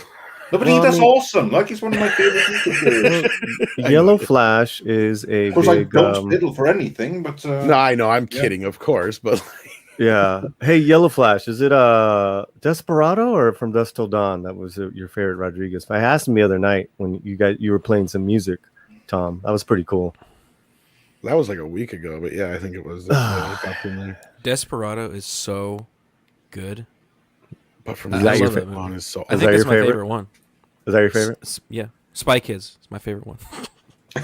No, but that's awesome. Like, he's one of my favorite YouTubers. Yellow Flash is a Of course, big. I don't fiddle for anything, but no, I know. I'm kidding, of course, but yeah. Hey, Yellow Flash, is it Desperado or From Dusk Till Dawn? That was your favorite Rodriguez. I asked him the other night when you were playing some music, Tom. That was pretty cool. that was like a week ago. But yeah, I think it was. Desperado is so good. But from I that love favorite that one movie. is so. I think that it's your my favorite? favorite one. Is that your favorite? Yeah, Spy Kids is my favorite one.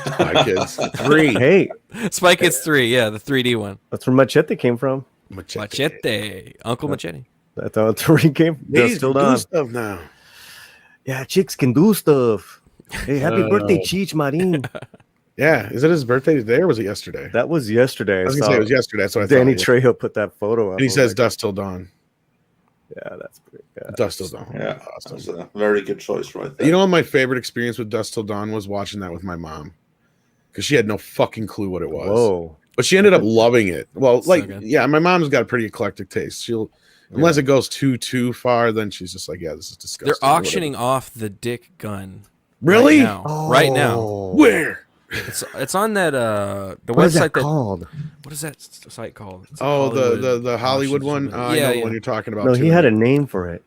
Spy Kids 3. Hey, Spy Kids 3, yeah, the 3D one. that's where Machete came from. Machete, Uncle Machete. That's where he came from. Ladies Still can do on. stuff now. Yeah, chicks can do stuff. Hey, happy birthday, Cheech Marin. Yeah, is it his birthday today or was it yesterday? That was yesterday. I was gonna say it was yesterday. That's what I Danny thought. Trejo put that photo up. And he says "Dust Till Dawn." Yeah, that's pretty good. Dust Till Dawn. yeah, Awesome. that's a very good choice right there. You know what my favorite experience with Dust Till Dawn was? Watching that with my mom, because she had no fucking clue what it was. Whoa. But she ended up loving it. Well, So like, good. yeah, my mom's got a pretty eclectic taste. She'll, unless it goes too far, then she's just like, yeah, this is disgusting. They're auctioning off the dick gun. Really? Right now. Right now. Where? It's on that the What is website that called? What is that site called? It's Oh, Hollywood the Hollywood auction one. something. I know the one you're talking about. No, too. he had a name for it.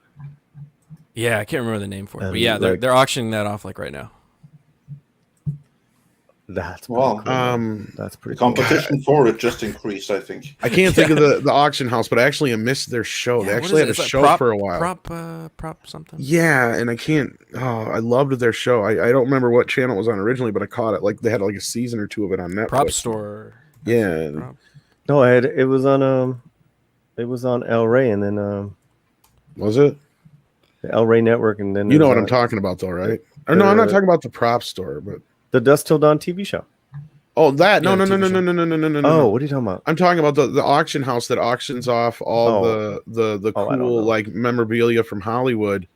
Yeah, I can't remember the name for it. But And, yeah, like- they're auctioning that off like right now. That's Well, pretty cool. That's pretty the cool. competition for it just increased, I think. I can't think of the auction house, but I actually missed their show. Yeah, They what actually is had it? a It's like show for a while. Prop something. Yeah, and I can't. Oh, I loved their show. I don't remember what channel it was on originally, but I caught it. Like they had like a season or two of it on Netflix. Prop store. Yeah. Prop. No, it was on El Rey, and then Was it? the El Rey Network, and then You know there's, what I'm talking about, though, right? Or no, I'm not talking about the prop store, but the Dust Till Dawn TV show. oh, that no, Yeah, no, the no, TV no, no, show. no, no, no, no, no. Oh, what are you talking about? I'm talking about the auction house that auctions off all Oh. the Oh, I don't cool know. like memorabilia from Hollywood,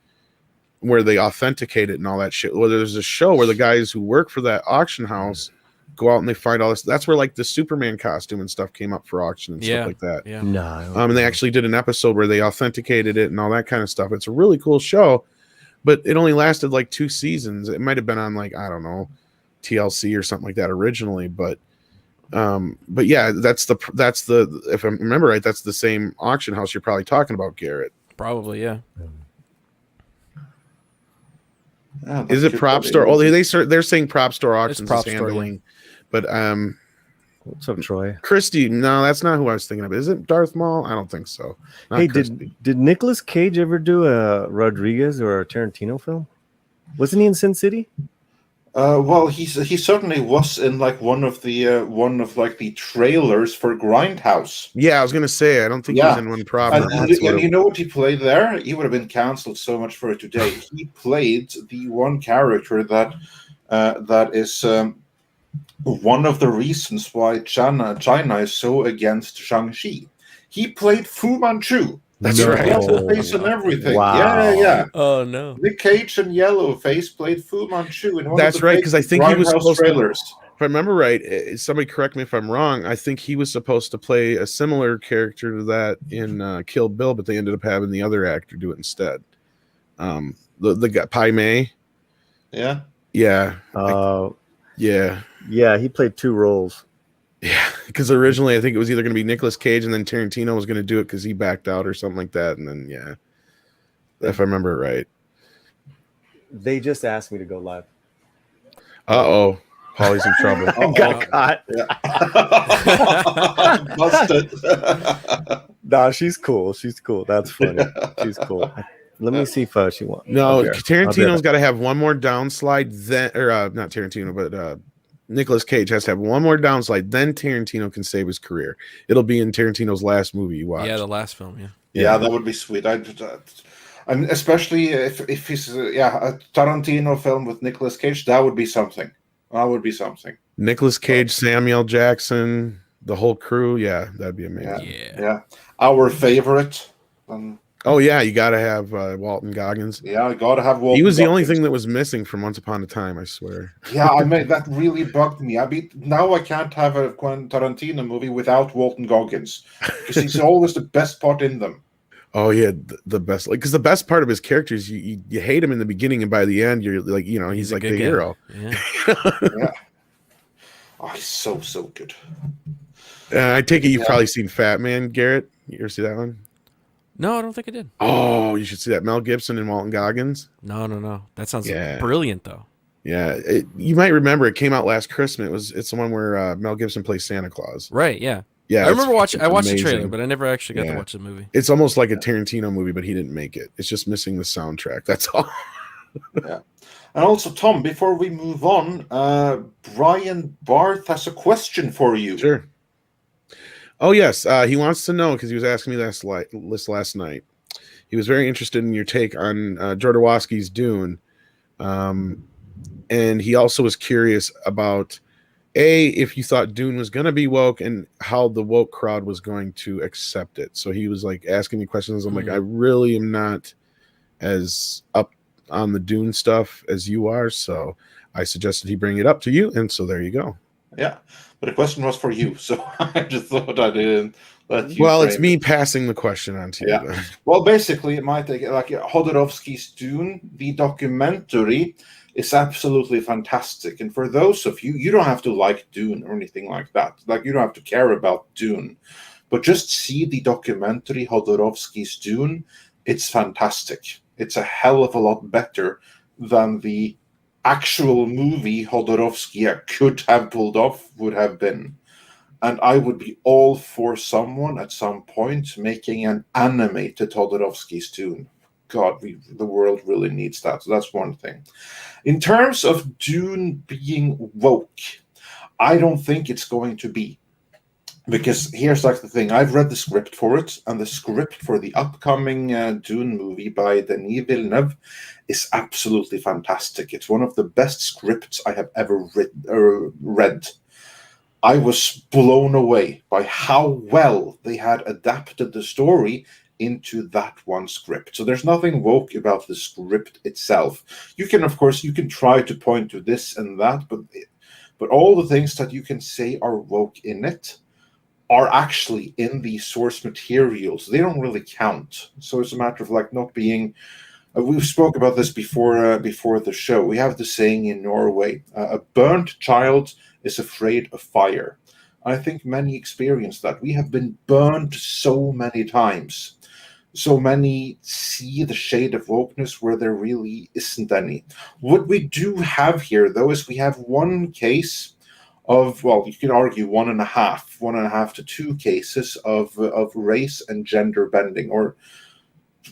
where they authenticate it and all that shit. Well, there's a show where the guys who work for that auction house go out and they find all this. That's where like the Superman costume and stuff came up for auction and Yeah. stuff like that. Yeah. No. And they actually did an episode where they authenticated it and all that kind of stuff. It's a really cool show, but it only lasted like 2 seasons. It might have been on like, I don't know, TLC or something like that originally, but yeah, that's the if I remember right, that's the same auction house you're probably talking about, Garrett. Probably, yeah. Yeah, Is it Prop Store? Oh, they're saying Prop Store auctions Prop is Store, handling, but What's up, Troy? Christy, no, that's not who I was thinking of. Is it Darth Maul? I don't think so. Not Hey, Christy. did Nicolas Cage ever do a Rodriguez or a Tarantino film? Wasn't he in Sin City? Well, he certainly was in like one of the trailers for Grindhouse. Yeah, I was gonna say I don't think he was in one proper. And you know what he played there? He would have been cancelled so much for it today. He played the one character that is one of the reasons why China is so against Shang-Chi. He played Fu Manchu. That's No. right. Yellowface and everything. Wow. Yeah. Oh no. Nick Cage and Yellowface played Fu Manchu in one That's of the right, big 'cause I think he was Grindhouse supposed to- trailers. If I remember right, somebody correct me if I'm wrong. I think he was supposed to play a similar character to that in Kill Bill, but they ended up having the other actor do it instead. The guy Pai Mei. Yeah. Yeah, Yeah, yeah, he played 2 roles. yeah. Because originally I think it was either going to be Nicolas Cage and then Tarantino was going to do it because he backed out or something like that, and then yeah, if I remember it right. They just asked me to go live. Oh, Polly's in trouble. Got caught. Busted. Nah, she's cool. She's cool. That's funny. She's cool. Let me see if she wants. No, Okay. Tarantino's got to have one more downslide, then, or not Tarantino, but Nicolas Cage has to have one more downslide. Then Tarantino can save his career. It'll be in Tarantino's last movie you watch. Yeah, the last film, yeah. Yeah, that would be sweet. I mean, especially if he's a Tarantino film with Nicolas Cage, that would be something. That would be something. Nicolas Cage, Samuel Jackson, the whole crew. Yeah, that'd be amazing. Yeah. Yeah, our favorite. Oh yeah, you got to have Walton Goggins. Yeah, I gotta have Walton. He was the only Goggins. thing that was missing from Once Upon a Time, I swear. Yeah, I mean that really bugged me. Now I can't have a Quentin Tarantino movie without Walton Goggins because he's always the best part in them. Oh yeah, the best, like, because the best part of his character is you hate him in the beginning, and by the end you're like, he's like the hero. Yeah. Yeah. Oh, he's so good. I take it you've probably seen Fat Man, Garrett. You ever see that one? No, I don't think I did. Oh, you should see that. Mel Gibson and Walton Goggins. No. That sounds brilliant, though. Yeah, you might remember it came out last Christmas. It's the one where Mel Gibson plays Santa Claus. Right? Yeah. Yeah, I remember watching. I watched amazing. the trailer, but I never actually got to watch the movie. It's almost like a Tarantino movie, but he didn't make it. It's just missing the soundtrack. That's all. Yeah. And also, Tom, before we move on, Brian Barth has a question for you. Sure. Oh yes, he wants to know, because he was asking me last night. He was very interested in your take on Jodorowsky's Dune, and he also was curious about if you thought Dune was going to be woke and how the woke crowd was going to accept it. So he was like asking me questions. I'm like, I really am not as up on the Dune stuff as you are, so I suggested he bring it up to you, and so there you go. Yeah, but the question was for you, so I just thought I didn't let you. Well, it's me passing the question on to you. Yeah. Well, basically, it might take like Jodorowsky's Dune, the documentary, is absolutely fantastic. And for those of you, you don't have to like Dune or anything like that. Like, you don't have to care about Dune, but just see the documentary Jodorowsky's Dune. It's fantastic. It's a hell of a lot better than the actual movie Jodorowsky could have pulled off would have been. And I would be all for someone at some point making an animated Jodorowsky's Dune. God, the world really needs that. So that's one thing. In terms of Dune being woke, I don't think it's going to be. Because here's like the thing. I've read the script for it, and the script for the upcoming Dune movie by Denis Villeneuve is absolutely fantastic. It's one of the best scripts I have ever read. I was blown away by how well they had adapted the story into that one script. So there's nothing woke about the script itself. You can, of course, try to point to this and that, but all the things that you can say are woke in it are actually in the source materials. They don't really count. So it's a matter of like not being. We spoke about this before the show. We have the saying in Norway: "A burnt child is afraid of fire." I think many experience that. We have been burned so many times. So many see the shade of wokeness where there really isn't any. What we do have here, though, is we have one case of, well, you can argue one and a half to two cases of race and gender bending, or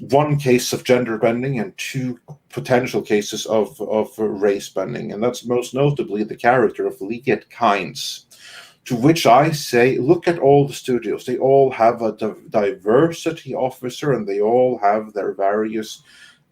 one case of gender bending and two potential cases of race bending. And that's most notably the character of Liet Kynes, to which I say, look at all the studios. They all have a diversity officer, and they all have their various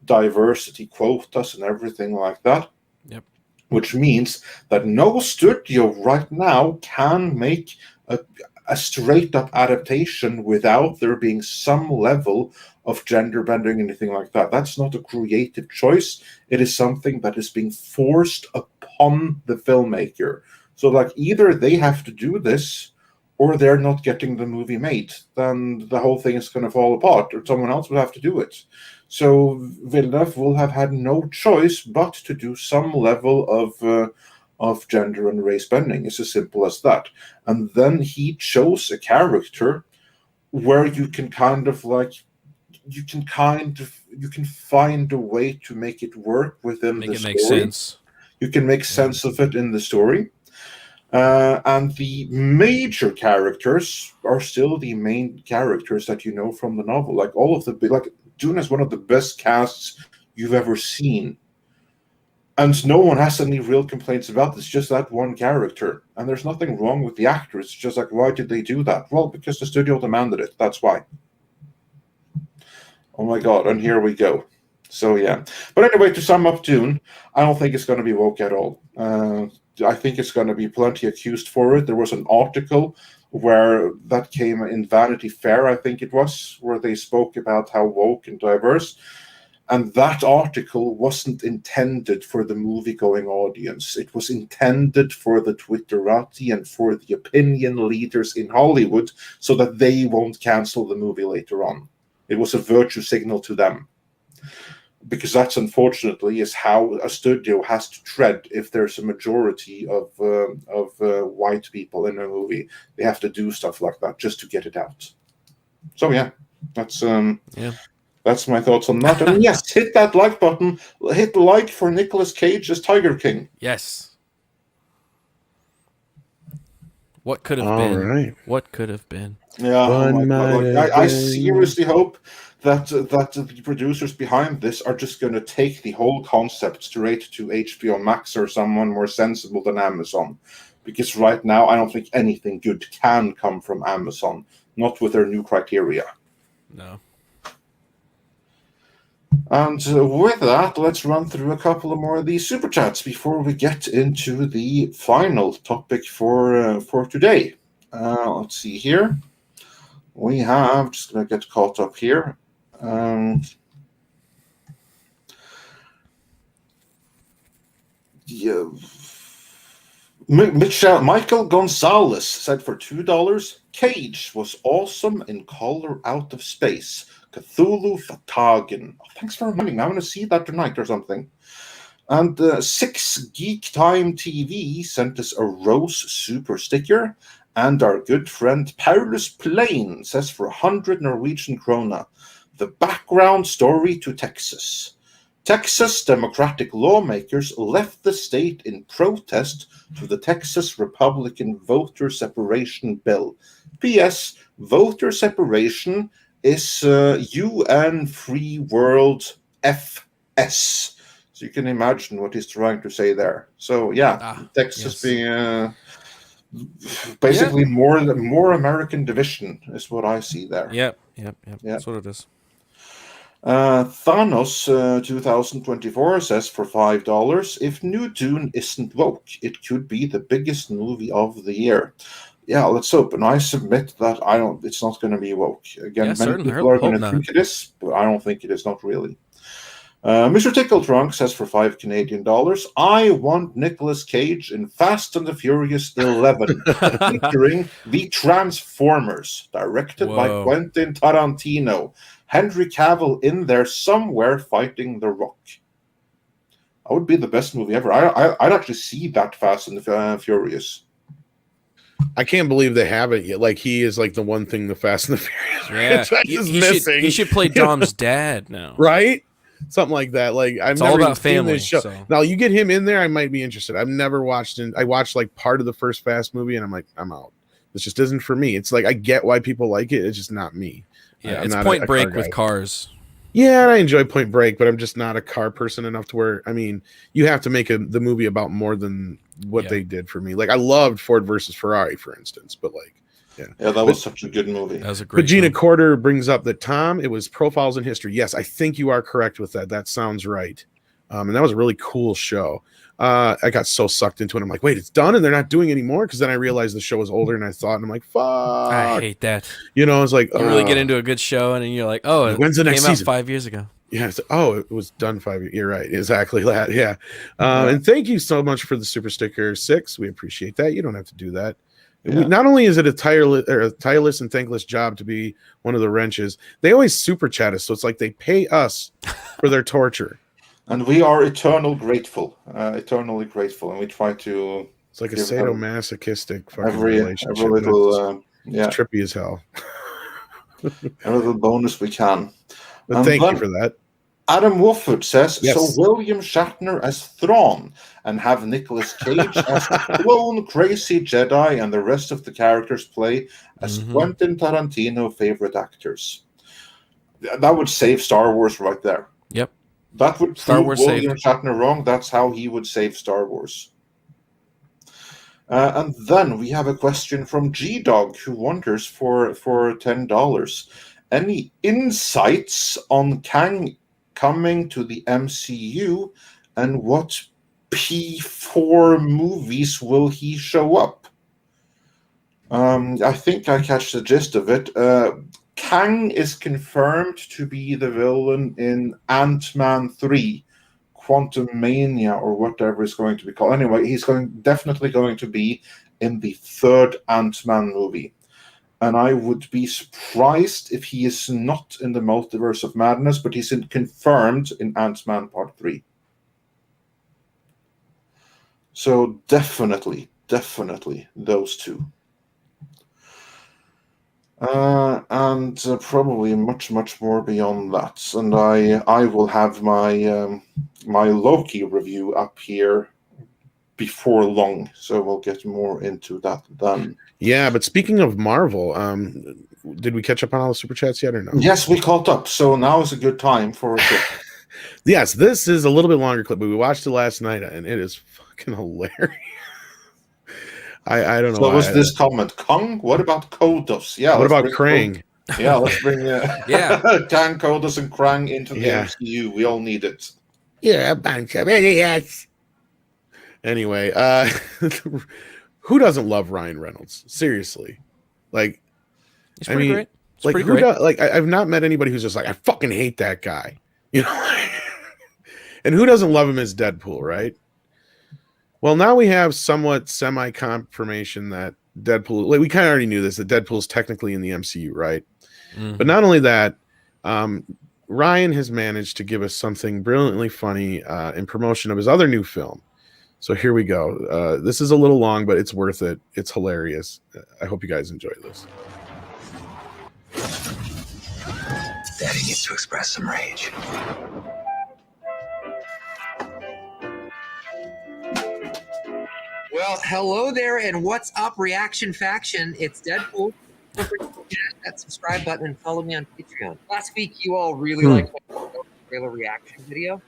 diversity quotas and everything like that. Yep. Which means that no studio right now can make a straight-up adaptation without there being some level of gender bending, anything like that. That's not a creative choice. It is something that is being forced upon the filmmaker. So, like, either they have to do this, or they're not getting the movie made. Then the whole thing is going to fall apart, or someone else will have to do it. So Villeneuve will have had no choice but to do some level of gender and race bending. It's as simple as that. And then he chose a character where you can kind of like, you can find a way to make it work within the story. Make sense. You can make sense of it in the story. And the major characters are still the main characters that you know from the novel. Like all of the, like, Dune is one of the best casts you've ever seen. And no one has any real complaints about this, just that one character. And there's nothing wrong with the actor. It's just like, why did they do that? Well, because the studio demanded it. That's why. Oh my God, and here we go. So yeah. But anyway, to sum up Dune, I don't think it's going to be woke at all. I think it's going to be plenty accused for it. There was an article where that came in Vanity Fair, I think it was, where they spoke about how woke and diverse. And that article wasn't intended for the movie-going audience. It was intended for the Twitterati and for the opinion leaders in Hollywood so that they won't cancel the movie later on. It was a virtue signal to them. Because that's, unfortunately, is how a studio has to tread if there's a majority of white people in a movie. They have to do stuff like that just to get it out. So, yeah, that's... That's my thoughts on that. And yes, hit that like button. Hit like for Nicolas Cage as Tiger King. Yes. What could have been? Right. What could have been? Yeah, oh my God. Like, I seriously hope that the producers behind this are just going to take the whole concept straight to HBO Max or someone more sensible than Amazon. Because right now, I don't think anything good can come from Amazon. Not with their new criteria. No. And with that, let's run through a couple of more of these super chats before we get into the final topic for today. Let's see here. We have, just going to get caught up here. Michael Gonzalez said for $2, Cage was awesome in Color Out of Space. Cthulhu Fatagan. Oh, thanks for reminding me. I want to see that tonight or something. And 6 Geek Time TV sent us a Rose super sticker. And our good friend Paulus Plain says for 100 Norwegian krona, the background story to Texas. Texas Democratic lawmakers left the state in protest to the Texas Republican voter separation bill. P.S. Voter separation is UN Free World FS. So you can imagine what he's trying to say there. So yeah, Texas being basically more American division is what I see there. Yep. That's what it is. Thanos 2024 says for $5, if New Dune isn't woke, it could be the biggest movie of the year. Yeah, let's hope. And I submit that it's not going to be woke. Again, many people are going to think it is, but I don't think it is, not really. Mr. Tickle Trunk says for $5 Canadian, I want Nicolas Cage in Fast and the Furious 11, featuring The Transformers, directed by Quentin Tarantino. Henry Cavill in there somewhere fighting The Rock. That would be the best movie ever. I'd actually see that Fast and the Furious. I can't believe they haven't yet. Like, he is like the one thing the Fast and the Furious is missing. He should play Dom's dad now. Right? Something like that. Like, I've never all about seen family. This show. So. Now, you get him in there, I might be interested. I've never watched I watched like part of the first Fast movie, and I'm like, I'm out. This just isn't for me. It's like, I get why people like it. It's just not me. Yeah, it's Point Break with cars. Yeah, and I enjoy Point Break, but I'm just not a car person enough to where, I mean, you have to make the movie about more than what they did for me. Like, I loved Ford versus Ferrari, for instance, but like, yeah, that was such a good movie. That was a great But Gina film. Corder brings up that, Tom, it was Profiles in History. Yes, I think you are correct with that. That sounds right. And that was a really cool show. I got so sucked into it. I'm like, wait, it's done and they're not doing anymore? Because then I realized the show was older than I thought, and I'm like, fuck. I hate that. You know, it's like, you really get into a good show and then you're like, oh, when's the next came season? out 5 years ago. Yeah. It was done 5 years. You're right. Exactly that. Yeah. And thank you so much for the super sticker 6. We appreciate that. You don't have to do that. Yeah. Not only is it a tireless and thankless job to be one of the wrenches, they always super chat us. So it's like they pay us for their torture. And we are eternally grateful, and we try to. It's like a sadomasochistic fucking relationship. Every little, it's trippy as hell. Every little bonus we can. But thank you for that. Adam Wofford says, yes. So William Shatner as Thrawn and have Nicolas Cage as clone crazy Jedi and the rest of the characters play as Quentin Tarantino favorite actors. That would save Star Wars right there. Yep. That would prove William Shatner wrong. That's how he would save Star Wars. And then we have a question from G-Dog, who wonders for $10. Any insights on Kang coming to the MCU, and what P4 movies will he show up? I think I catch the gist of it. Kang is confirmed to be the villain in Ant-Man 3, Quantum Mania, or whatever it's going to be called. Anyway, he's definitely going to be in the third Ant-Man movie. And I would be surprised if he is not in the Multiverse of Madness, but he's confirmed in Ant-Man Part 3. So definitely those two. And probably much more beyond that. And I will have my my Loki review up here before long, so we'll get more into that then. Yeah, but speaking of Marvel, did we catch up on all the super chats yet or no? Yes, we caught up. So now is a good time for a clip. Yes, this is a little bit longer clip, but we watched it last night and it is fucking hilarious. I don't know. So was this comment Kong? What about Kodos? Yeah. What about Krang? Yeah, let's bring Kang, Kodos, and Krang into the MCU. We all need it. Yeah, a bunch of idiots. Anyway, who doesn't love Ryan Reynolds? Seriously, like, He's pretty great. Like, who does? Like, I've not met anybody who's just like, I fucking hate that guy, you know. And who doesn't love him as Deadpool, right? Well, now we have somewhat semi-confirmation that Deadpool, like, we kind of already knew this, that Deadpool's technically in the MCU, right? Mm-hmm. But not only that, Ryan has managed to give us something brilliantly funny in promotion of his other new film. So here we go. This is a little long, but it's worth it. It's hilarious. I hope you guys enjoy this. Daddy needs to express some rage. Well, hello there, and what's up, Reaction Faction? It's Deadpool. Don't forget to hit that subscribe button and follow me on Patreon. Last week, you all really liked my trailer reaction video.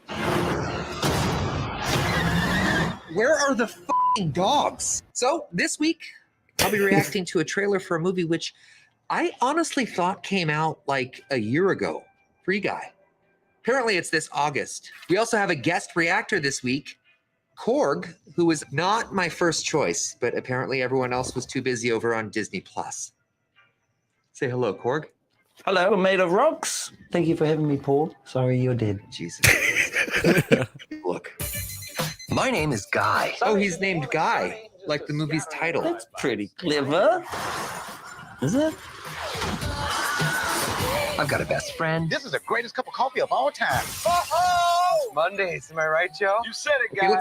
Where are the fucking dogs? So this week, I'll be reacting to a trailer for a movie which I honestly thought came out like a year ago. Free Guy. Apparently, it's this August. We also have a guest reactor this week, Korg, who was not my first choice, but apparently everyone else was too busy over on Disney+. Say hello, Korg. Hello, I'm made of rocks. Thank you for having me, Paul. Sorry you're dead. Jesus. Look. My name is Guy. Oh, he's named Guy, like the movie's title. That's pretty clever. Is it? I've got a best friend. This is the greatest cup of coffee of all time. Mondays, am I right, Joe? You said it, Guy.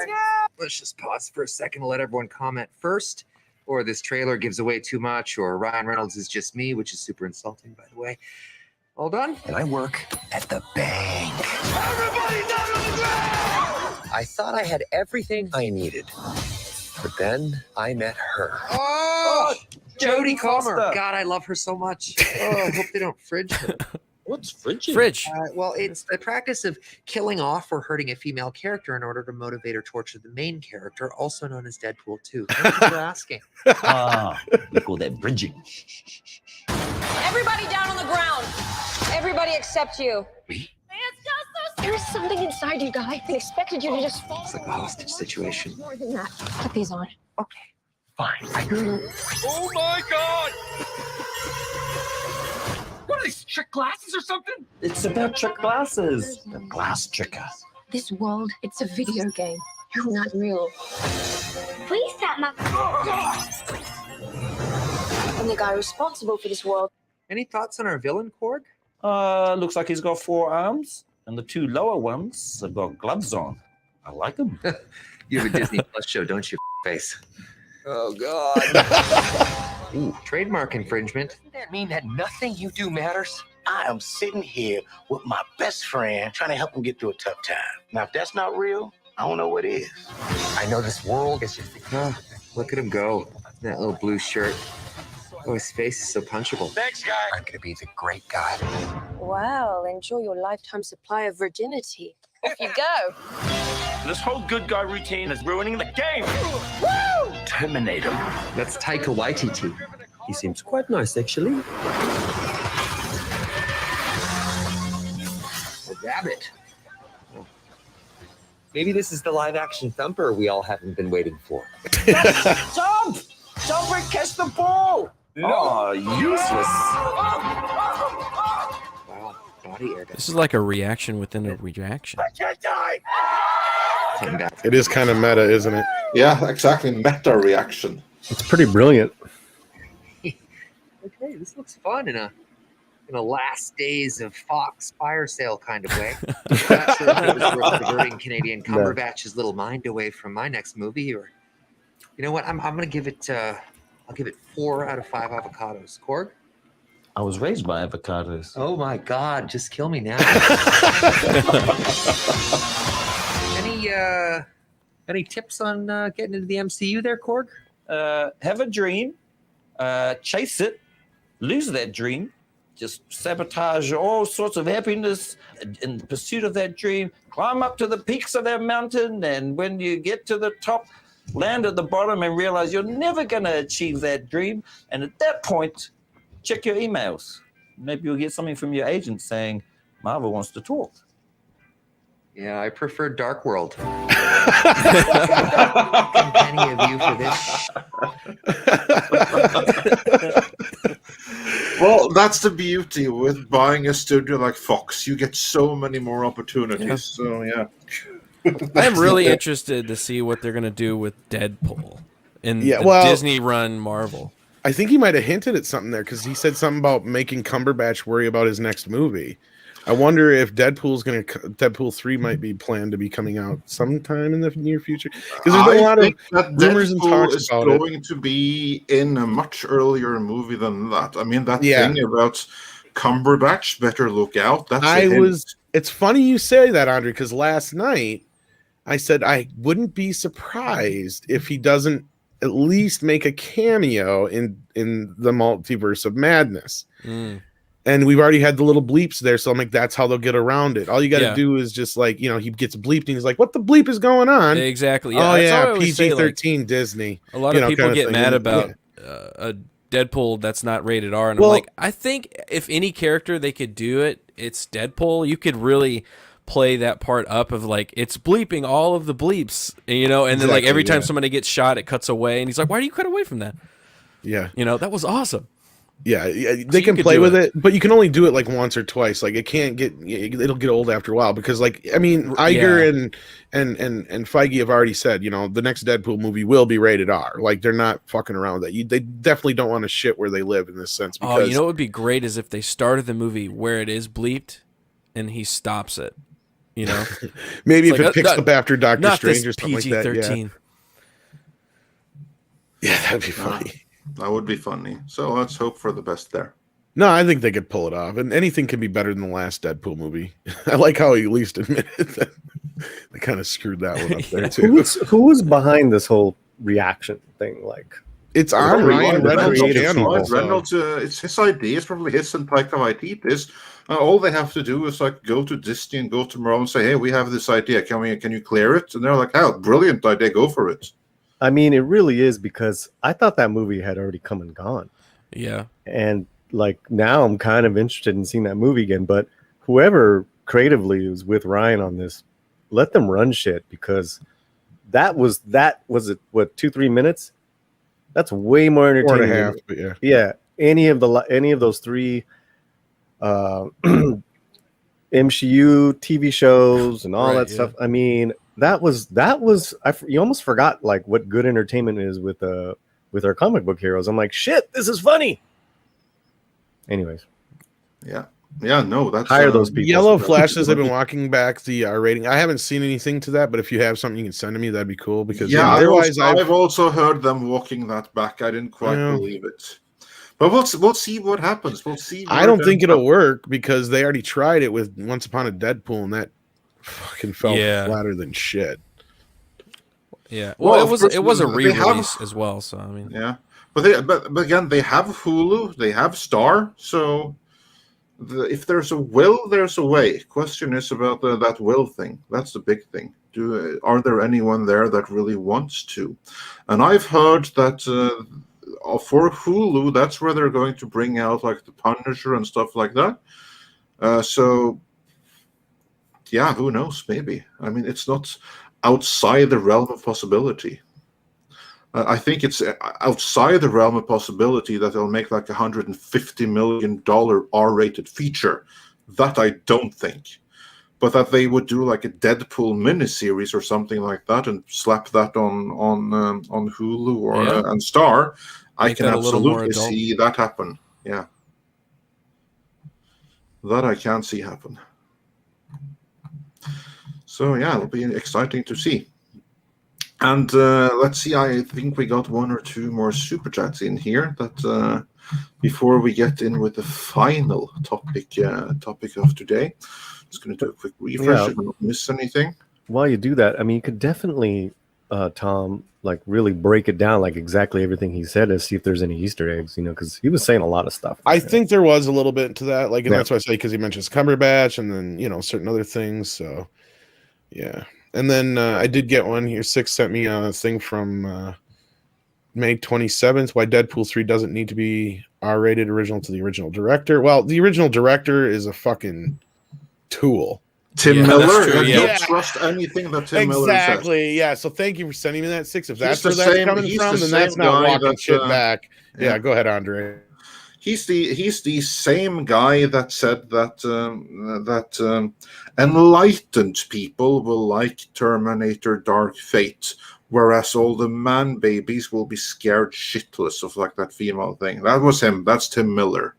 Let's just pause for a second to let everyone comment first, or this trailer gives away too much, or Ryan Reynolds is just me, which is super insulting, by the way. All done? And I work at the bank. Everybody down on the ground! I thought I had everything I needed. But then I met her. Oh! Jodie Comer. God, I love her so much. Oh, I hope they don't fridge her. What's fridging? Fridge. Well, it's the practice of killing off or hurting a female character in order to motivate or torture the main character, also known as Deadpool 2. Thank you for asking. We call that bridging. Everybody down on the ground. Everybody except you. Me? There is something inside you, Guy. I expected you to just fall. It's like a hostage situation. More than that. Put these on. Okay. Fine. Oh my God! What are these, trick glasses or something? It's about trick glasses. The glass tricker. This world, it's a video game. You're not real. Please stop my... I'm the guy responsible for this world. Any thoughts on our villain, Korg? Looks like he's got 4 arms, and the 2 lower ones have got gloves on. I like them. You have a Disney Plus show, don't you, face? Oh, God. Ooh, trademark infringement. Doesn't that mean that nothing you do matters? I am sitting here with my best friend trying to help him get through a tough time. Now, if that's not real, I don't know what is. I know this world is just... Look at him go. That little blue shirt. Oh, his face is so punchable. Thanks, Guy. I'm going to be the great guy. Well, enjoy your lifetime supply of virginity. Off you go. This whole good guy routine is ruining the game. Woo! Terminate him. That's Taika Waititi. He seems quite nice, actually. A rabbit. Maybe this is the live-action thumper we all haven't been waiting for. Jump! Jump and catch the ball. Oh, useless. Wow, body air. This is like a reaction within a reaction. I can't die. It is kind of meta, isn't it? Yeah, exactly. Meta reaction. It's pretty brilliant. Okay, this looks fun in a last days of Fox fire sale kind of way. I'm not sure if it was worth diverting Canadian Cumberbatch's little mind away from my next movie, or you know what? I'm gonna give it. I'll give it 4 out of 5 avocados. Korg? I was raised by avocados. Oh my God! Just kill me now. Any tips on getting into the MCU there, Korg? Have a dream, chase it, lose that dream, just sabotage all sorts of happiness in pursuit of that dream, climb up to the peaks of that mountain, and when you get to the top, land at the bottom and realize you're never going to achieve that dream. And at that point, check your emails. Maybe you'll get something from your agent saying, Marvel wants to talk. Yeah, I prefer Dark World. Any of you for this? Well, that's the beauty with buying a studio like Fox. You get so many more opportunities. Yeah. So, yeah. I'm really interested to see what they're going to do with Deadpool in the Disney-run Marvel. I think he might have hinted at something there because he said something about making Cumberbatch worry about his next movie. I wonder if Deadpool 3 might be planned to be coming out sometime in the near future. Because there's been a lot of rumors and talks about it. It's going to be in a much earlier movie than that. I mean, that thing about Cumberbatch, better look out. It's funny you say that, Andre, because last night I said I wouldn't be surprised if he doesn't at least make a cameo in the Multiverse of Madness. And we've already had the little bleeps there, so I'm like, that's how they'll get around it. All you got to do is just like, he gets bleeped and he's like, what the bleep is going on? Exactly. Yeah, oh, yeah, PG-13 Disney. A lot of people get mad about a Deadpool that's not rated R, and I'm like, I think if any character they could do it, it's Deadpool. You could really play that part up of like, it's bleeping all of the bleeps, and then like every time somebody gets shot, it cuts away, and he's like, why do you cut away from that? Yeah. That was awesome. Yeah, they can play with it, but you can only do it like once or twice. Like it'll get old after a while because Iger and Feige have already said, the next Deadpool movie will be rated R. Like they're not fucking around with that. They definitely don't want to shit where they live in this sense. Because, what would be great is if they started the movie where it is bleeped and he stops it. Maybe if it picks up after Doctor Strange or something like that. PG-13. Yeah, that'd be funny. That would be funny. So let's hope for the best there. No, I think they could pull it off, and anything can be better than the last Deadpool movie. I like how he at least admitted that they kind of screwed that one up there too. Who was behind this whole reaction thing? Like, it's on Ryan Reynolds' channel. Reynolds, it's his idea. It's probably his and Taika Waititi's. All they have to do is like go to Disney and go to Marvel and say, "Hey, we have this idea. Can you clear it?" And they're like, "Oh, brilliant idea. Go for it." I mean, it really is, because I thought that movie had already come and gone. Yeah. And like now I'm kind of interested in seeing that movie again, but whoever creatively is with Ryan on this, let them run shit, because that was it, what, 2-3 minutes? That's way more entertaining. 4.5, but yeah. Yeah. Any of those 3 MCU TV shows and all that stuff. I mean, that was you almost forgot like what good entertainment is with our comic book heroes. I'm like, shit, this is funny. Anyways, no, that's hire those people. Yellow Flashes have been walking back the R rating. I haven't seen anything to that, but if you have something you can send to me, that'd be cool. Because otherwise, I've also heard them walking that back. I didn't quite believe it. But we'll see what happens. We'll see. I don't think it'll work because they already tried it with Once Upon a Deadpool, and that fucking fell flatter than shit. Yeah. Well, it was a re-release as well. So I mean, but again, they have Hulu, they have Star. So if there's a will, there's a way. Question is about that will thing. That's the big thing. Are there anyone there that really wants to? And I've heard that. For Hulu, that's where they're going to bring out like the Punisher and stuff like that. So, yeah, who knows? Maybe. I mean, it's not outside the realm of possibility. I think it's outside the realm of possibility that they'll make like $150 million R-rated feature. That I don't think. But that they would do like a Deadpool miniseries or something like that and slap that on Hulu or and Star, I can absolutely see that happen. Yeah. That I can see happen. So yeah, it'll be exciting to see. And let's see, I think we got one or two more super chats in here that before we get in with the final topic of today. Just going to do a quick refresh if I don't miss anything. While you do that, I mean, you could definitely, Tom, like really break it down, like exactly everything he said, and see if there's any Easter eggs, you know, because he was saying a lot of stuff. I think there was a little bit to that, like, and that's why I say, because he mentions Cumberbatch and then, you know, certain other things. So, yeah. And then I did get one here. Six sent me a thing from May 27th, why Deadpool 3 doesn't need to be R-rated original to the original director. Well, the original director is a fucking tool. Tim Miller, you don't trust anything that Tim Miller says. Exactly, yeah. So thank you for sending me that, Six. If that's where that's coming from, then that's not walking shit back. Yeah, go ahead, Andre. He's the same guy that said that enlightened people will like Terminator Dark Fate, whereas all the man babies will be scared shitless of like that female thing. That was him. That's Tim Miller.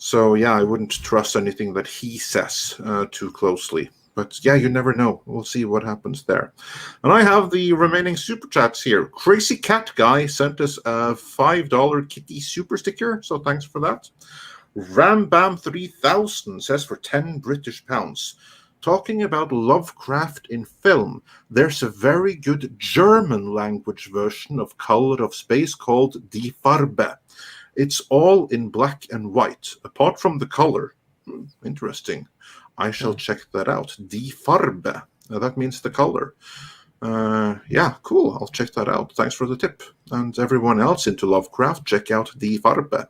So, yeah, I wouldn't trust anything that he says too closely. But, yeah, you never know. We'll see what happens there. And I have the remaining super chats here. Crazy Cat Guy sent us a $5 Kitty super sticker, so thanks for that. Rambam 3000 says for 10 British pounds. Talking about Lovecraft in film, there's a very good German language version of Color of Space called Die Farbe. It's all in black and white, apart from the color. Interesting. I shall check that out. Die Farbe. That means the color. Yeah, cool. I'll check that out. Thanks for the tip. And everyone else into Lovecraft, check out Die Farbe.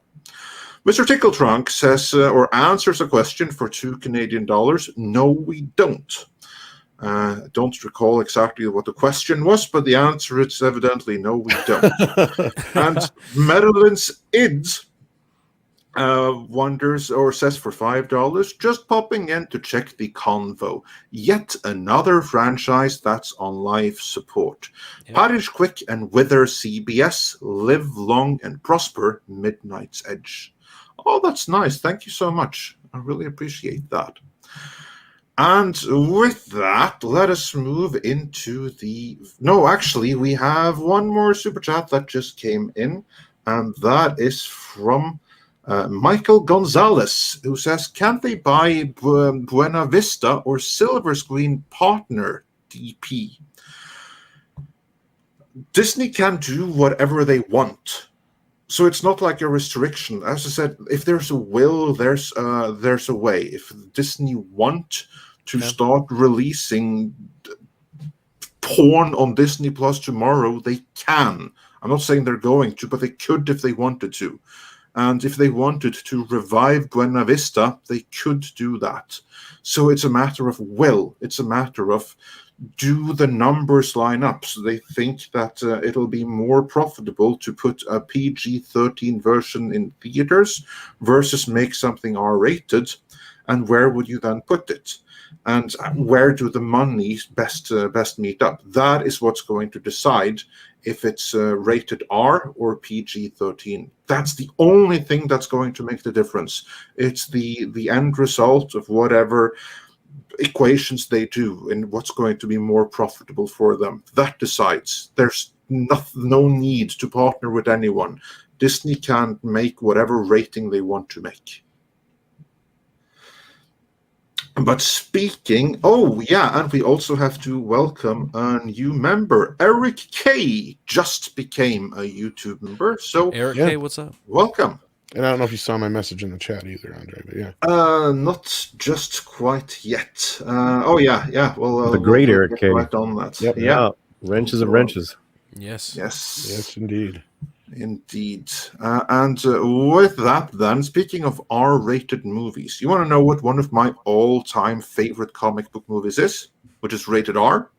Mr. Tickletrunk says, or answers a question for $2 Canadian. No, we don't. Don't recall exactly what the question was, but the answer is evidently no, we don't. And Madeline's Id wonders or says for $5, just popping in to check the convo. Yet another franchise that's on live support. Yep. Parish Quick and Wither CBS, live long and prosper, Midnight's Edge. Oh, that's nice. Thank you so much. I really appreciate that. And with that, let us move into the... No, actually, we have one more super chat that just came in, and that is from Michael Gonzalez, who says, can't they buy Buena Vista or Silver Screen Partner DP? Disney can do whatever they want. So it's not like a restriction. As I said, if there's a will, there's a way. If Disney want to start releasing porn on Disney Plus tomorrow, they can. I'm not saying they're going to, but they could if they wanted to. And if they wanted to revive Buena Vista, they could do that. So it's a matter of will. It's a matter of, do the numbers line up? So they think that it'll be more profitable to put a PG-13 version in theaters versus make something R-rated. And where would you then put it? And where do the monies best meet up? That is what's going to decide if it's rated R or PG-13. That's the only thing that's going to make the difference. It's the end result of whatever equations they do and what's going to be more profitable for them. That decides. There's no need to partner with anyone. Disney can make whatever rating they want to make. But speaking, and we also have to welcome a new member. Eric K just became a YouTube member. So Eric K, what's up? Welcome. And I don't know if you saw my message in the chat either, Andre, but yeah. Not just quite yet. Well, the great Eric K. Right on that. Yep. Yeah. Wrenches of wrenches. Yes. Yes, indeed. Indeed. And with that, then, speaking of R-rated movies, you want to know what one of my all-time favorite comic book movies is, which is rated R?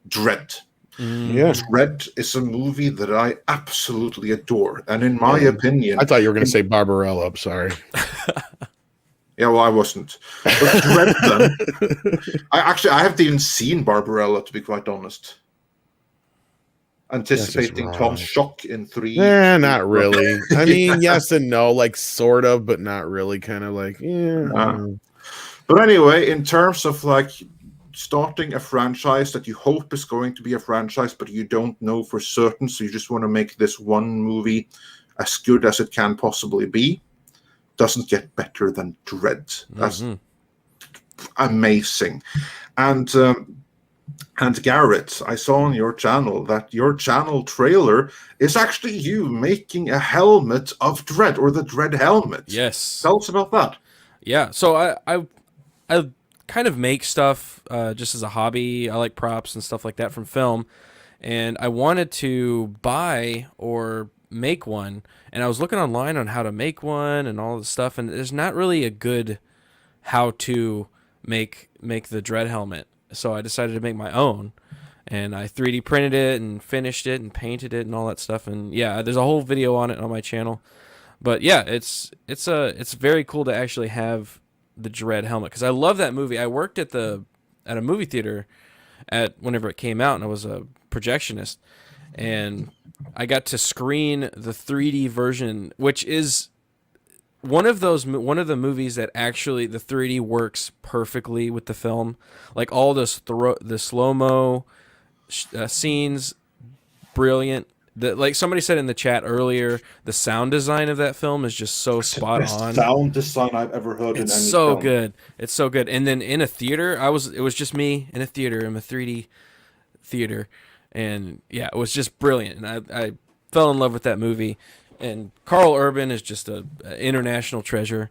Dread. Yeah. Dredd is a movie that I absolutely adore, and in my opinion, I thought you were going to say Barbarella. I'm sorry. Yeah, well, I wasn't. But Dredd, then, I haven't even seen Barbarella, to be quite honest. Anticipating Tom's shock in 3. Not really. I mean, yes and no, like sort of, but not really. Kind of like, yeah. But anyway, in terms of like starting a franchise that you hope is going to be a franchise, but you don't know for certain, so you just want to make this one movie as good as it can possibly be, doesn't get better than Dredd. That's amazing. And Garrett, I saw on your channel that your channel trailer is actually you making a helmet of Dredd, or the Dredd helmet. Yes. Tell us about that. Yeah, so I kind of make stuff just as a hobby. I like props and stuff like that from film, and I wanted to buy or make one, and I was looking online on how to make one and all this stuff, and there's not really a good how to make the Dredd helmet. So I decided to make my own, and I 3D printed it and finished it and painted it and all that stuff. And yeah, there's a whole video on it on my channel. But yeah, it's very cool to actually have the Dredd helmet, because I love that movie. I worked at a movie theater whenever it came out, and I was a projectionist, and I got to screen the 3D version, which is one of the movies that actually the 3D works perfectly with the film. Like all the slow-mo scenes, brilliant. Like somebody said in the chat earlier, the sound design of that film is just so spot on. Sound design I've ever heard in any so film. good. It's so good. And then in a theater, it was just me in a theater, in a 3D theater, and yeah, it was just brilliant. And I fell in love with that movie. And Carl Urban is just an international treasure.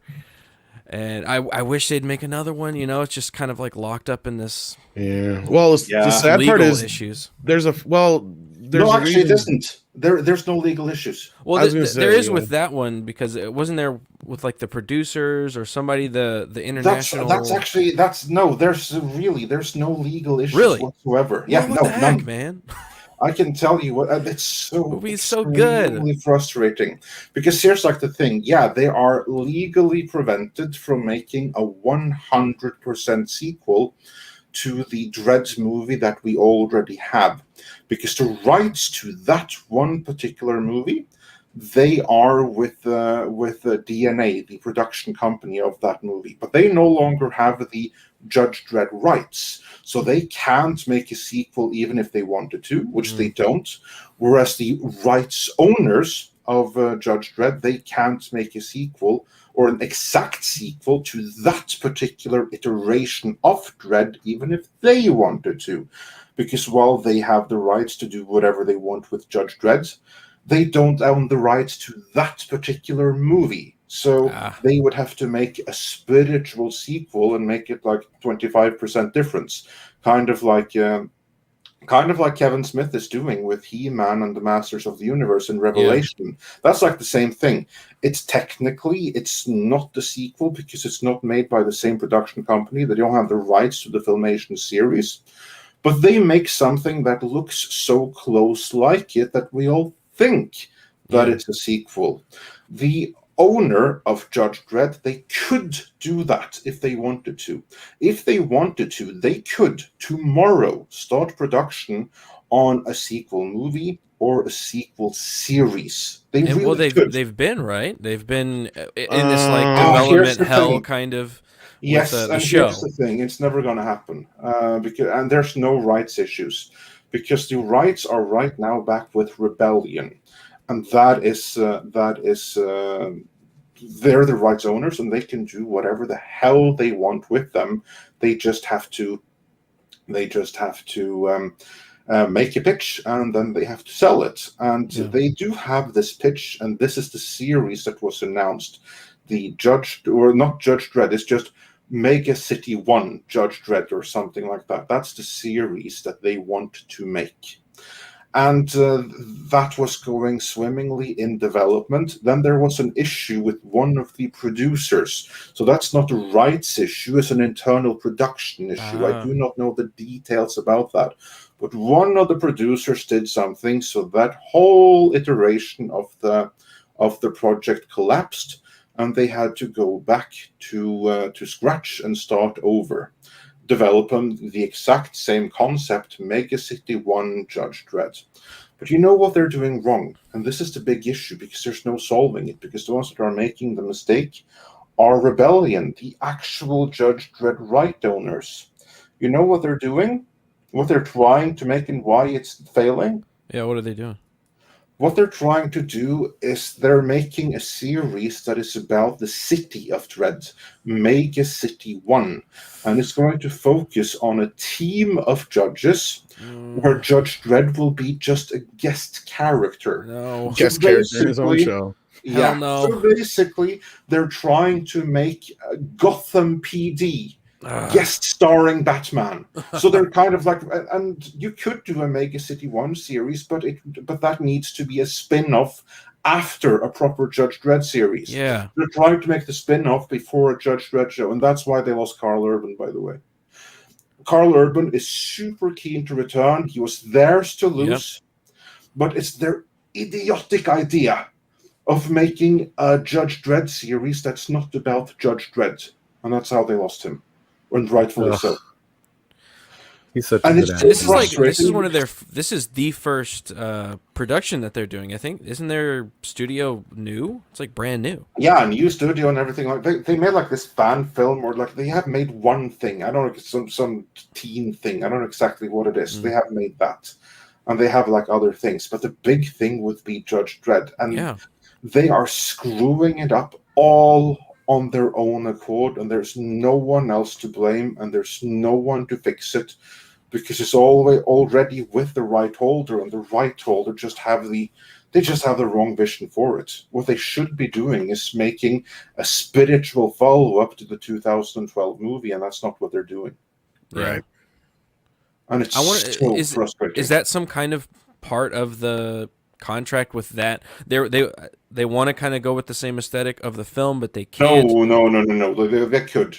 And I wish they'd make another one. You know, it's just kind of like locked up in this. Yeah. Well, the sad part is issues. There's a actually, it isn't. There's no legal issues. Well, there is with that one, because it wasn't there with like the producers or somebody, the international. There's no legal issues whatsoever. Yeah, what the heck, man. I can tell you what, it's so good, frustrating, because here's like the thing. Yeah, they are legally prevented from making a 100% sequel to the Dredd movie that we already have, because the rights to that one particular movie, they are with DNA, the production company of that movie, but they no longer have the Judge Dredd rights, so they can't make a sequel even if they wanted to, which they don't. Whereas the rights owners of Judge Dredd, they can't make a sequel or an exact sequel to that particular iteration of Dredd, even if they wanted to, because while they have the rights to do whatever they want with Judge Dredd, they don't own the rights to that particular movie. So they would have to make a spiritual sequel and make it like 25% difference, kind of like Kevin Smith is doing with He-Man and the Masters of the Universe in Revelation. Yeah. That's like the same thing. It's not the sequel because it's not made by the same production company. They don't have the rights to the Filmation series, but they make something that looks so close like it that we all think that it's a sequel. The owner of Judge Dredd, they could do that if they wanted to. If they wanted to, they could tomorrow start production on a sequel movie or a sequel series. They've been, right? They've been in this like development hell kind of. Yes, with, and show. Here's the thing: it's never going to happen because there's no rights issues, because the rights are right now back with Rebellion, and they're the rights owners, and they can do whatever the hell they want with them. They just have to make a pitch, and then they have to sell it. And they do have this pitch, and this is the series that was announced. The not Judge Dredd, it's just Mega City 1 Judge Dredd or something like that. That's the series that they want to make. And that was going swimmingly in development. Then there was an issue with one of the producers. So that's not a rights issue, it's an internal production issue. I do not know the details about that. But one of the producers did something, so that whole iteration of the project collapsed, and they had to go back to scratch and start over, developing the exact same concept, Mega City 1 Judge Dredd. But you know what they're doing wrong, and this is the big issue, because there's no solving it, because the ones that are making the mistake are Rebellion, the actual Judge Dredd right owners. You know what they're doing? What they're trying to make and why it's failing? Yeah, what are they doing? What they're trying to do is they're making a series that is about the city of Dredd, Mega City 1. And it's going to focus on a team of judges where Judge Dredd will be just a guest character. No. Guest character in his own show. Yeah. no. So basically, they're trying to make Gotham PD guest starring Batman. So they're kind of like, and you could do a Mega City 1 series, but that needs to be a spin-off after a proper Judge Dredd series. Yeah. They're trying to make the spin-off before a Judge Dredd show, and that's why they lost Carl Urban, by the way. Carl Urban is super keen to return. He was theirs to lose, but it's their idiotic idea of making a Judge Dredd series that's not about Judge Dredd, and that's how they lost him. And rightfully so. He's such and a good actor. This is the first production that they're doing. I think, isn't their studio new? It's like brand new. Yeah, new studio and everything. Like they made like this fan film, or like they have made one thing. I don't know, some teen thing. I don't know exactly what it is. They have made that, and they have like other things. But the big thing would be Judge Dredd, and they are screwing it up all on their own accord, and there's no one else to blame, and there's no one to fix it, because it's already with the right holder, and the right holder just have the wrong vision for it. What they should be doing is making a spiritual follow-up to the 2012 movie, and that's not what they're doing. Right. And it's so frustrating. Is that some kind of part of the contract with that? They want to kind of go with the same aesthetic of the film, but they can't. No. They could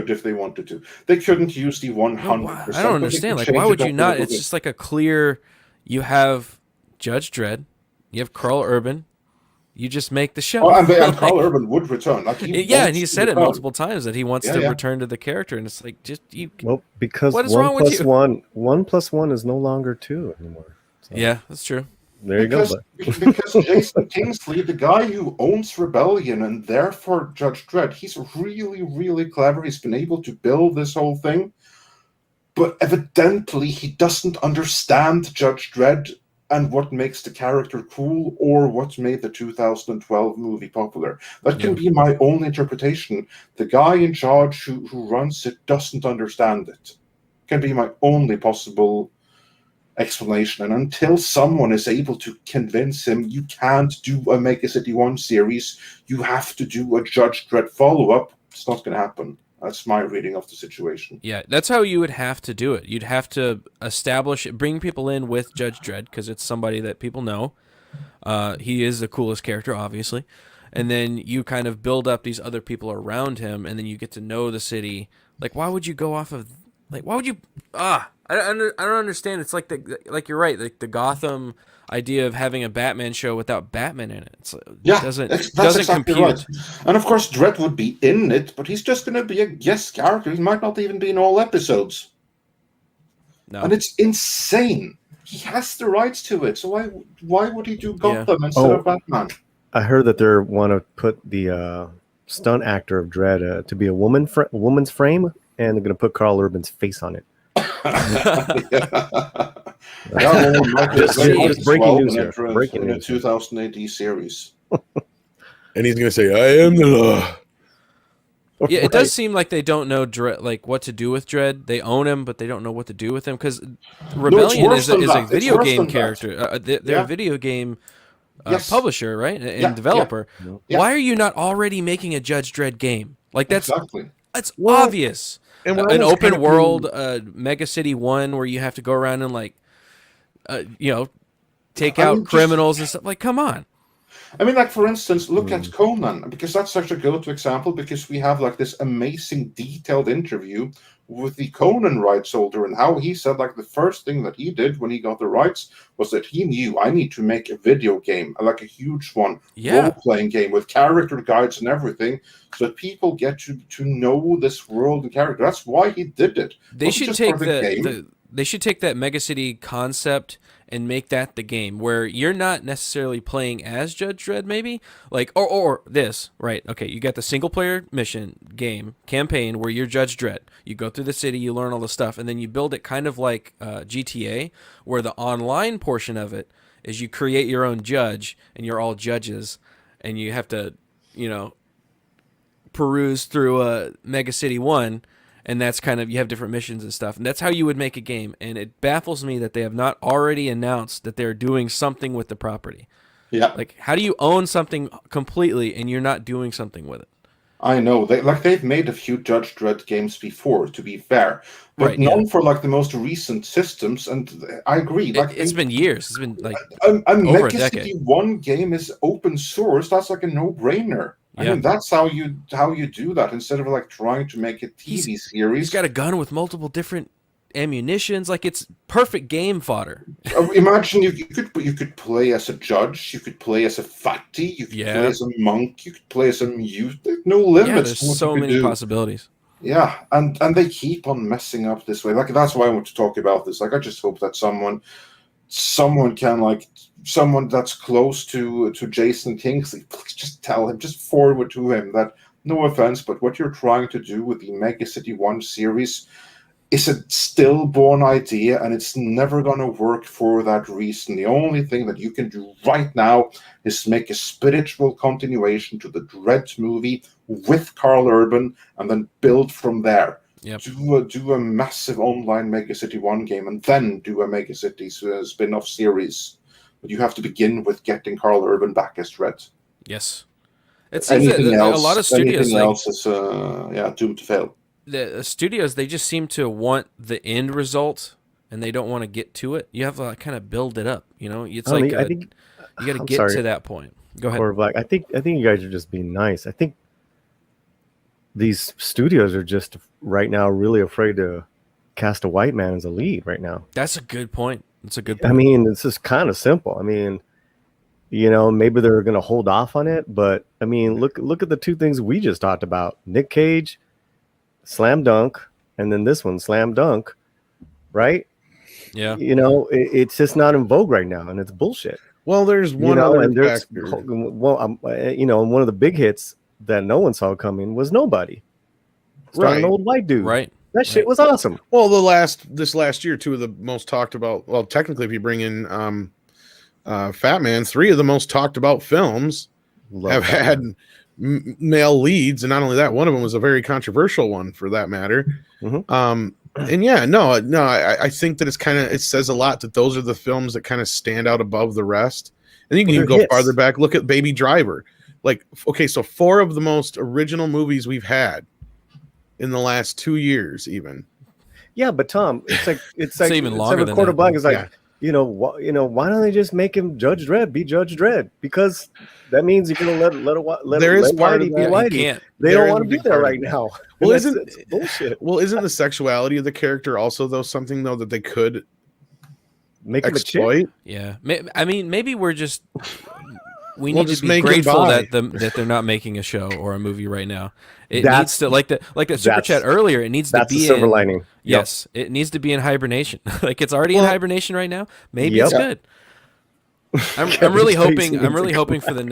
if they wanted to. They couldn't use the 100%. I don't understand. Like, why would you not? It's just like a clear. You have Judge Dredd, you have Carl Urban. You just make the show. Oh, and Carl Urban would return. Like and he said it multiple times that he wants to return to the character, and it's like because what is wrong with you? 1 + 1 is no longer 2 anymore. So. Yeah, that's true. There you go. Because Jason Kingsley, the guy who owns Rebellion and therefore Judge Dredd, he's really, really clever. He's been able to build this whole thing. But evidently, he doesn't understand Judge Dredd and what makes the character cool, or what made the 2012 movie popular. That can be my own interpretation. The guy in charge who runs it doesn't understand it. Can be my only possible explanation. And until someone is able to convince him you can't do a Mega City 1 series, you have to do a Judge Dredd follow-up, it's not going to happen. That's my reading of the situation. Yeah, that's how you would have to do it. You'd have to bring people in with Judge Dredd, because it's somebody that people know. He is the coolest character, obviously. And then you kind of build up these other people around him, and then you get to know the city. Like, why would you go off of... Like, why would you... I don't understand. It's like you're right. Like the Gotham idea of having a Batman show without Batman in it. It doesn't exactly compute. Right. And of course, Dredd would be in it, but he's just going to be a guest character. He might not even be in all episodes. No. And it's insane. He has the rights to it. So why would he do Gotham instead of Batman? I heard that they want to put the stunt actor of Dredd to be a woman's frame, and they're going to put Carl Urban's face on it. Just breaking news here. Breaking news. 2000 AD series. And he's going to say, "I am the law." Yeah, it does seem like they don't know Dredd, like what to do with Dredd. They own him, but they don't know what to do with him, because Rebellion is a video game character. They're a video game publisher, right, and developer. Yeah. Why are you not already making a Judge Dredd game? Like that's obvious. And an open world Mega City 1 where you have to go around and like take out criminals and stuff. Like, come on. I mean, like, for instance, look at Conan, because that's such a go-to example, because we have like this amazing detailed interview with the Conan rights holder, and how he said like the first thing that he did when he got the rights was that he knew, I need to make a video game, like a huge one, role-playing game with character guides and everything, so that people get to know this world and character. That's why he did it. They should take they should take that Megacity concept and make that the game, where you're not necessarily playing as Judge Dredd, maybe, like, or this, right? Okay, you got the single player mission game campaign where you're Judge Dredd. You go through the city, you learn all the stuff, and then you build it kind of like GTA, where the online portion of it is you create your own judge, and you're all judges, and you have to, peruse through Mega City 1. And that's kind of, you have different missions and stuff. And that's how you would make a game. And it baffles me that they have not already announced that they're doing something with the property. Yeah. Like, how do you own something completely and you're not doing something with it? I know. They've made a few Judge Dredd games before, to be fair. But none for like the most recent systems. And I agree. Like it's been years. It's been like over a decade. decade. One game is open source. That's like a no-brainer. I mean, that's how you do that, instead of like trying to make a TV series. He's got a gun with multiple different ammunitions. Like, it's perfect game fodder. Imagine you could play as a judge, you could play as a fatty, you could play as a monk, you could play as a mute. There's no limits. Yeah, there's so many possibilities. Yeah, and they keep on messing up this way. Like, that's why I want to talk about this. Like, I just hope that someone can, like, someone that's close to Jason Kingsley, please just tell him, just forward to him that, no offense, but what you're trying to do with the Mega City 1 series is a stillborn idea, and it's never going to work for that reason. The only thing that you can do right now is make a spiritual continuation to the Dredd movie with Carl Urban, and then build from there. Yep. Do a massive online Mega City 1 game, and then do a Mega City spin-off series. But you have to begin with getting Carl Urban back as Dredd. Yes. It seems that a lot of studios, anything else is doomed to fail. The studios, they just seem to want the end result, and they don't want to get to it. You have to kind of build it up. It's I think you got to get to that point. Go ahead. Or Black. I think you guys are just being nice. I think these studios are just right now really afraid to cast a white man as a lead right now. That's a good point. It's a good point. I mean, it's just kind of simple. I mean, maybe they're going to hold off on it, but I mean, look at the two things we just talked about. Nick Cage, slam dunk, and then this one, slam dunk, right? Yeah. It's just not in vogue right now, and it's bullshit. Well, there's one other factor. And one of the big hits that no one saw coming was Nobody. Starring an old white dude. Right. That shit was awesome. Well, this last year, two of the most talked about. Well, technically, if you bring in Fat Man, three of the most talked about films have had male leads, and not only that, one of them was a very controversial one, for that matter. Mm-hmm. And yeah, no, I think that it says a lot that those are the films that kind of stand out above the rest. And you can even go farther back. Look at Baby Driver. Like, okay, so 4 of the most original movies we've had in the last 2 years, even. Yeah, but Tom, it's like even longer than Quarter that. Black is like, why don't they just make him Judge Dredd, be Judge Dredd? Because that means you're gonna let Whitey be Whitey. They don't want to do that right now. Well, it's bullshit. Well, isn't the sexuality of the character also though something though that they could make him exploit? A chick? Yeah, I mean, maybe we need to be grateful that they're not making a show or a movie right now. It needs to, like the super chat earlier. It needs to be silver lining. Yes, it needs to be in hibernation. Like, it's already in hibernation right now. Maybe it's good. I'm really hoping for the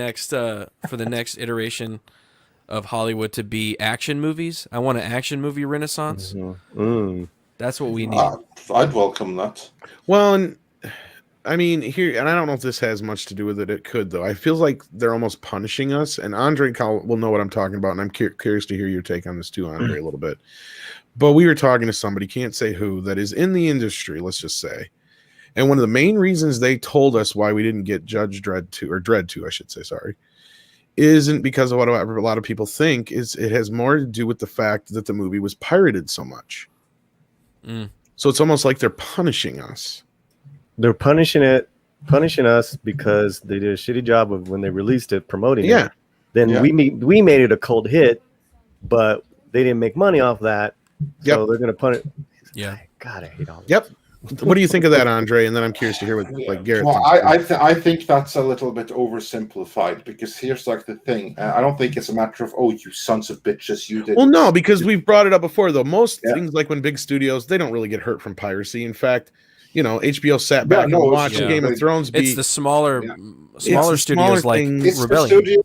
next iteration of Hollywood to be action movies. I want an action movie renaissance. Mm-hmm. That's what we need. I'd welcome that. Well, and I mean, here, and I don't know if this has much to do with it. It could, though. I feel like they're almost punishing us. And Andre will know what I'm talking about. And I'm curious to hear your take on this too, Andre, a little bit. But we were talking to somebody, can't say who, that is in the industry, let's just say. And one of the main reasons they told us why we didn't get Judge Dredd 2, or Dredd 2, I should say, sorry, isn't because of what a lot of people think. It has more to do with the fact that the movie was pirated so much. So it's almost like they're punishing us. They're punishing us because they did a shitty job of when they released it, promoting it. Then we made it a cult hit, but they didn't make money off that. So they're going to punish. Yeah. God, I hate all this. Yep. What do you think of that, Andre? And then I'm curious to hear what like Garrett Well, thinks. I think that's a little bit oversimplified, because here's like the thing. I don't think it's a matter of, oh, you sons of bitches, you did. Well, no, because we've brought it up before, though. Most things, like when big studios, they don't really get hurt from piracy. In fact, HBO sat back and watched Game of Thrones be. It's the smaller It's studios like it's Rebellion.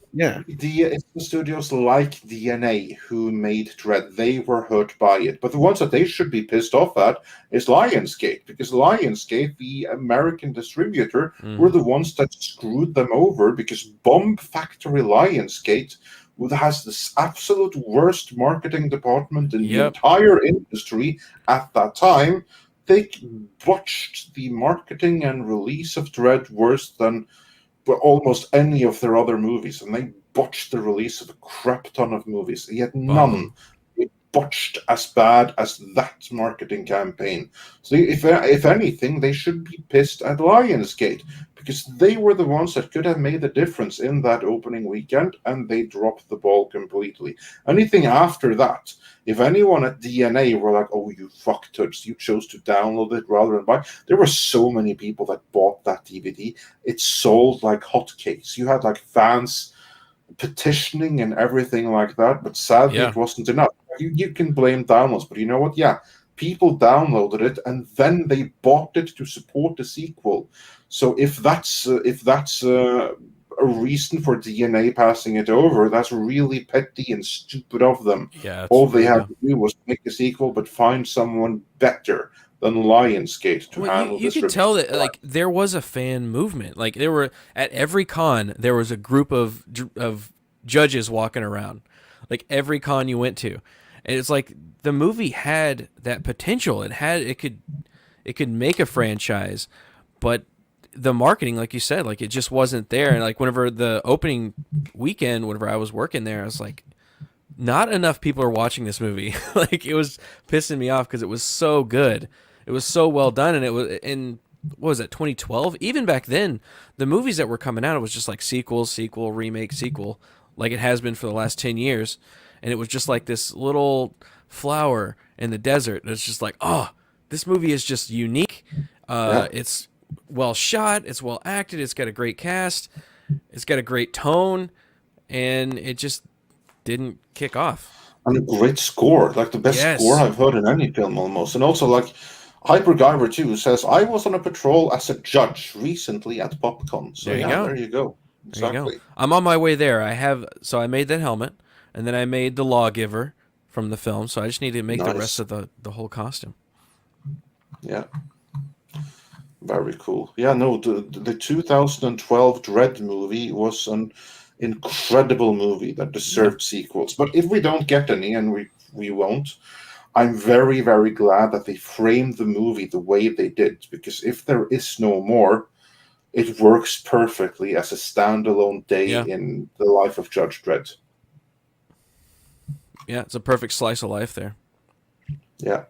It's the studios like DNA who made Dread. They were hurt by it. But the ones that they should be pissed off at is Lionsgate, because Lionsgate, the American distributor, were the ones that screwed them over, because Bomb Factory Lionsgate, who has this absolute worst marketing department in the entire industry at that time, they botched the marketing and release of Dread worse than almost any of their other movies, and they botched the release of a crap ton of movies. Yet none botched as bad as that marketing campaign. So if anything, they should be pissed at Lionsgate, because they were the ones that could have made the difference in that opening weekend, and they dropped the ball completely. Anything after that, if anyone at DNA were like, oh, you fucktards, you chose to download it rather than buy, there were so many people that bought that DVD. It sold like hotcakes. You had like fans petitioning and everything like that, but sadly it wasn't enough. You can blame downloads, but you know what? Yeah, people downloaded it and then they bought it to support the sequel. So if that's a reason for DNA passing it over, that's really petty and stupid of them. Yeah, all they had to do was make a sequel, but find someone better than Lionsgate to handle you could tell that like there was a fan movement. Like there were at every con there was a group of judges walking around. Like every con you went to, and it's like the movie had that potential. It could make a franchise, but the marketing, like you said, like it just wasn't there. And like whenever the opening weekend, whenever I was working there, I was like, not enough people are watching this movie. Like it was pissing me off because it was so good. It was so well done, and it was in what was it, 2012? Even back then, the movies that were coming out, it was just like sequel, remake, sequel, like it has been for the last 10 years. And it was just like this little flower in the desert. It's just like, oh, this movie is just unique. It's well shot, it's well acted, it's got a great cast, it's got a great tone, and it just didn't kick off. And a great score, like the best score I've heard in any film almost. And also like Hyper Guyver 2 says, I was on a patrol as a judge recently at PopCon. So there you go. Exactly. There you go. I'm on my way there. I made that helmet, and then I made the Lawgiver from the film, so I just need to make the rest of the whole costume. Yeah. Very cool. Yeah, no, the 2012 Dread movie was an incredible movie that deserved sequels. But if we don't get any, and we won't, I'm very, very glad that they framed the movie the way they did, because if there is no more, it works perfectly as a standalone day in the life of Judge Dredd. Yeah, it's a perfect slice of life there. Yeah.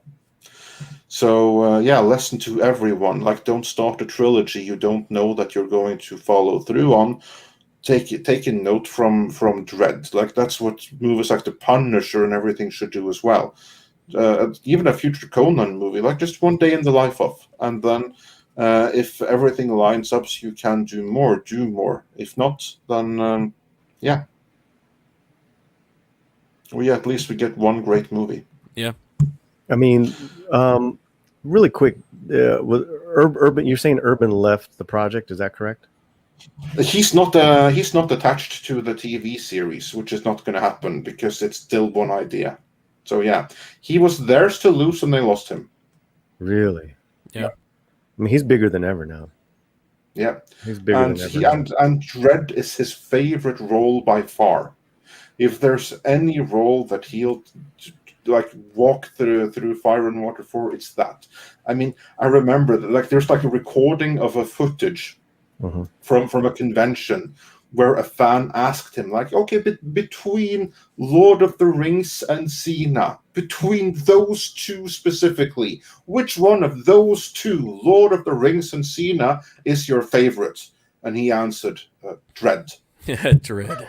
So, lesson to everyone. Like, don't start a trilogy you don't know that you're going to follow through on. Take a note from Dredd. Like, that's what movies like The Punisher and everything should do as well. Even a future Conan movie, like just one day in the life of. And then if everything lines up so you can do more. If not, then, at least we get one great movie. Yeah. I mean, really quick, with Urban, you're saying Urban left the project, is that correct? He's not attached to the TV series, which is not going to happen because it's still one idea. So yeah, he was theirs to lose and they lost him. Really? Yeah. I mean, he's bigger than ever now. Yeah, he's bigger than ever. And Dredd is his favorite role by far. If there's any role that he'll like walk through fire and water for, it's that. I mean, I remember that, like there's like a recording of a footage from a convention where a fan asked him, like, okay, between Lord of the Rings and Cena, between those two specifically, which one of those two, Lord of the Rings and Cena, is your favorite? And he answered, Dredd. Dredd.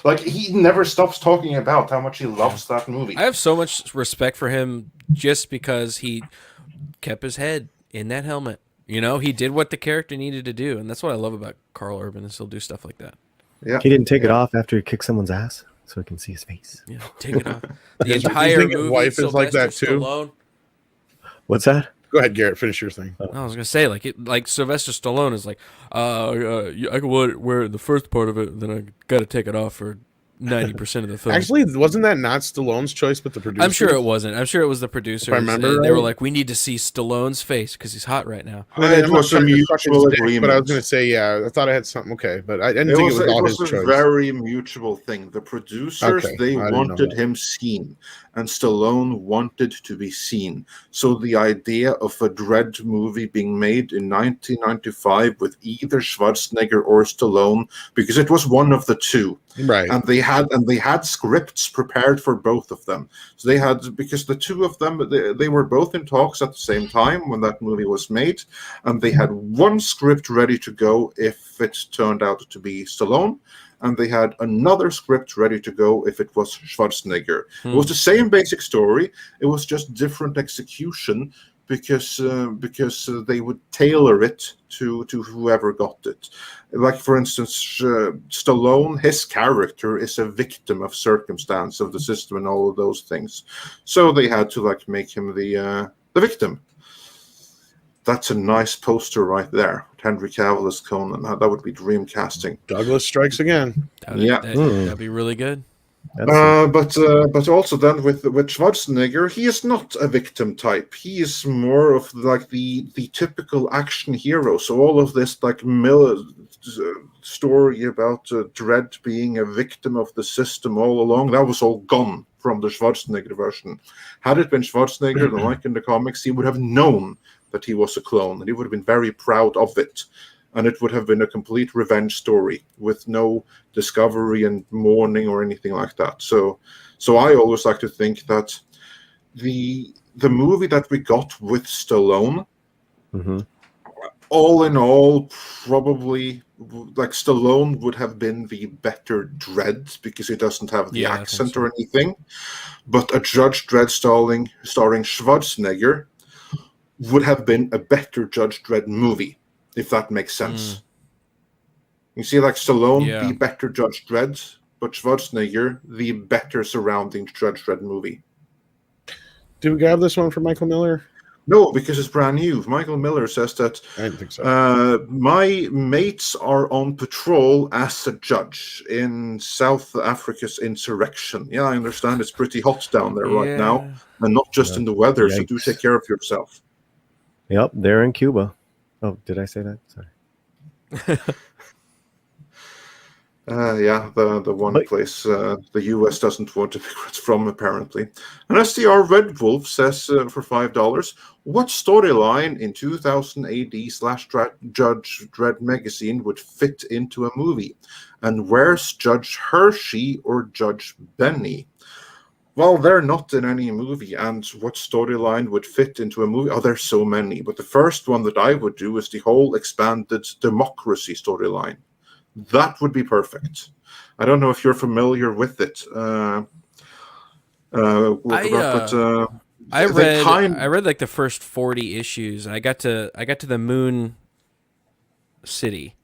Like, he never stops talking about how much he loves that movie. I have so much respect for him just because he kept his head in that helmet. You know, he did what the character needed to do, and that's what I love about Carl Urban, is he'll do stuff like that. Yeah, He didn't take it off after he kicked someone's ass, so he can see his face. Yeah, take it off. The Do you entire think his movie, wife is like that, too? Stallone. What's that? Go ahead, Garrett. Finish your thing. I was gonna say, like Sylvester Stallone is like, I can wear the first part of it, then I got to take it off for 90% of the film. Actually, wasn't that not Stallone's choice, but the producer? I'm sure it wasn't. I'm sure it was the producers. If I remember they were right. like, we need to see Stallone's face because he's hot right now. It was a mutual but agreement. I was going to say, yeah, I thought I had something. Okay, but I didn't It think was, it was all his a choice. very mutual thing. The producers, Okay, they I didn't know wanted that. him seen, and Stallone wanted to be seen. So the idea of a Dredd movie being made in 1995 with either Schwarzenegger or Stallone, because it was one of the two, Right? and they had scripts prepared for both of them. So they had, because the two of them, they were both in talks at the same time when that movie was made, and they had one script ready to go if it turned out to be Stallone, and they had another script ready to go if it was Schwarzenegger. It was the same basic story. It was just different execution because they would tailor it to whoever got it. Like, for instance, Stallone, his character is a victim of circumstance, of the system, and all of those things. So they had to make him the victim. That's a nice poster right there. Henry Cavill as Conan. That would be dream casting. Douglas strikes again. That'd be really good. But also then with Schwarzenegger, he is not a victim type. He is more of the typical action hero. So all of this story about Dredd being a victim of the system all along, that was all gone from the Schwarzenegger version. Had it been Schwarzenegger, then like in the comics, he would have known that he was a clone, and he would have been very proud of it. And it would have been a complete revenge story with no discovery and mourning or anything like that. So I always like to think that the movie that we got with Stallone, all in all, probably Stallone would have been the better Dredd because he doesn't have the accent or anything. But a Judge Dredd starring Schwarzenegger would have been a better Judge Dredd movie, if that makes sense. You see, Stallone, the better Judge Dredd, but Schwarzenegger, the better surrounding Judge Dredd movie. Did we grab this one from Michael Miller? No, because it's brand new. Michael Miller says that I didn't think so. My mates are on patrol as a judge in South Africa's insurrection. Yeah, I understand it's pretty hot down there right now, and not just in the weather, so do take care of yourself. Yep, they're in Cuba. Oh, did I say that? Sorry. The one place the U.S. doesn't want immigrants from, apparently. And SDR Red Wolf says for $5, what storyline in 2000 AD / Judge Dredd magazine would fit into a movie? And where's Judge Hershey or Judge Benny? Well, they're not in any movie, and what storyline would fit into a movie? Oh, there's so many. But the first one that I would do is the whole expanded democracy storyline. That would be perfect. I don't know if you're familiar with it. I read like the first 40 issues, and I got to the Moon City.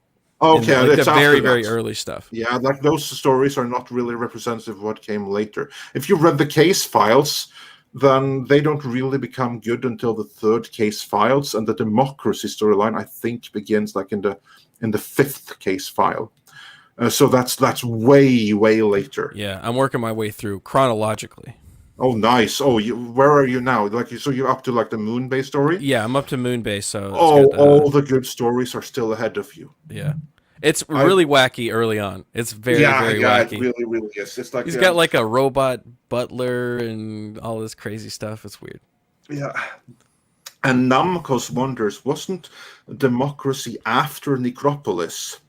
Okay, like it's the very, after very that. early stuff. Yeah, those stories are not really representative of what came later. If you read the case files, then they don't really become good until the third case files, and the democracy storyline, I think, begins in the fifth case file. So that's way later. Yeah, I'm working my way through chronologically. Oh, nice. Oh, where are you now? So you're up to the Moon Base story? Yeah, I'm up to Moon Base. So all the good stories are still ahead of you. Yeah, it's really wacky early on. It's very wacky. It really is. It's he's got a robot butler and all this crazy stuff. It's weird. Yeah. And Namcos wonders, wasn't democracy after Necropolis?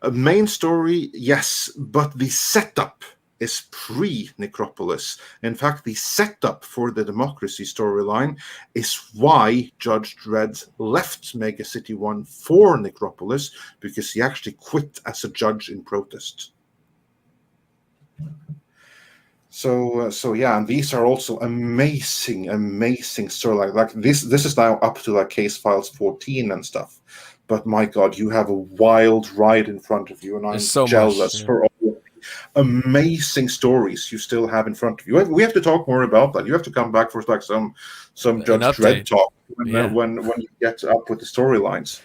A main story, yes, but the setup is pre-Necropolis. In fact, the setup for the democracy storyline is why Judge Dredd left Mega City 1 for Necropolis, because he actually quit as a judge in protest. So yeah, and these are also amazing story. Like this is now up to like Case Files 14 and stuff. But my God, you have a wild ride in front of you, and I'm so jealous for all the amazing stories you still have in front of you. We have to talk more about that. You have to come back for like some Judge Dredd talk when you get up with the storylines.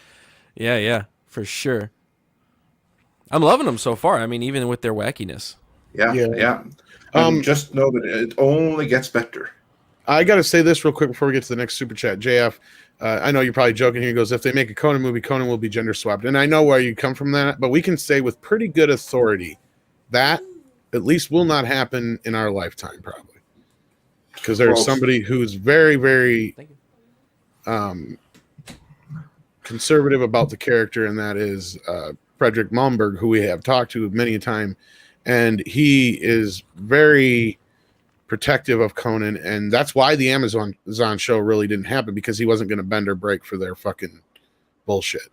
Yeah, for sure. I'm loving them so far. I mean, even with their wackiness. Yeah. Just know that it only gets better. I got to say this real quick before we get to the next super chat. JF, I know you're probably joking here. He goes, if they make a Conan movie, Conan will be gender swapped. And I know where you come from that, but we can say with pretty good authority that at least will not happen in our lifetime, probably. Because there's somebody who's very, very conservative about the character, and that is Frederick Malmberg, who we have talked to many a time. And he is very protective of Conan, and that's why the Amazon show really didn't happen, because he wasn't going to bend or break for their fucking bullshit.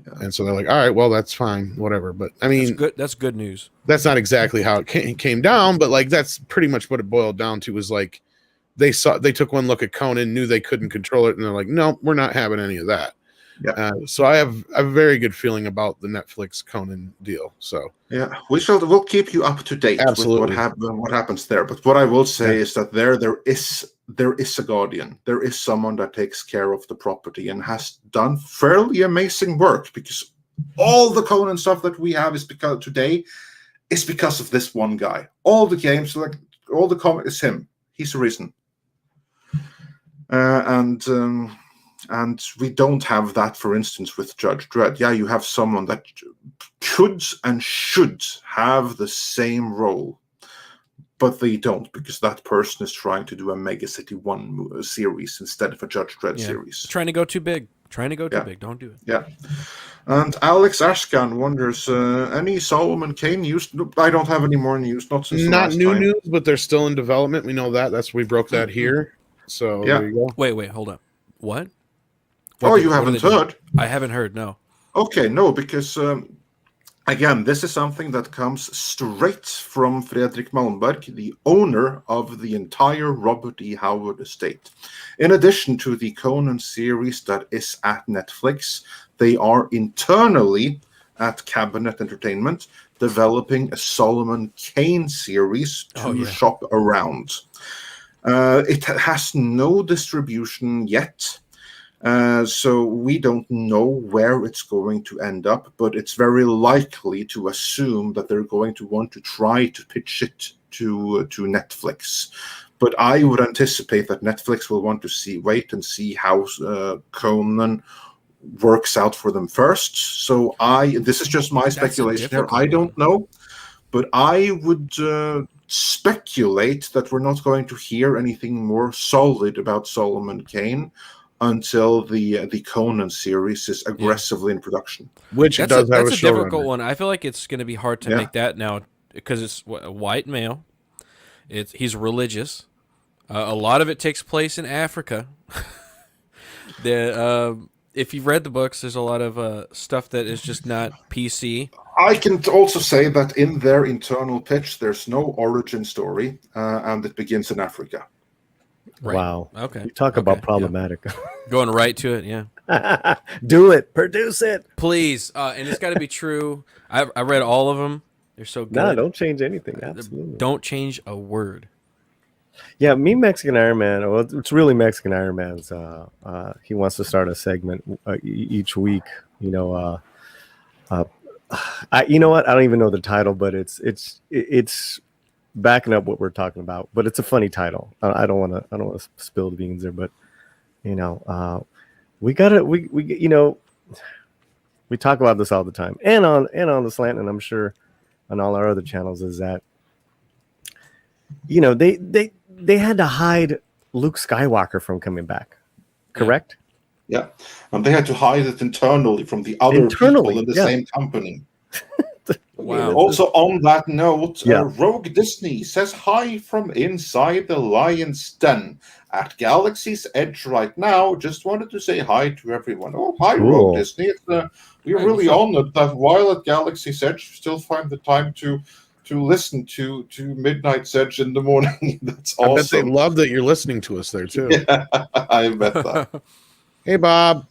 Yeah. And so they're like, all right, well, that's fine, whatever. But I mean, that's good news. That's not exactly how it came down, but like that's pretty much what it boiled down to. Was like they took one look at Conan, knew they couldn't control it, and they're like, no, we're not having any of that. Yeah. So I have a very good feeling about the Netflix Conan deal. So yeah, we'll keep you up to date with what happens there. But what I will say is that there is a guardian. There is someone that takes care of the property and has done fairly amazing work, because all the Conan stuff that we have is because of this one guy. All the games, like all the comic, is him. He's the reason. And we don't have that, for instance, with Judge Dredd. Yeah, you have someone that could and should have the same role, but they don't, because that person is trying to do a Mega City 1 series instead of a Judge Dredd series. Trying to go too big. Big. Don't do it. Yeah. And Alex Ashkan wonders, any Solomon Kane news? Nope, I don't have any more news. Not since not new news, but they're still in development. We know that. We broke that here. So there you go. Wait, hold up. What? You haven't heard? I haven't heard, no. Okay, no, because, again, this is something that comes straight from Fredrik Malmberg, the owner of the entire Robert E. Howard estate. In addition to the Conan series that is at Netflix, they are internally at Cabinet Entertainment developing a Solomon Kane series to shop around. It has no distribution yet. So we don't know where it's going to end up, but it's very likely to assume that they're going to want to try to pitch it to Netflix. But I would anticipate that Netflix will want to wait and see how Conan works out for them first. So this is just my speculation here. I don't know, but I would speculate that we're not going to hear anything more solid about Solomon Kane until the Conan series is aggressively in production. Which that's does have a showrunner. difficult one. I feel like it's going to be hard to make that now, because it's a white male. He's religious. A lot of it takes place in Africa. If you've read the books, there's a lot of stuff that is just not PC. I can also say that in their internal pitch, there's no origin story, and it begins in Africa. Right. Wow. Okay. You talk about problematic. Yeah. Going right to it, yeah. Do it. Produce it. Please. And it's got to be true. I read all of them. They're so good. No, don't change anything. Absolutely. Don't change a word. Yeah, me Mexican Iron Man. Well, it's really Mexican Iron Man's. He wants to start a segment each week. You know what? I don't even know the title, but it's backing up what we're talking about. But it's a funny title. I don't want to spill the beans there, but we talk about this all the time, and on the slant, and I'm sure on all our other channels, is that they had to hide Luke Skywalker from coming back, correct? Yeah, and they had to hide it internally from the other people in the same company. Wow. Also, on that note, Rogue Disney says hi from inside the Lion's Den at Galaxy's Edge right now. Just wanted to say hi to everyone. Oh, hi, cool. Rogue Disney. We're really honored that while at Galaxy's Edge, you still find the time to listen to Midnight's Edge in the morning. That's awesome. I bet they love that you're listening to us there too. Yeah, I bet that. Hey, Bob.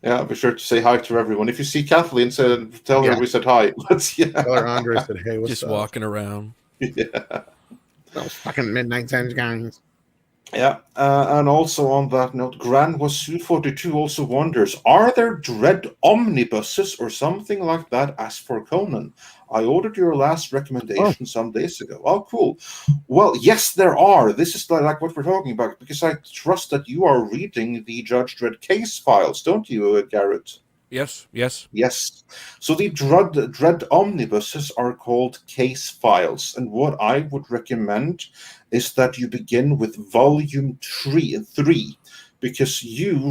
Yeah, be sure to say hi to everyone. If you see Kathleen, tell her we said hi. Tell her Andre said, "Hey, what's Just up?" walking around. Yeah. Those fucking Midnight Edge guys. Yeah, and also on that note, Gran Wasu 42 also wonders, are there Dread omnibuses or something like that as for Conan? I ordered your last recommendation some days ago. Oh, cool. Well, yes, there are. This is like what we're talking about, because I trust that you are reading the Judge Dredd case files, don't you, Garrett? Yes. Yes. So the Dread omnibuses are called case files, and what I would recommend is that you begin with volume 3, because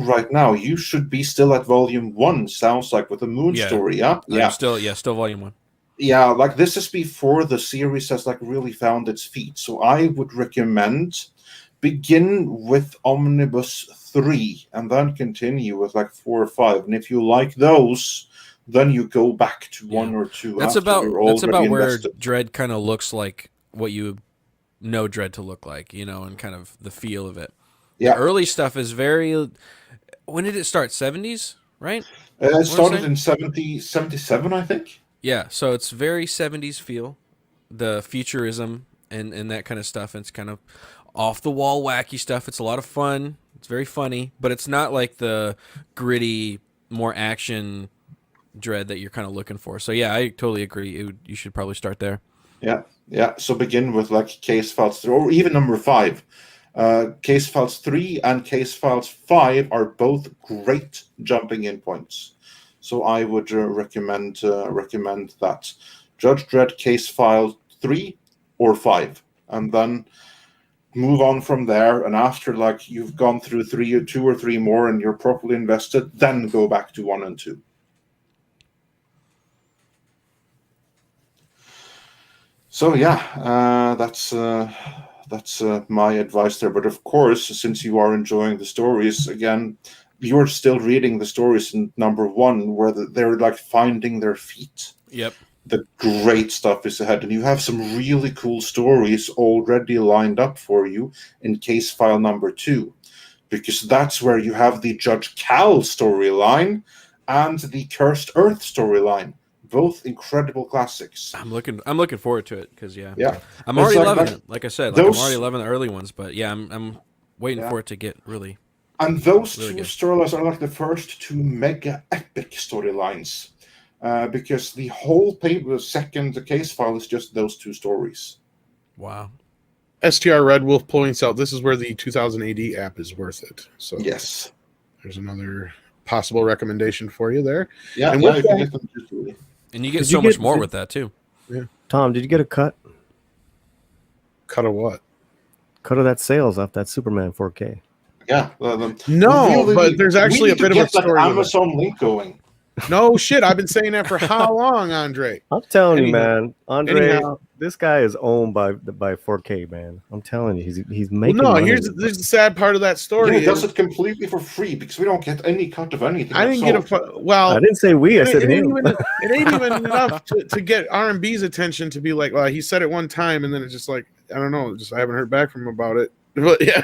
right now you should be still at volume 1. Sounds like with the Moon story, yeah. I'm still volume 1. Yeah, like this is before the series has like really found its feet. So I would recommend begin with Omnibus 3 and then continue with like 4 or 5. And if you like those, then you go back to 1 or 2. That's about where Dredd kind of looks like what you know Dredd to look like, and kind of the feel of it. Yeah. The early stuff is very. When did it start? 70s, right? It started in 77, I think. Yeah, so it's very 70s feel, the futurism and that kind of stuff. And it's kind of off the wall wacky stuff. It's a lot of fun. It's very funny, but it's not like the gritty, more action Dredd that you're kind of looking for. So yeah, I totally agree. You should probably start there. Yeah. So begin with like Case Files 3, or even number 5. Case Files 3 and Case Files 5 are both great jumping in points. So I would recommend that. Judge Dredd Case File 3 or 5, and then move on from there. And after like you've gone through 2 or 3 more and you're properly invested, then go back to 1 and 2. So yeah, that's my advice there. But of course, since you are enjoying the stories, again, you're still reading the stories in number 1 where they're like finding their feet. Yep. The great stuff is ahead, and you have some really cool stories already lined up for you in Case File number 2, because that's where you have the Judge Cal storyline and the Cursed Earth storyline. Both incredible classics. I'm looking forward to it because yeah, I'm already loving it. Like I said, I'm already loving the early ones, but yeah, I'm waiting for it to get really. And those really 2 good. storylines are like the first 2 mega epic storylines, because the whole second case file is just those 2 stories. Wow. STR Red Wolf points out this is where the 2000 AD app is worth it. So yes, there's another possible recommendation for you there. Yeah, and if you get them digitally. And you get so much more with that too. Yeah. Tom, did you get a cut? Cut of what? Cut of that sales off that Superman 4K. Yeah. No, but there's actually a bit of a story. Amazon link going. No shit, I've been saying that for how long, Andre? I'm telling you, man, Andre, this guy is owned by 4K, man. I'm telling you, he's making. Well, no, money. here's the sad part of that story. He does it completely for free because we don't get any cut of anything. I didn't get I didn't say we. I said him. It ain't even enough to get R&B's attention to be like, well, he said it one time, and then it's just like, I don't know, I haven't heard back from him about it. But yeah,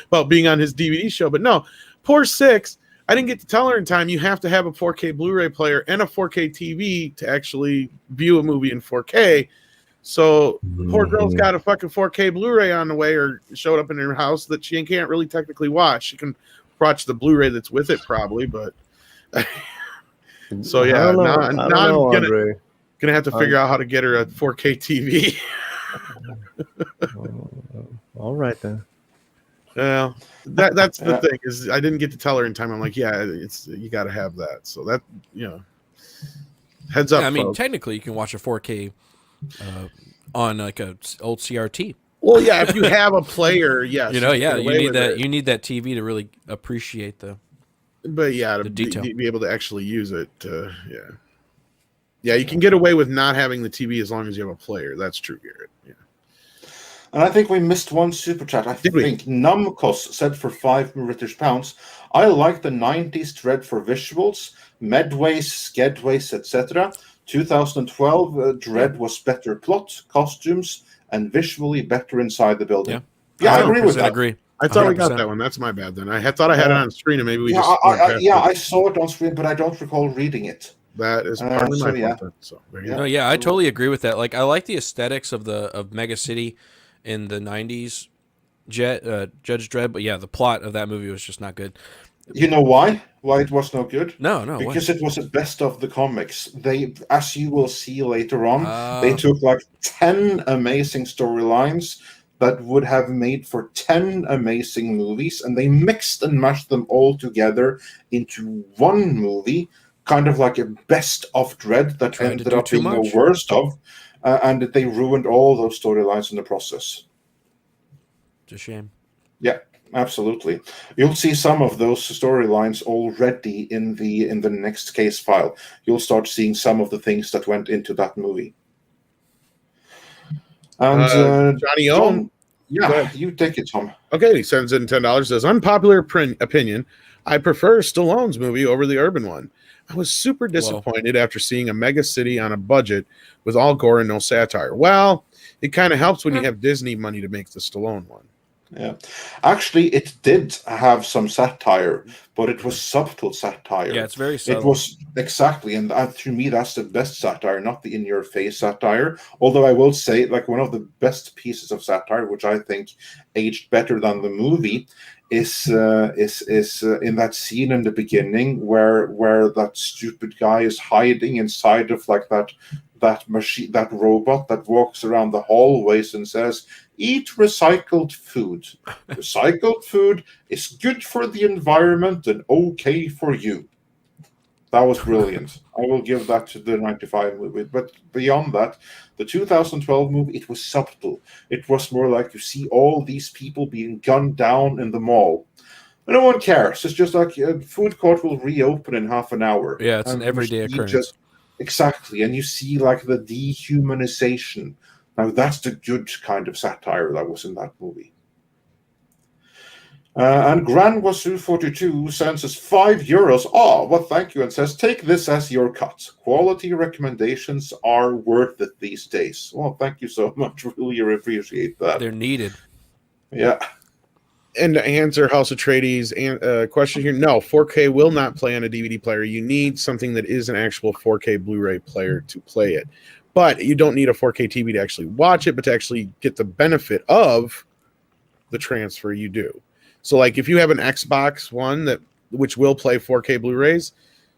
about being on his DVD show. But no, poor Six. I didn't get to tell her in time. You have to have a 4K Blu-ray player and a 4K TV to actually view a movie in 4K. So poor girl's got a fucking 4K Blu-ray on the way, or showed up in her house that she can't really technically watch. She can watch the Blu-ray that's with it probably, but so yeah. Now I'm gonna have to figure out how to get her a 4K TV. All right then. Well, that's the thing is I didn't get to tell her in time. I'm like, yeah, it's you got to have that. So that heads up. Yeah, I mean, folks. technically, you can watch a 4K on like a old CRT. Well, yeah, if you have a player, yes. You need that. You need that TV to really appreciate the. But yeah, to the detail. be able to actually use it. Yeah, you can get away with not having the TV as long as you have a player. That's true, Garrett. Yeah. And I think we missed one super chat. I think Numcos said for £5 I like the 90s Dredd for visuals, Medways, Skedways, etc. 2012, Dredd was better plot, costumes, and visually better inside the building. Yeah, I agree with that. Agree. I thought 100%. we got that one. That's my bad then. I thought I had it on screen and maybe we just I saw it on screen, but I don't recall reading it. That is partly my fault. Then, so No, yeah, I totally agree with that. Like, I like the aesthetics of Mega City in the '90s, Judge Dredd, but yeah, the plot of that movie was just not good. You know why? Why it was no good? No, because it was the best of the comics. They, as you will see later on, they took like 10 amazing storylines that would have made for 10 amazing movies, and they mixed and mashed them all together into one movie, kind of like a best of Dredd that ended up being the worst of, and they ruined all those storylines in the process. It's a shame. Yeah, absolutely. You'll see some of those storylines already in the next case file. You'll start seeing some of the things that went into that movie. And Johnny Owen. Yeah, you take it, Tom. Okay, he sends in $10. Says, unpopular opinion, I prefer Stallone's movie over the urban one. I was super disappointed after seeing a mega city on a budget with all gore and no satire. Well, it kind of helps when you have Disney money to make the Stallone one. Yeah, actually, it did have some satire, but it was subtle satire. Yeah, it's very subtle. It was exactly, and to me, that's the best satire, not the in-your-face satire. Although I will say, like, one of the best pieces of satire, which I think aged better than the movie, is in that scene in the beginning where that stupid guy is hiding inside of like that machine, that robot that walks around the hallways and says, "Eat recycled food. Recycled food is good for the environment and okay for you." That was brilliant. I will give that to the 95 movie. But beyond that, the 2012 movie, it was subtle. It was more like you see all these people being gunned down in the mall. No one cares. It's just like a food court will reopen in half an hour. Yeah, it's an everyday occurrence. Exactly. And you see like the dehumanization. Now that's the good kind of satire that was in that movie. And Gran Wasu 42 sends us €5. Oh, well, thank you. And says, take this as your cut. Quality recommendations are worth it these days. Well, thank you so much. Really appreciate that. They're needed. Yeah. And to answer House Atreides question here, no, 4K will not play on a DVD player. You need something that is an actual 4K Blu-ray player to play it. But you don't need a 4K TV to actually watch it, but to actually get the benefit of the transfer, you do. So, like, if you have an Xbox One which will play 4K Blu-rays,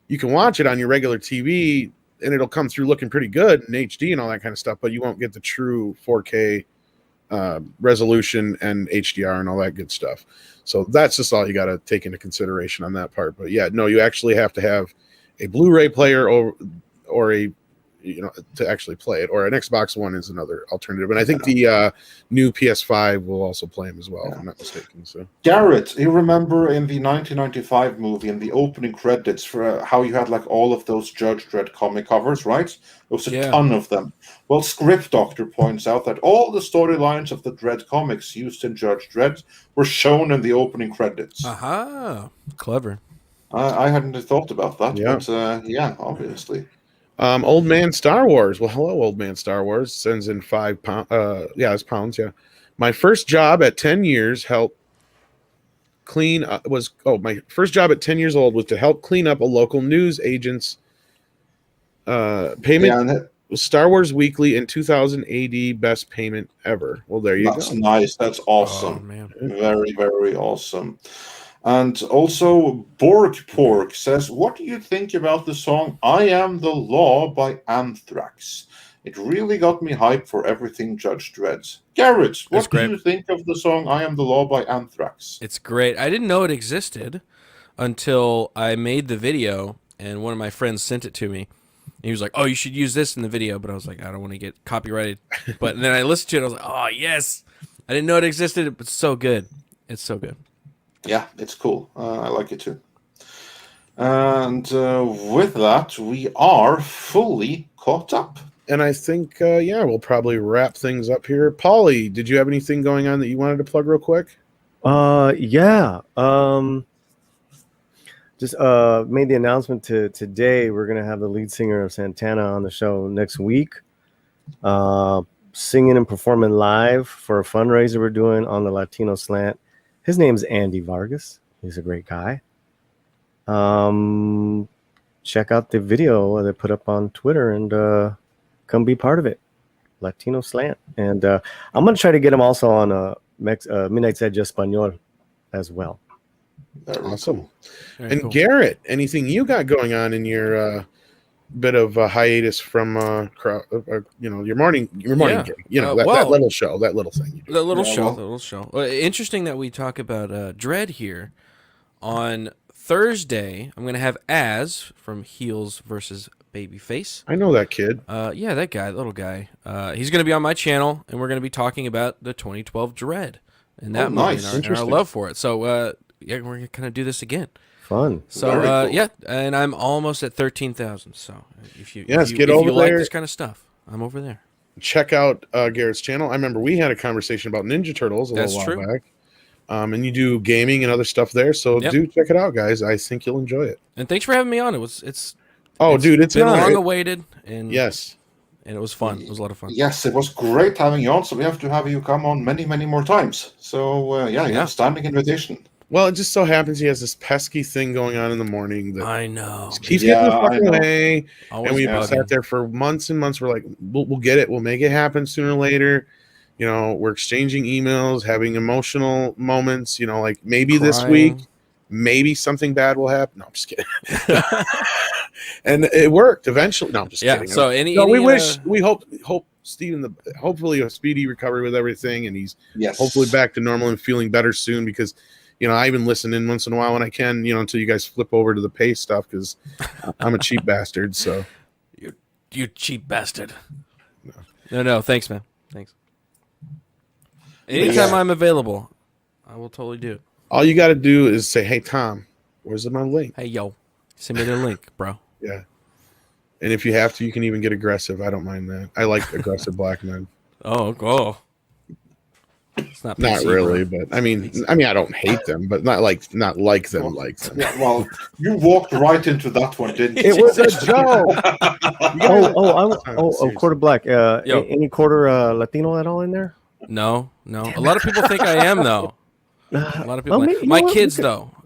you can watch it on your regular TV, and it'll come through looking pretty good in HD and all that kind of stuff, but you won't get the true 4K resolution and HDR and all that good stuff. So that's just all you got to take into consideration on that part. But yeah, no, you actually have to have a Blu-ray player or a, to actually play it, or an Xbox One is another alternative. And I think the new PS5 will also play them as well, if I'm not mistaken. So Garrett, you remember in the 1995 movie, in the opening credits, for how you had like all of those Judge Dredd comic covers, right? There was a ton of them. Well, Script Doctor points out that all the storylines of the Dredd comics used in Judge Dredd were shown in the opening credits. Aha, clever. I hadn't thought about that, but yeah, obviously. Old Man Star Wars. Well, hello, Old Man Star Wars. Sends in £5. Yeah, it's pounds. Yeah. My first job at 10 years helped clean my first job at 10 years old was to help clean up a local news agent's payment. Star Wars Weekly in 2000 AD, best payment ever. Well, there you go. That's nice. That's awesome. Oh, man. Very, very awesome. And also, Borg Pork says, what do you think about the song I Am the Law by Anthrax? It really got me hyped for everything Judge Dredd. Garrett, what do you think of the song I Am the Law by Anthrax? It's great. I didn't know it existed until I made the video, and one of my friends sent it to me. And he was like, oh, you should use this in the video. But I was like, I don't want to get copyrighted. But then I listened to it, I was like, oh, yes. I didn't know it existed, but it's so good. It's so good. Yeah, it's cool. I like it too. And with that, we are fully caught up. And I think, we'll probably wrap things up here. Paulie, did you have anything going on that you wanted to plug real quick? Yeah. just made the announcement today. We're gonna have the lead singer of Santana on the show next week, singing and performing live for a fundraiser we're doing on the Latino Slant. His name's Andy Vargas. He's a great guy. Check out the video they put up on Twitter and come be part of it. Latino Slant. And I'm gonna try to get him also on Midnight's Edge Espanol as well. Awesome. Very And cool. Garrett, anything you got going on in your bit of a hiatus from your morning Yeah. gig, that little show, that little thing. The little show. Well, interesting that we talk about Dread here. On Thursday, I'm going to have Az from Heels versus Babyface. I know that kid. Yeah, that guy, little guy. He's going to be on my channel, and we're going to be talking about the 2012 Dread and that movie and our love for it. So, yeah, we're going to kind of do this again. Fun. So, Very cool. yeah, and I'm almost at 13,000. So, if you get over like there. this kind of stuff, I'm over there. Check out Garrett's channel. I remember we had a conversation about Ninja Turtles a That's little while true. back. And you do gaming and other stuff there, so Yep. do check it out, guys. I think you'll enjoy it. And thanks for having me on. It's It's been an honor. long awaited, and Yes. and it was fun. It was a lot of fun. Yes, it was great having you on. So we have to have you come on many, many more times. So you have a standing invitation. Well, it just so happens he has this pesky thing going on in the morning that I know. just keeps getting the fuck I know. away. Always And we bugging. sat there for months and months. We're like, we'll get it. We'll make it happen sooner or later. We're exchanging emails, having emotional moments. Like maybe this week, maybe something bad will happen. No, I'm just kidding. And it worked eventually. No, I'm just kidding. So we hope Steven, hopefully a speedy recovery with everything, and he's hopefully back to normal and feeling better soon. Because I even listen in once in a while when I can. Until you guys flip over to the pay stuff, because I'm a cheap bastard. So you cheap bastard. No. Thanks, man. Thanks. Anytime I'm available, I will totally do it. All you got to do is say, "Hey Tom, where's my link?" Hey yo, send me the link, bro. Yeah. And if you have to, you can even get aggressive. I don't mind that. I like aggressive black men. Oh. It's not Not PC, really, bro. but I mean, I don't hate them, but not like them. Yeah, well, you walked right into that one, didn't you? It was a joke. Quarter black. Any quarter Latino at all in there? No. A lot of people think I am though. A lot of people.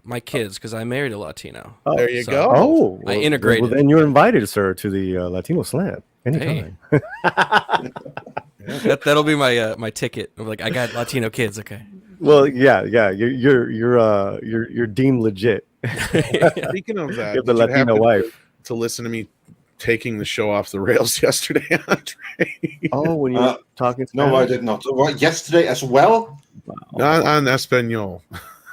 My kids, because I married a Latino. There you go. Oh, I integrated. Well, then you're invited, sir, to the Latino Slant anytime. That'll be my ticket. I'm like, I got Latino kids. Okay. Well, yeah. You're deemed legit. Speaking of that, You have the did you Latino happen wife. to listen to me taking the show off the rails yesterday, Andre? Oh, when you were talking. No, I did not. Well, yesterday as well. On Espanol.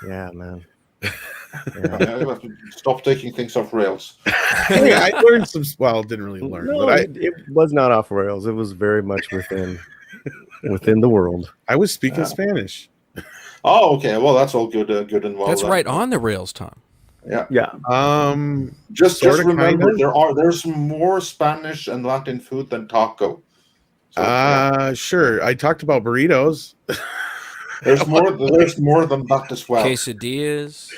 Yeah, man. Yeah, you have to stop taking things off rails. I learned some. Well, didn't really learn, No, but it was not off rails. It was very much within the world. I was speaking Spanish. Oh, okay. Well, that's all good. Good and well. That's then. right on the rails, Tom. Yeah. Just sorta, remember, kinda. there's more Spanish and Latin food than taco. So, Sure. I talked about burritos. there's more than that as well. Quesadillas.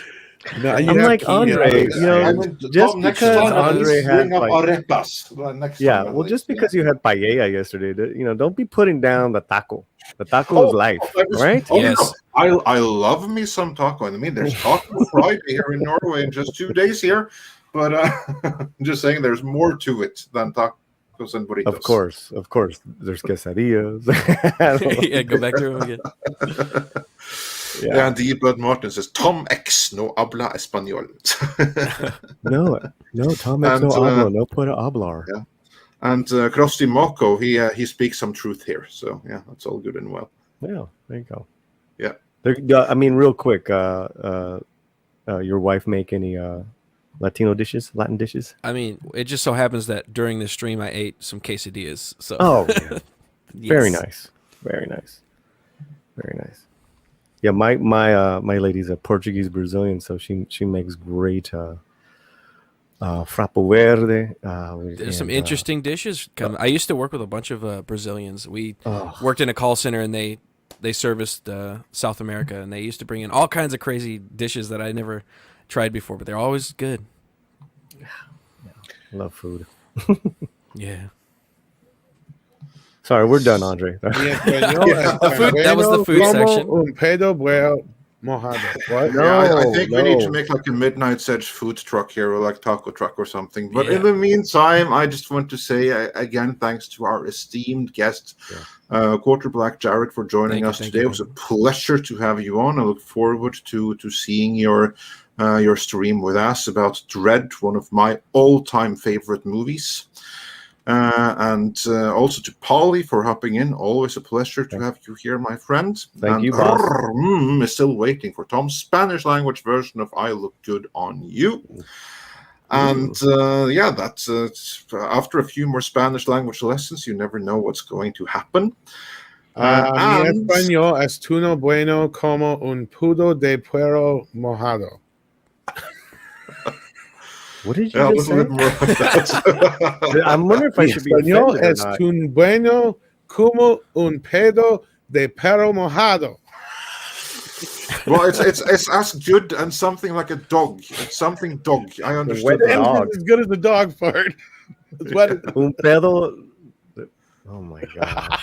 No, I'm like Andre, just because Andre had bring up arepas next yeah, time, well, just because you had paella yesterday, don't be putting down the taco. The taco is life, right? Yes. No, I love me some taco. I mean, there's Taco Friday here in Norway in just 2 days here, but I'm just saying there's more to it than tacos and burritos. Of course. There's quesadillas. Yeah, go back to him again. Yeah, and the Bud Martin says, Tom X no habla español. no, Tom X no habla, no puedo hablar. Yeah. And Krusty Moko, he speaks some truth here. So, yeah, that's all good and well. Yeah, there you go. Yeah. I mean, real quick, your wife make any Latin dishes? I mean, it just so happens that during this stream I ate some quesadillas. So. Oh, yeah. Yes. Very nice. Yeah, my lady's a Portuguese Brazilian, so she makes great frappe verde. There's some interesting dishes. I used to work with a bunch of Brazilians. We worked in a call center, and they serviced South America, and they used to bring in all kinds of crazy dishes that I never tried before, but they're always good. Love food. Yeah. Sorry, we're done, Andre. That was the food section. Un pedo bueno mojado. What? I think we need to make like a Midnight Edge food truck here, or like taco truck or something. But in the meantime, I just want to say again, thanks to our esteemed guest, Quarter Black Garrett, for joining us today. It was a pleasure to have you on. I look forward to seeing your stream with us about Dread, one of my all-time favorite movies. And also to Polly for hopping in. Always a pleasure to have you here, my friend. Thank you, boss. Is still waiting for Tom's Spanish language version of I Look Good on You. And that's after a few more Spanish language lessons, you never know what's going to happen. Mi español es tuno bueno como un pudo de puero mojado. What did you just say? I'm wondering if I should be offended es tun bueno como un pedo de perro mojado. Well, it's as good and something like a dog. It's something dog. I understand. It's as good as the dog part. Un pedo. Oh my god.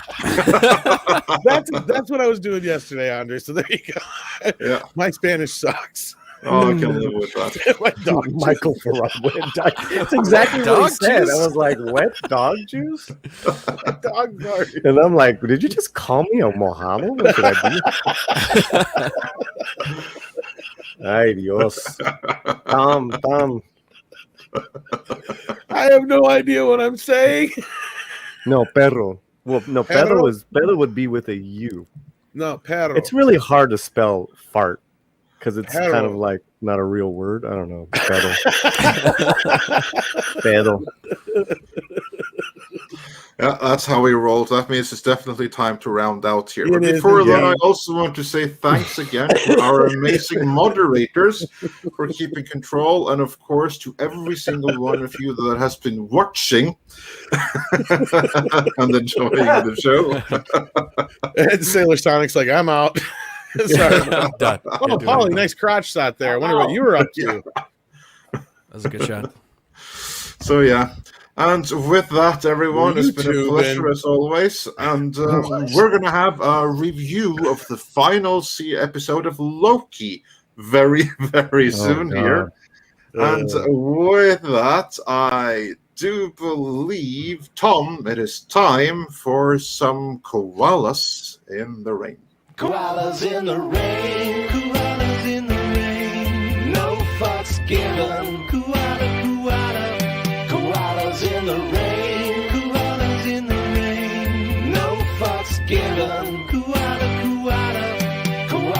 That's what I was doing yesterday, Andre. So there you go. Yeah. My Spanish sucks. Oh, I can live with that. Michael Ferrari. That's exactly what he said. I was like, wet dog juice? Dog fart. And I'm like, did you just call me a mojado? What should I be? Ay, Dios. Tom. I have no idea what I'm saying. No, perro. Well, no, perro would be with a U. No, perro. It's really hard to spell fart. Because it's Perro. kind of like not a real word. I don't know. Pedo. Yeah, that's how we roll. That means it's definitely time to round out here. But before that, I also want to say thanks again to our amazing moderators for keeping control, and of course to every single one of you that has been watching and enjoying the show. And Sailor Sonic's like, I'm out. Sorry. Done. Oh, Polly, nice crotch shot there. I wonder what you were up to. That was a good shot. So, yeah. And with that, everyone, it's been a pleasure as always. And we're going to have a review of the final episode of Loki very, very soon here. And with that, I do believe, Tom, it is time for some koalas in the rain. Koalas in the rain, koalas in the rain, no fucks given.